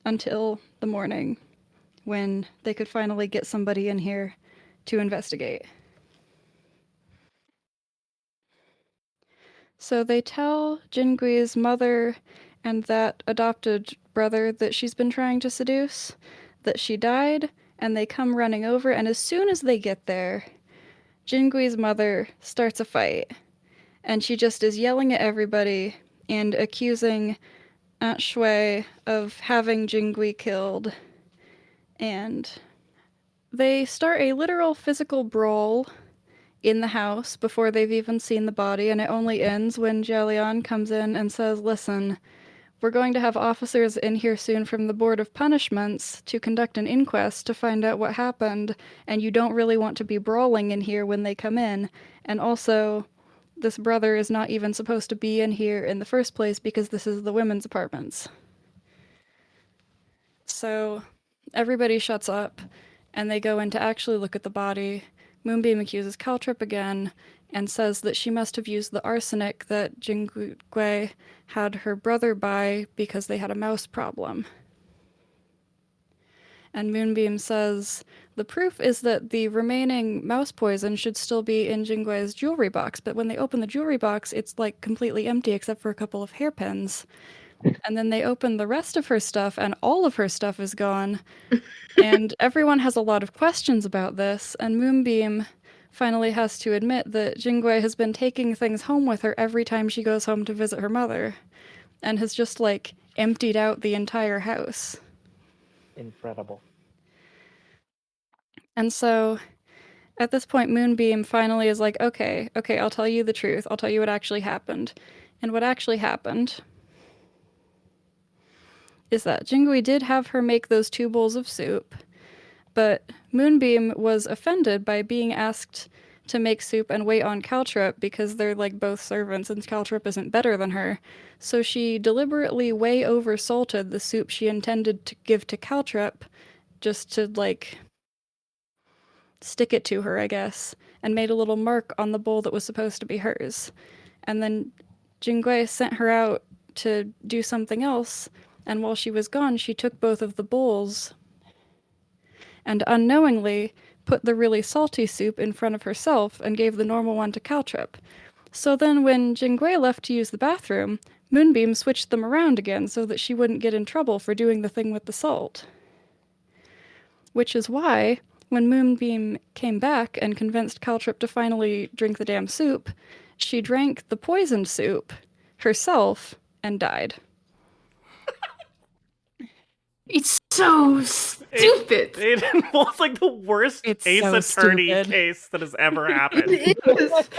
until the morning, when they could finally get somebody in here to investigate. So they tell Jingui's mother and that adopted brother that she's been trying to seduce that she died, and they come running over, and as soon as they get there, Jingui's mother starts a fight, and she just is yelling at everybody and accusing Aunt Shui of having Jingui killed. And they start a literal physical brawl in the house before they've even seen the body, and it only ends when Jalian comes in and says, listen, we're going to have officers in here soon from the Board of Punishments to conduct an inquest to find out what happened, and you don't really want to be brawling in here when they come in. And also, this brother is not even supposed to be in here in the first place because this is the women's apartments. So everybody shuts up, and they go in to actually look at the body. Moonbeam accuses Caltrip again, and says that she must have used the arsenic that Jingui had her brother buy because they had a mouse problem. And Moonbeam says, the proof is that the remaining mouse poison should still be in Jingwe's jewelry box, but when they open the jewelry box, it's like completely empty except for a couple of hairpins. And then they open the rest of her stuff, and all of her stuff is gone. And everyone has a lot of questions about this, and Moonbeam finally has to admit that Jingwei has been taking things home with her every time she goes home to visit her mother, and has just, like, emptied out the entire house. Incredible. And so, at this point, Moonbeam finally is like, okay, I'll tell you the truth. I'll tell you what actually happened. And what actually happened is that Jingui did have her make those 2 bowls of soup, but Moonbeam was offended by being asked to make soup and wait on Caltrip because they're like both servants and Caltrip isn't better than her. So she deliberately way oversalted the soup she intended to give to Caltrip just to like stick it to her, I guess, and made a little mark on the bowl that was supposed to be hers. And then Jingui sent her out to do something else, and while she was gone, she took both of the bowls and unknowingly put the really salty soup in front of herself and gave the normal one to Caltrip. So then when Jingui left to use the bathroom, Moonbeam switched them around again so that she wouldn't get in trouble for doing the thing with the salt. Which is why, when Moonbeam came back and convinced Caltrip to finally drink the damn soup, she drank the poisoned soup herself and died. It's so stupid. It was like the worst It's Ace so Attorney stupid. case that has ever happened. It is.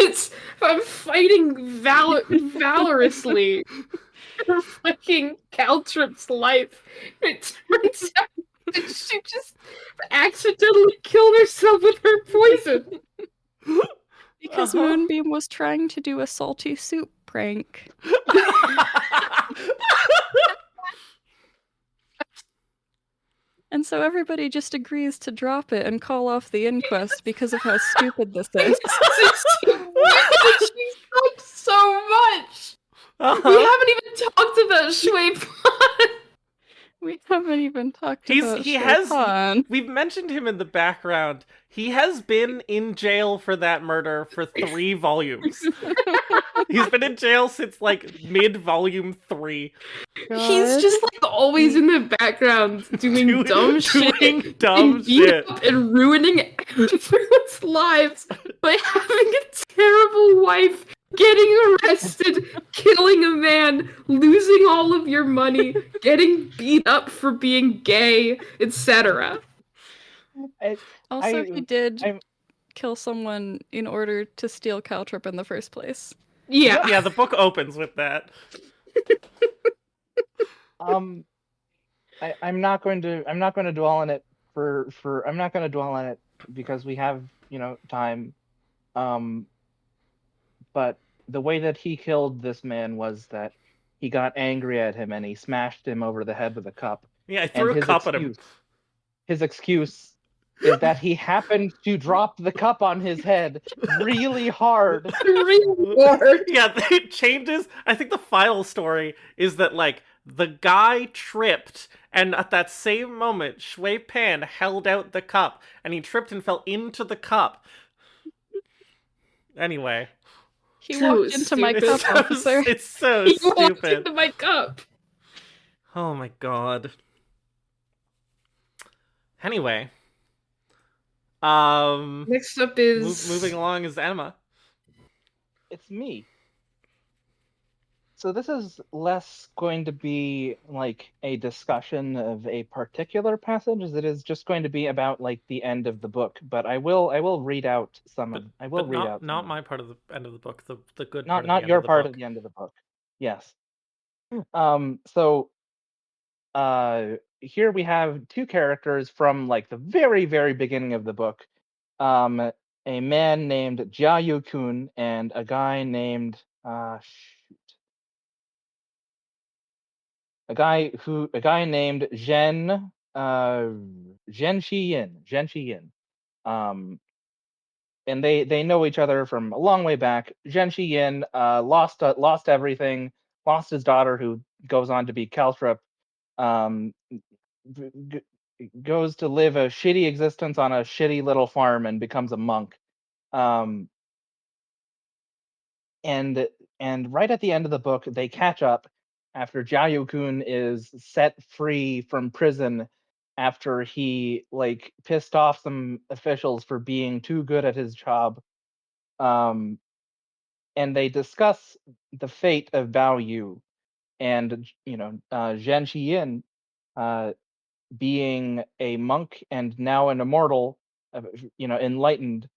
It's. I'm fighting valorously for fucking Caltrip's life. It turns out that she just accidentally killed herself with her poison. Because Moonbeam was trying to do a salty soup prank. And so everybody just agrees to drop it and call off the inquest because of how stupid this is. She sucked so much. We haven't even talked about Shui Pan. We haven't even talked about Chopin. We've mentioned him in the background. He has been in jail for that murder for 3 volumes. He's been in jail since like mid-volume 3. He's just like always in the background doing dumb shit and ruining everyone's lives by having a terrible wife, getting arrested, killing a man, losing all of your money, getting beat up for being gay, etc. He did kill someone in order to steal Caltrip in the first place. Yeah, the book opens with that. I'm not going to dwell on it I'm not going to dwell on it because we have, time. But the way that he killed this man was that he got angry at him and he smashed him over the head with a cup. Yeah, I threw a cup at him. His excuse is that he happened to drop the cup on his head really hard. Yeah, it changes. I think the final story is that, like, the guy tripped, and at that same moment, Shui Pan held out the cup, and he tripped and fell into the cup. Anyway. He walked into my cup, officer. It's so stupid. He walked into my cup. Oh my god. Anyway. Next up is... Moving along is Emma. It's me. So this is less going to be like a discussion of a particular passage as it is just going to be about like the end of the book. But I will read out some. Not my part of the end of the book. The good not part. Not your part of the end of the book. Yes. So here we have 2 characters from like the very, very beginning of the book. A man named Jia Kun and a guy named a guy named Zhen Shiyin. And they know each other from a long way back. Zhen Shiyin lost everything, lost his daughter who goes on to be Caltrip. goes to live a shitty existence on a shitty little farm and becomes a monk. Um, and right at the end of the book, they catch up after Jiao is set free from prison after he like pissed off some officials for being too good at his job. Um, and they discuss the fate of Bao Yu and Zhen Qiyin, uh, being a monk and now an immortal, enlightened,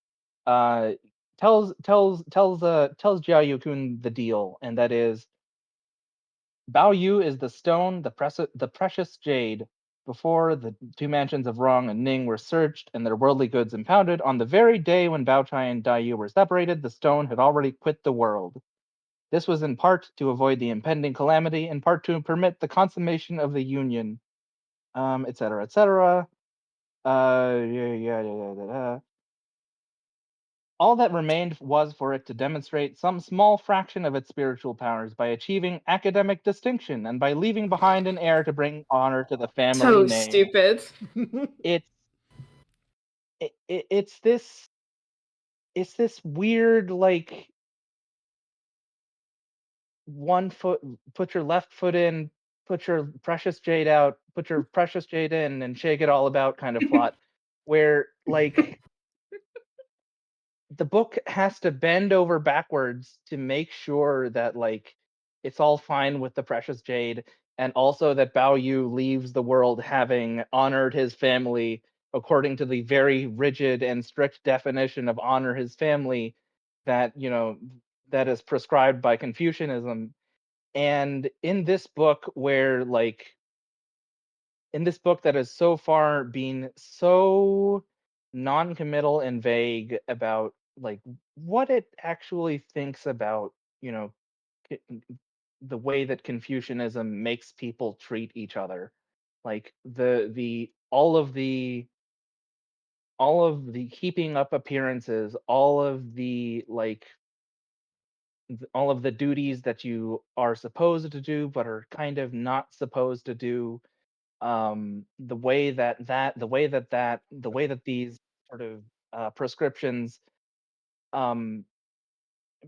uh, tells Jiao Yukun the deal, and that is Bao Yu is the stone, the precious jade. Before the two mansions of Rong and Ning were searched and their worldly goods impounded, on the very day when Bao Chai and Dai Yu were separated, the stone had already quit the world. This was in part to avoid the impending calamity, in part to permit the consummation of the union, etc., etc. All that remained was for it to demonstrate some small fraction of its spiritual powers by achieving academic distinction and by leaving behind an heir to bring honor to the family So name. stupid. It's it's this weird like one foot, put your left foot in, put your precious jade out, put your precious jade in, and shake it all about kind of plot, where like the book has to bend over backwards to make sure that like it's all fine with the precious jade, and also that Bao Yu leaves the world having honored his family according to the very rigid and strict definition of honor his family that that is prescribed by Confucianism. And in this book that has so far been so non-committal and vague about like what it actually thinks about c- the way that Confucianism makes people treat each other, like the all of the keeping up appearances, all of the all of the duties that you are supposed to do but are kind of not supposed to do, the way that these sort of prescriptions um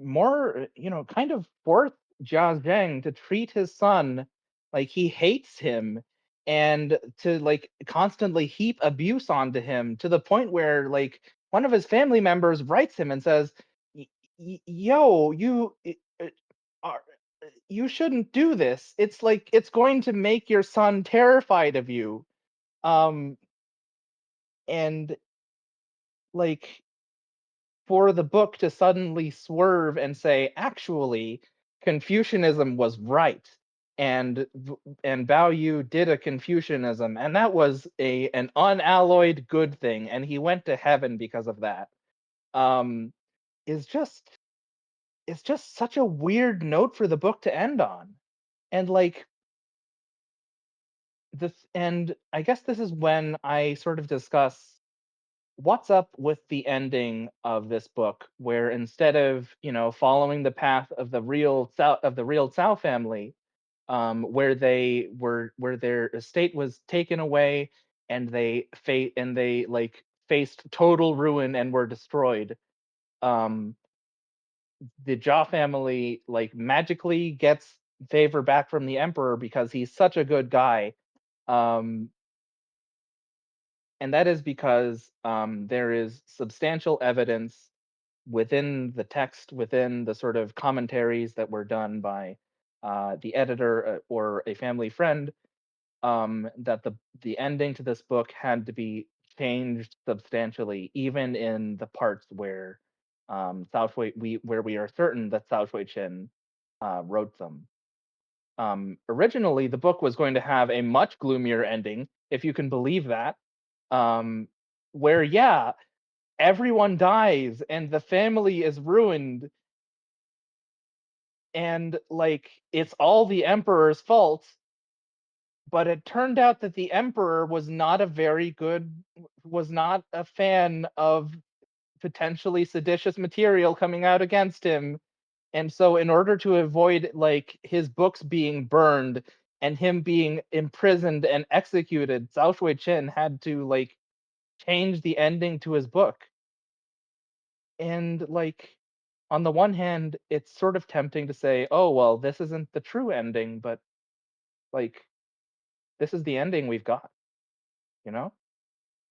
more kind of force Jia Zheng to treat his son like he hates him, and to like constantly heap abuse onto him to the point where like one of his family members writes him and says, Yo, are you shouldn't do this. It's like it's going to make your son terrified of you." um and like for the book to suddenly swerve and say, actually, Confucianism was right, and Bao Yu did a Confucianism, and that was an unalloyed good thing, and he went to heaven because of that. Um, is just it's just such a weird note for the book to end on, and like this, and I guess this is when I sort of discuss what's up with the ending of this book, where instead of following the path of the real Cao family, where their estate was taken away and they like faced total ruin and were destroyed, um the Jia family like magically gets favor back from the emperor because he's such a good guy. um and that is because there is substantial evidence within the text, within the sort of commentaries that were done by the editor, or a family friend, that the ending to this book had to be changed substantially, even in the parts where where we are certain that Cao Shui-chen wrote them. Originally, the book was going to have a much gloomier ending, if you can believe that, um, where yeah, everyone dies and the family is ruined, and like it's all the emperor's fault. But it turned out that the emperor was not a fan of potentially seditious material coming out against him, and so in order to avoid like his books being burned, and him being imprisoned and executed, Zhao Shuiqin had to like change the ending to his book. And like on the one hand, it's sort of tempting to say, oh well, this isn't the true ending, but like this is the ending we've got, you know?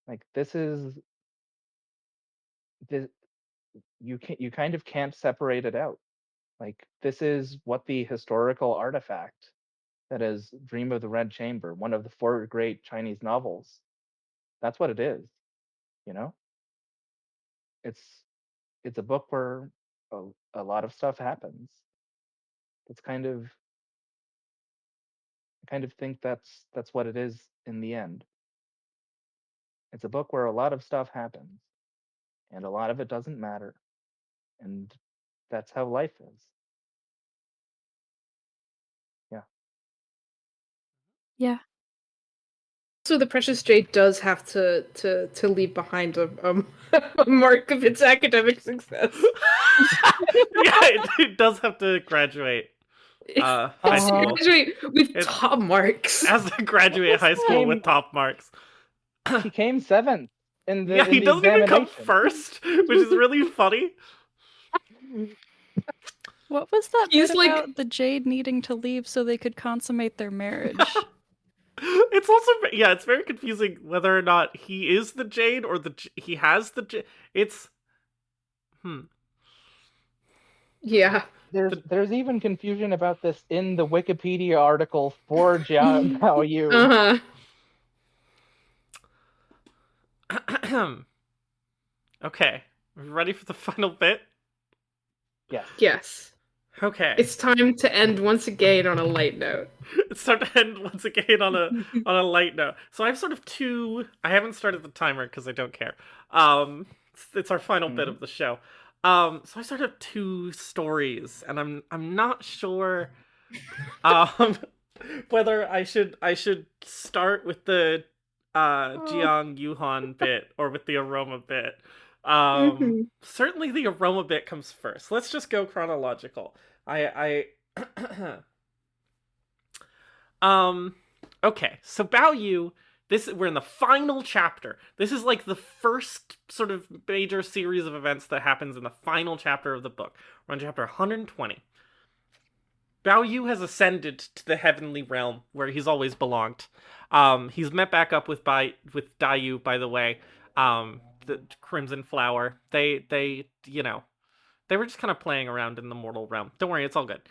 Like this is this you kind of can't separate it out. Like this is what the historical artifact that is Dream of the Red Chamber, one of the four great Chinese novels. That's what it is, you know? It's it's a book where a lot of stuff happens. It's kind of think that's what it is in the end. It's a book where a lot of stuff happens and a lot of it doesn't matter. And that's how life is. Yeah. Yeah. So the precious jade does have to leave behind a mark of its academic success. Yeah, it does have to graduate high It school. graduate with It- top marks. As to graduate high school with top marks. He came 7th in the Yeah, he in the doesn't even come examination. first, which is really funny. What was that He's bit like- about the Jade needing to leave so they could consummate their marriage? It's also it's very confusing whether or not he is the Jade or he has the Jade. It's Yeah. There's even confusion about this in the Wikipedia article for Jiao Yu. Uh-huh. Okay, are we ready for the final bit? Yes. Yes. Okay, It's time to end once again on a light note. it's time to end once again on a light note. So I have sort of two. I haven't started the timer because I don't care. It's our final bit of the show. So I sort of have 2 stories, and I'm not sure, whether I should start with the Jiang Yuhan bit or with the aroma bit. Certainly the aroma bit comes first. Let's just go chronological. Okay, so Bao Yu, we're in the final chapter. This is like the first sort of major series of events that happens in the final chapter of the book. We're on chapter 120. Bao Yu has ascended to the heavenly realm where he's always belonged. He's met back up with Dayu, by the way. The Crimson Flower. They were just kind of playing around in the mortal realm. Don't worry, it's all good.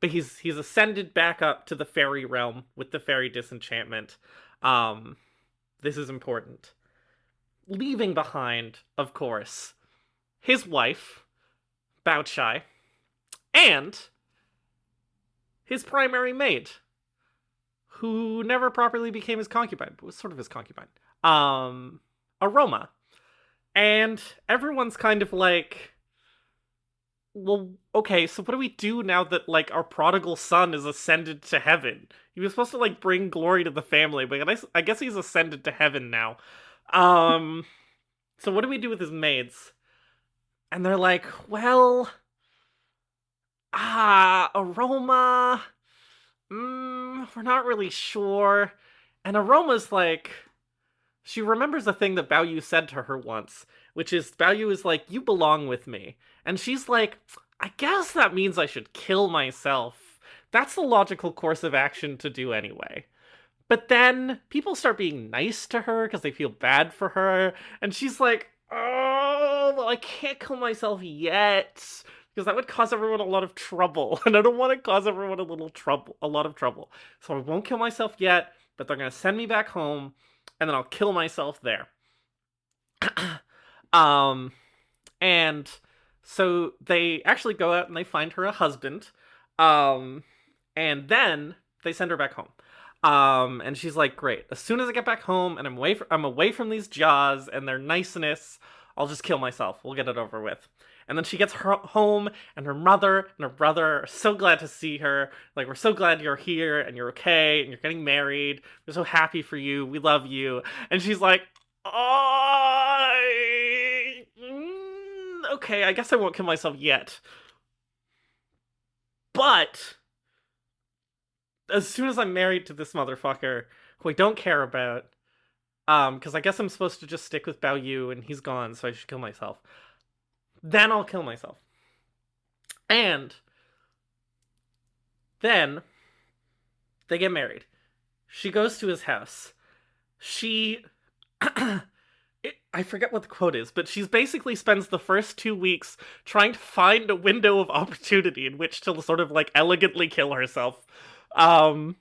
But he's ascended back up to the fairy realm with the fairy disenchantment. This is important. Leaving behind, of course, his wife, Bao Chai, and his primary mate, who never properly became his concubine, but was sort of his concubine, Aroma. And everyone's kind of like, well, okay, so what do we do now that, like, our prodigal son is ascended to heaven? He was supposed to, like, bring glory to the family, but I guess he's ascended to heaven now. So what do we do with his maids? And they're like, well, Aroma, we're not really sure. And Aroma's like, she remembers a thing that Bao Yu said to her once, which is, Bao Yu is like, you belong with me. And she's like, I guess that means I should kill myself. That's the logical course of action to do anyway. But then people start being nice to her because they feel bad for her. And she's like, oh, well, I can't kill myself yet, because that would cause everyone a lot of trouble. And I don't want to cause everyone a lot of trouble. So I won't kill myself yet, but they're going to send me back home, and then I'll kill myself there. And so they actually go out and they find her a husband. And then they send her back home. And she's like, great, as soon as I get back home and I'm away from these jaws and their niceness, I'll just kill myself. We'll get it over with. And then she gets home, and her mother and her brother are so glad to see her. Like, we're so glad you're here, and you're okay, and you're getting married. We're so happy for you. We love you. And she's like, okay, I guess I won't kill myself yet. But as soon as I'm married to this motherfucker, who I don't care about, because I guess I'm supposed to just stick with Bao Yu and he's gone, so I should kill myself. Then I'll kill myself. And then they get married. She goes to his house. She... I forget what the quote is, but she basically spends the first 2 weeks trying to find a window of opportunity in which to sort of, like, elegantly kill herself. But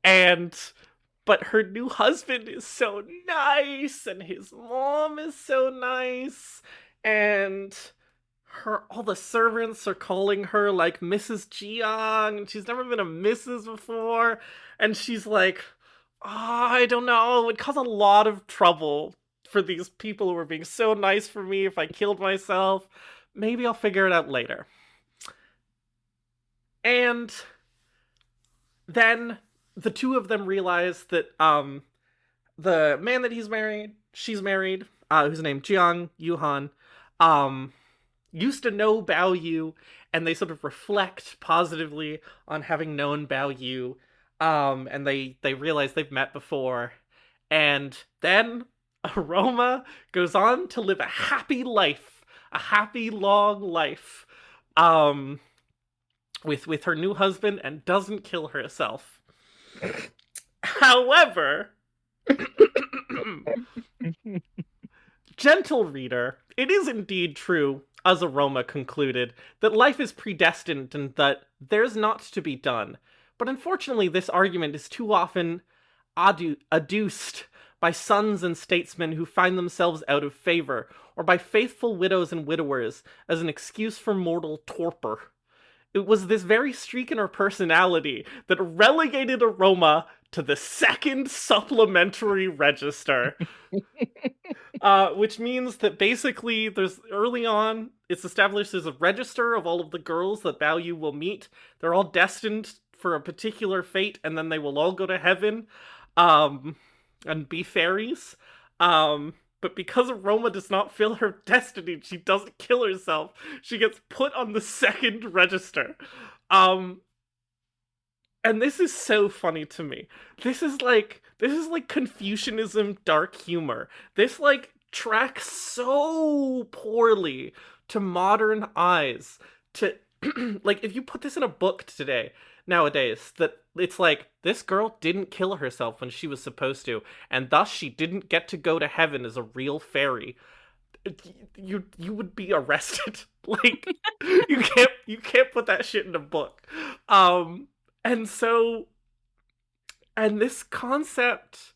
her new husband is so nice, and his mom is so nice, and all the servants are calling her, like, Mrs. Jiang, and she's never been a Mrs. before, and she's like, I don't know, it would cause a lot of trouble for these people who were being so nice for me if I killed myself. Maybe I'll figure it out later. And then the two of them realize that the man that she's married, who's named Jiang Yuhan, used to know Bao Yu, and they sort of reflect positively on having known Bao Yu, and they realize they've met before, and then Aroma goes on to live a happy life, a happy long life, with her new husband, and doesn't kill herself. However, gentle reader, it is indeed true, as Aroma concluded, that life is predestined and that there's naught to be done. But unfortunately, this argument is too often adduced by sons and statesmen who find themselves out of favor, or by faithful widows and widowers as an excuse for mortal torpor. It was this very streak in her personality that relegated Aroma to the second supplementary register. Which means that basically early on, it's established there's a register of all of the girls that Bao Yu will meet. They're all destined for a particular fate, and then they will all go to heaven, and be fairies. But because Aroma does not fill her destiny, she doesn't kill herself. She gets put on the second register. And this is so funny to me. This is like Confucianism dark humor. This, like, tracks so poorly to modern eyes. To like, if you put this in a book nowadays, that it's like, this girl didn't kill herself when she was supposed to, and thus she didn't get to go to heaven as a real fairy. You would be arrested. Like, you can't put that shit in a book. And this concept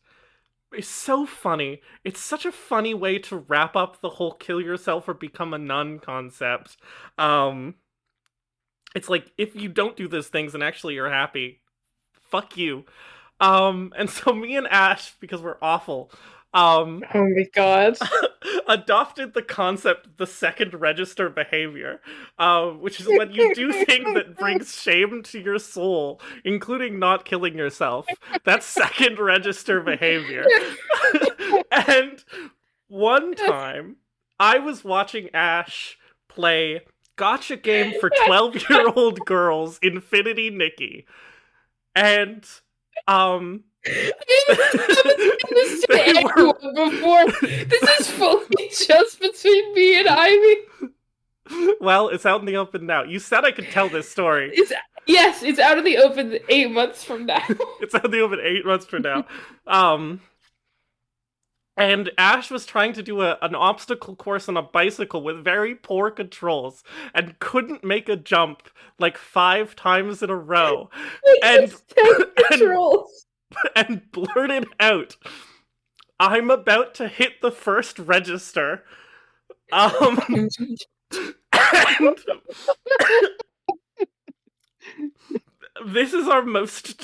is so funny. It's such a funny way to wrap up the whole kill yourself or become a nun concept. It's like, if you don't do those things and actually you're happy, fuck you. And so me and Ash, because we're awful, Oh my god. adopted the concept of the second register behavior, which is when you do things that brings shame to your soul, including not killing yourself. That's second register behavior. And one time, I was watching Ash play gotcha game for 12-year-old girls, Infinity Nikki. And, This to anyone before. This is fully just between me and Ivy. Well, it's out in the open now. You said I could tell this story. It's out in the open 8 months from now. It's out in the open 8 months from now. And Ash was trying to do an obstacle course on a bicycle with very poor controls and couldn't make a jump like 5 times in a row. And blurted out, "I'm about to hit the first register." And this is our most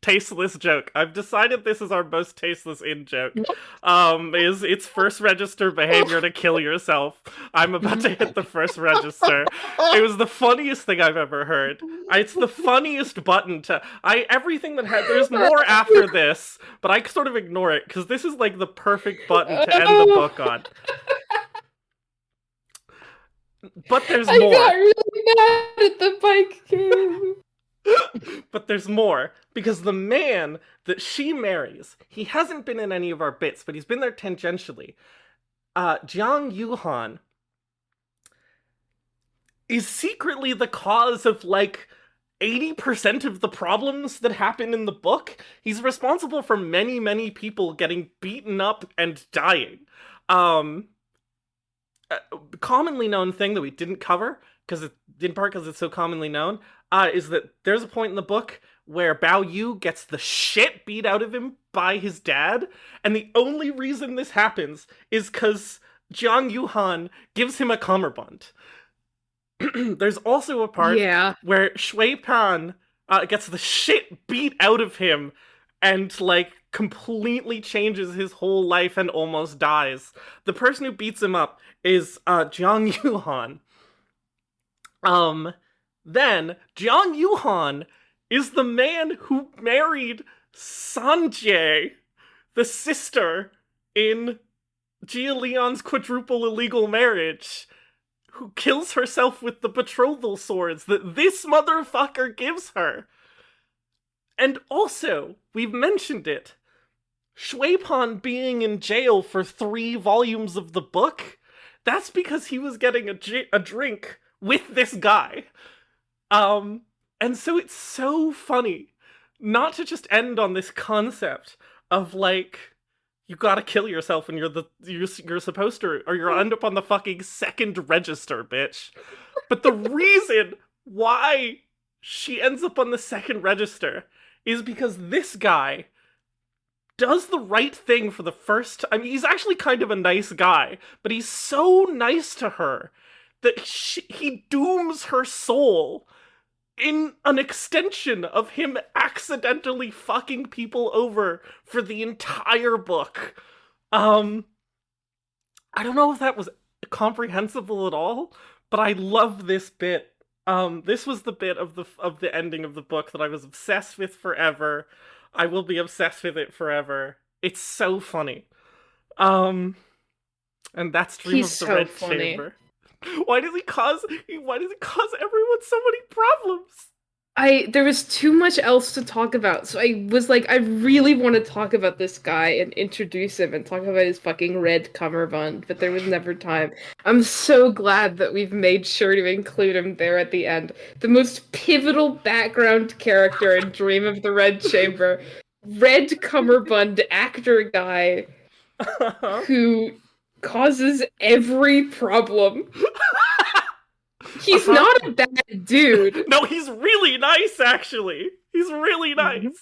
tasteless joke. I've decided this is our most tasteless in-joke. Is its first register behavior to kill yourself. I'm about to hit the first register. It was the funniest thing I've ever heard. It's the funniest button to... everything that had... There's more after this, but I sort of ignore it, because this is like the perfect button to end the book on. But there's more. I got really mad at the bike game. But there's more, because the man that she marries, he hasn't been in any of our bits, but he's been there tangentially. Jiang Yuhan is secretly the cause of, like, 80% of the problems that happen in the book. He's responsible for many, many people getting beaten up and dying. A commonly known thing that we didn't cover, in part because it's so commonly known, is that there's a point in the book where Bao Yu gets the shit beat out of him by his dad, and the only reason this happens is because Jiang Yuhan gives him a cummerbund. There's also a part where Shui Pan gets the shit beat out of him and, like, completely changes his whole life and almost dies. The person who beats him up is Jiang Yuhan. Then Jiang Yuhan is the man who married Sanjay, the sister in Jia Leon's quadruple illegal marriage, who kills herself with the betrothal swords that this motherfucker gives her. And also, we've mentioned it, Shui Pan being in jail for 3 volumes of the book, that's because he was getting a drink with this guy. And so it's so funny not to just end on this concept of, like, you gotta kill yourself when you're supposed to, or you'll end up on the fucking 2nd register, bitch. But the reason why she ends up on the 2nd register is because this guy does the right thing for the first. I mean, he's actually kind of a nice guy, but he's so nice to her that he dooms her soul in an extension of him accidentally fucking people over for the entire book. I don't know if that was comprehensible at all, but I love this bit. This was the bit of the ending of the book that I was obsessed with forever. I will be obsessed with it forever. It's so funny. And that's Dream of the Red Chamber. Why does he cause everyone so many problems? There was too much else to talk about, so I was like, I really want to talk about this guy and introduce him and talk about his fucking red cummerbund, but there was never time. I'm so glad that we've made sure to include him there at the end. The most pivotal background character in Dream of the Red Chamber. Red cummerbund actor guy who causes every problem. He's not a bad dude. No, he's really nice, actually. He's really nice.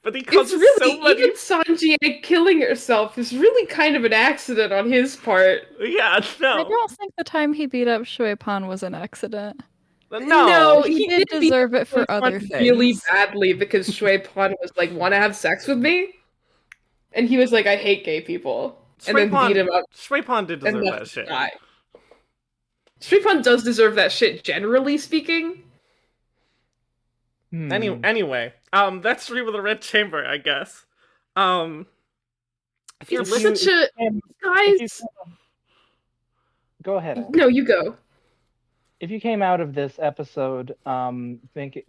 But he causes so many... Even Sanjay killing herself is really kind of an accident on his part. Yeah, no. I don't think the time he beat up Shui Pan was an accident. No, he did deserve it for other things. Really badly because Shui Pan was like, want to have sex with me? And he was like, I hate gay people. And then beat him up. Shui Pan did deserve that shit. Shui Pan does deserve that shit, generally speaking. Anyway, that's Dream of the Red Chamber, I guess. If you're listening, guys. Go ahead. No, you go. If you came out of this episode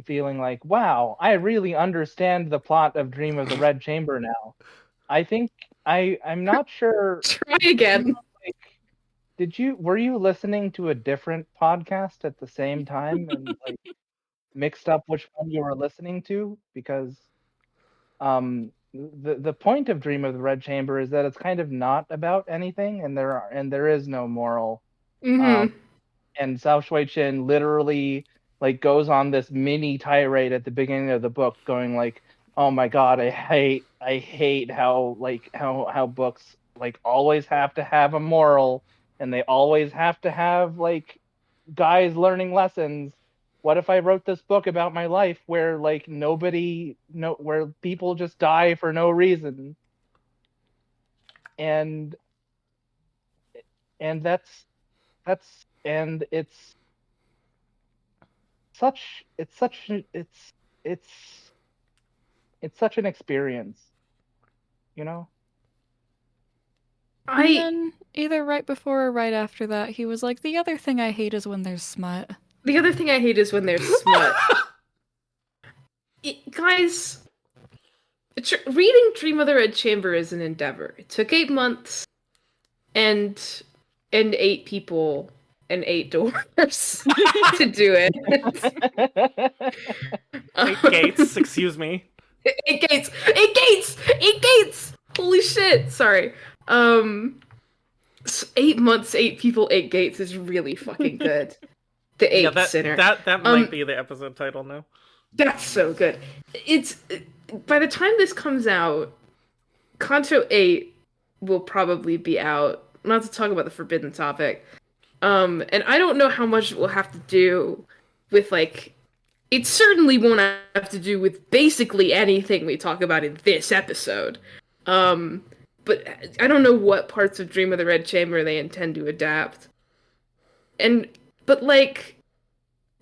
feeling like, wow, I really understand the plot of Dream of the Red Chamber now, I think I'm not sure. Try again. Were you listening to a different podcast at the same time and like mixed up which one you were listening to? Because the point of Dream of the Red Chamber is that it's kind of not about anything, and there is no moral. And Zhao Shuichen literally like goes on this mini tirade at the beginning of the book, going like, "Oh my god, I hate how books like always have to have a moral, and they always have to have like guys learning lessons. What if I wrote this book about my life where like where people just die for no reason?" And that's it's such an experience, you know? And then either right before or right after that, he was like, the other thing I hate is when there's smut. The other thing I hate is when there's smut. Guys, reading Dream of the Red Chamber is an endeavor. It took 8 months and 8 people and 8 doors to do it. 8 gates, excuse me. 8 gates! 8 gates! 8 gates! Holy shit! Sorry. 8 months, 8 people, 8 gates is really fucking good. The eighth sinner. That might be the episode title now. That's so good. It's by the time this comes out, Kanto 8 will probably be out. Not to talk about the forbidden topic. And I don't know how much it will have to do with like it certainly won't have to do with basically anything we talk about in this episode. But I don't know what parts of Dream of the Red Chamber they intend to adapt. But like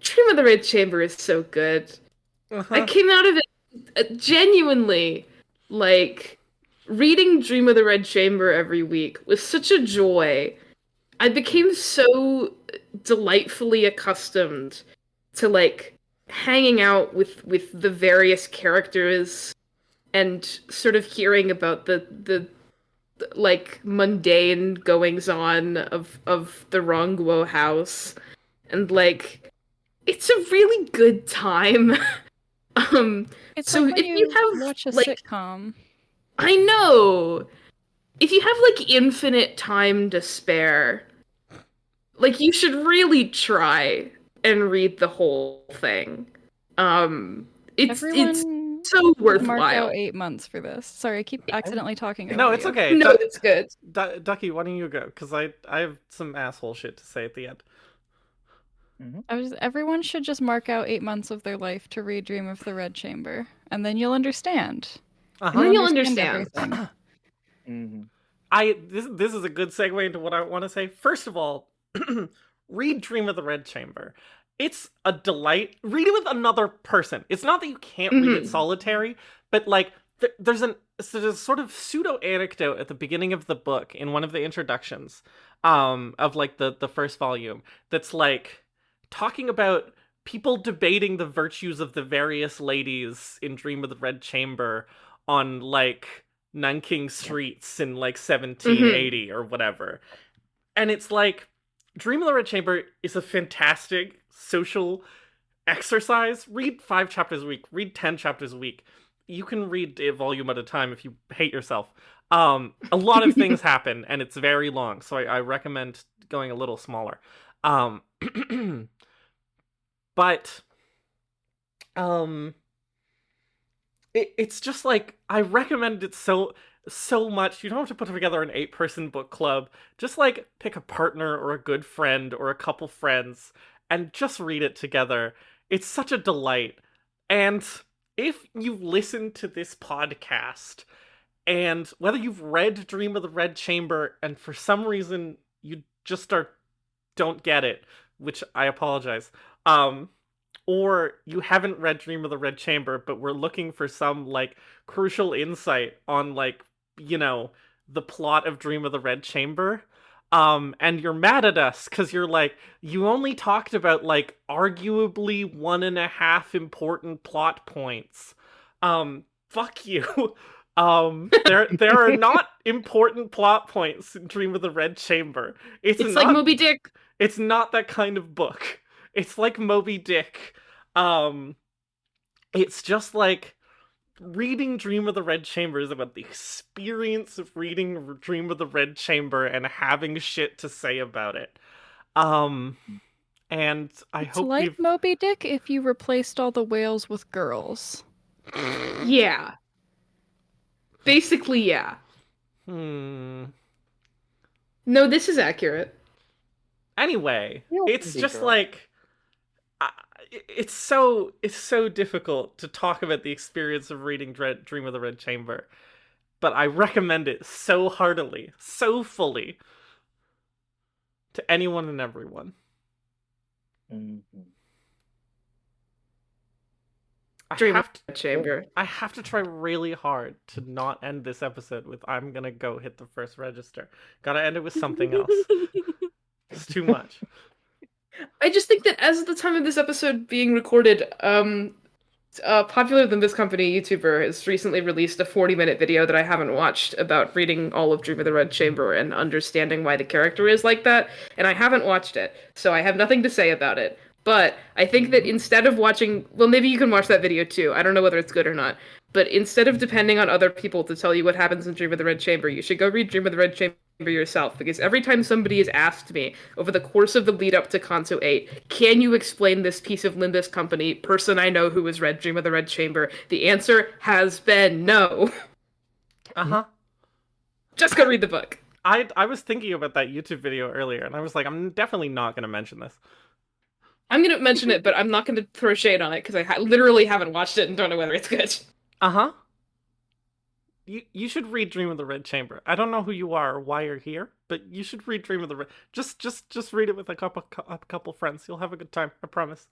Dream of the Red Chamber is so good. I came out of it genuinely like reading Dream of the Red Chamber every week was such a joy. I became so delightfully accustomed to like hanging out with the various characters and sort of hearing about the like mundane goings on of the Rongguo house, and like it's a really good time. It's So like when if you have watch a like sitcom. I know. If you have like infinite time to spare, like you should really try and read the whole thing. It's Everyone so mark worthwhile. out 8 months for this. Sorry, I keep accidentally talking over No, it's you. okay. No, it's good. Ducky, why don't you go? Because I have some asshole shit to say at the end. Everyone should just mark out 8 months of their life to read Dream of the Red Chamber, and then you'll understand. And then you'll understand. Everything. This is a good segue into what I want to say. First of all, read Dream of the Red Chamber. It's a delight. Read it with another person. It's not that you can't read it solitary, but like there's a sort of pseudo anecdote at the beginning of the book in one of the introductions of like the first volume that's like talking about people debating the virtues of the various ladies in Dream of the Red Chamber on like Nanking streets in like 1780 or whatever. And it's like Dream of the Red Chamber is a fantastic social exercise. Read 5 chapters a week, read 10 chapters a week. You can read a volume at a time if you hate yourself. A lot of things happen and it's very long, so I recommend going a little smaller. But it's just like I recommend it so much. You don't have to put together an 8-person book club. Just like pick a partner or a good friend or a couple friends and just read it together. It's such a delight. And if you've listened to this podcast and whether you've read Dream of the Red Chamber and for some reason you just don't get it, which I apologize, or you haven't read Dream of the Red Chamber, but we're looking for some, like, crucial insight on, like, you know, the plot of Dream of the Red Chamber, and you're mad at us, because you're like, you only talked about, like, arguably 1.5 important plot points. Fuck you. There are not important plot points in Dream of the Red Chamber. It's not, like Moby Dick. It's not that kind of book. It's like Moby Dick. It's just like reading Dream of the Red Chamber is about the experience of reading Dream of the Red Chamber and having shit to say about it. And I It's hope like Moby Dick if you replaced all the whales with girls. Yeah. Basically, yeah. No, this is accurate. Anyway, it's just like it's so difficult to talk about the experience of reading Dream of the Red Chamber, but I recommend it so heartily, so fully to anyone and everyone. Dream of the Red Chamber. I have to try really hard to not end this episode with "I'm gonna go hit the first register." Gotta end it with something else. It's too much. I just think that as of the time of this episode being recorded, Popular Than This Company YouTuber has recently released a 40-minute video that I haven't watched about reading all of Dream of the Red Chamber and understanding why the character is like that, and I haven't watched it, so I have nothing to say about it. But I think that instead of watching, well, maybe you can watch that video too. I don't know whether it's good or not. But instead of depending on other people to tell you what happens in Dream of the Red Chamber, you should go read Dream of the Red Chamber yourself. Because every time somebody has asked me over the course of the lead up to Kanto 8, can you explain this piece of Linda's company, person I know who has read Dream of the Red Chamber? The answer has been no. Uh-huh. Just go read the book. I was thinking about that YouTube video earlier, and I was like, I'm definitely not going to mention this. I'm going to mention it, but I'm not going to throw shade on it because I literally haven't watched it and don't know whether it's good. Uh-huh. You should read Dream of the Red Chamber. I don't know who you are or why you're here, but you should read Dream of the Red. Just read it with a couple friends. You'll have a good time. I promise.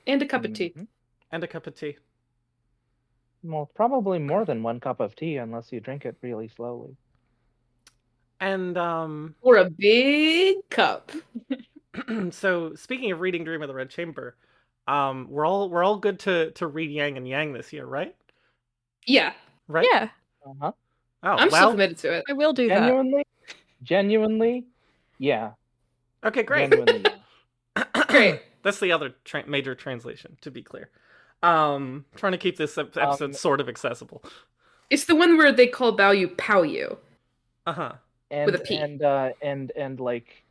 And a cup of tea. Mhm. And a cup of tea. Well, probably more than one cup of tea unless you drink it really slowly. And Or a big cup. so speaking of reading Dream of the Red Chamber, we're all good to read Yang and Yang this year, right? Yeah. Right? Yeah, Uh-huh. Oh, I'm still well. committed to it. I will do that. Genuinely, yeah. Okay, great. Genuinely, yeah. Great. That's the other major translation, to be clear. Trying to keep this episode sort of accessible. It's the one where they call Bao Pao Yu. Uh-huh. With a P. And like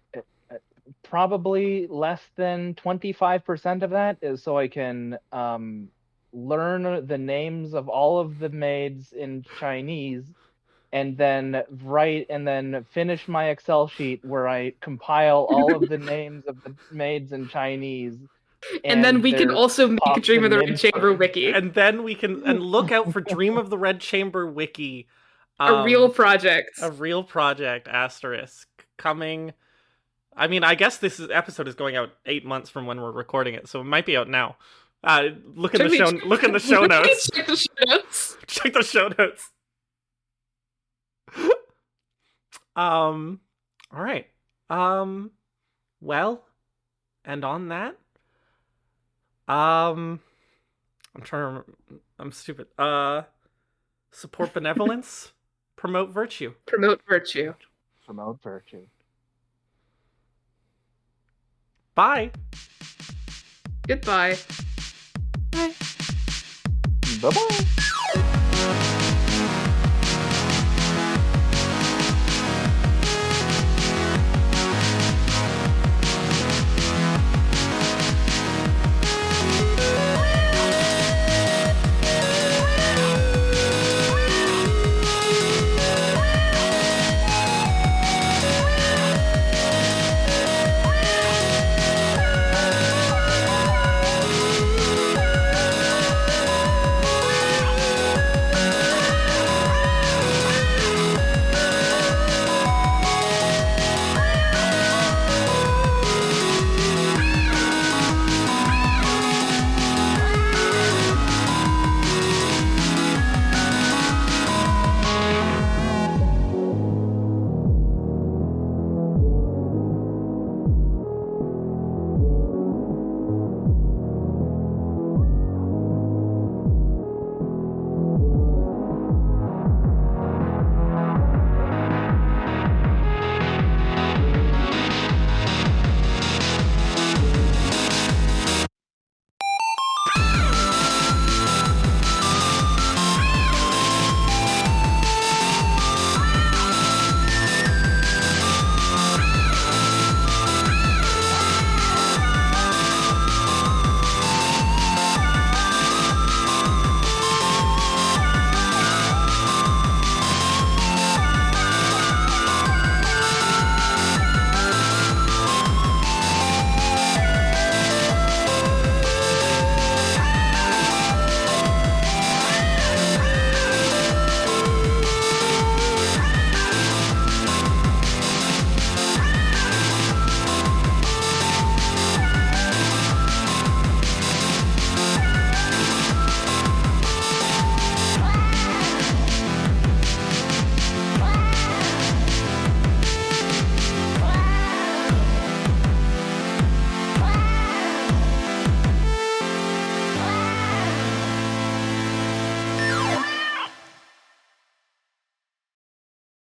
probably less than 25% of that is so I can learn the names of all of the maids in Chinese and then finish my Excel sheet where I compile all of the names of the maids in Chinese. And then we can their also make tops Dream of and the Red mids. Chamber wiki. And then we can look out for Dream of the Red Chamber wiki. A real project. A real project, asterisk, coming. I mean, I guess this episode is going out 8 months from when we're recording it, so it might be out now. Look in the show notes. Check the show notes. Check the show notes. All right. Well, and on that, I'm stupid. Support benevolence, promote virtue. Promote virtue. Promote virtue. Bye. Goodbye. Bye. Bye-bye.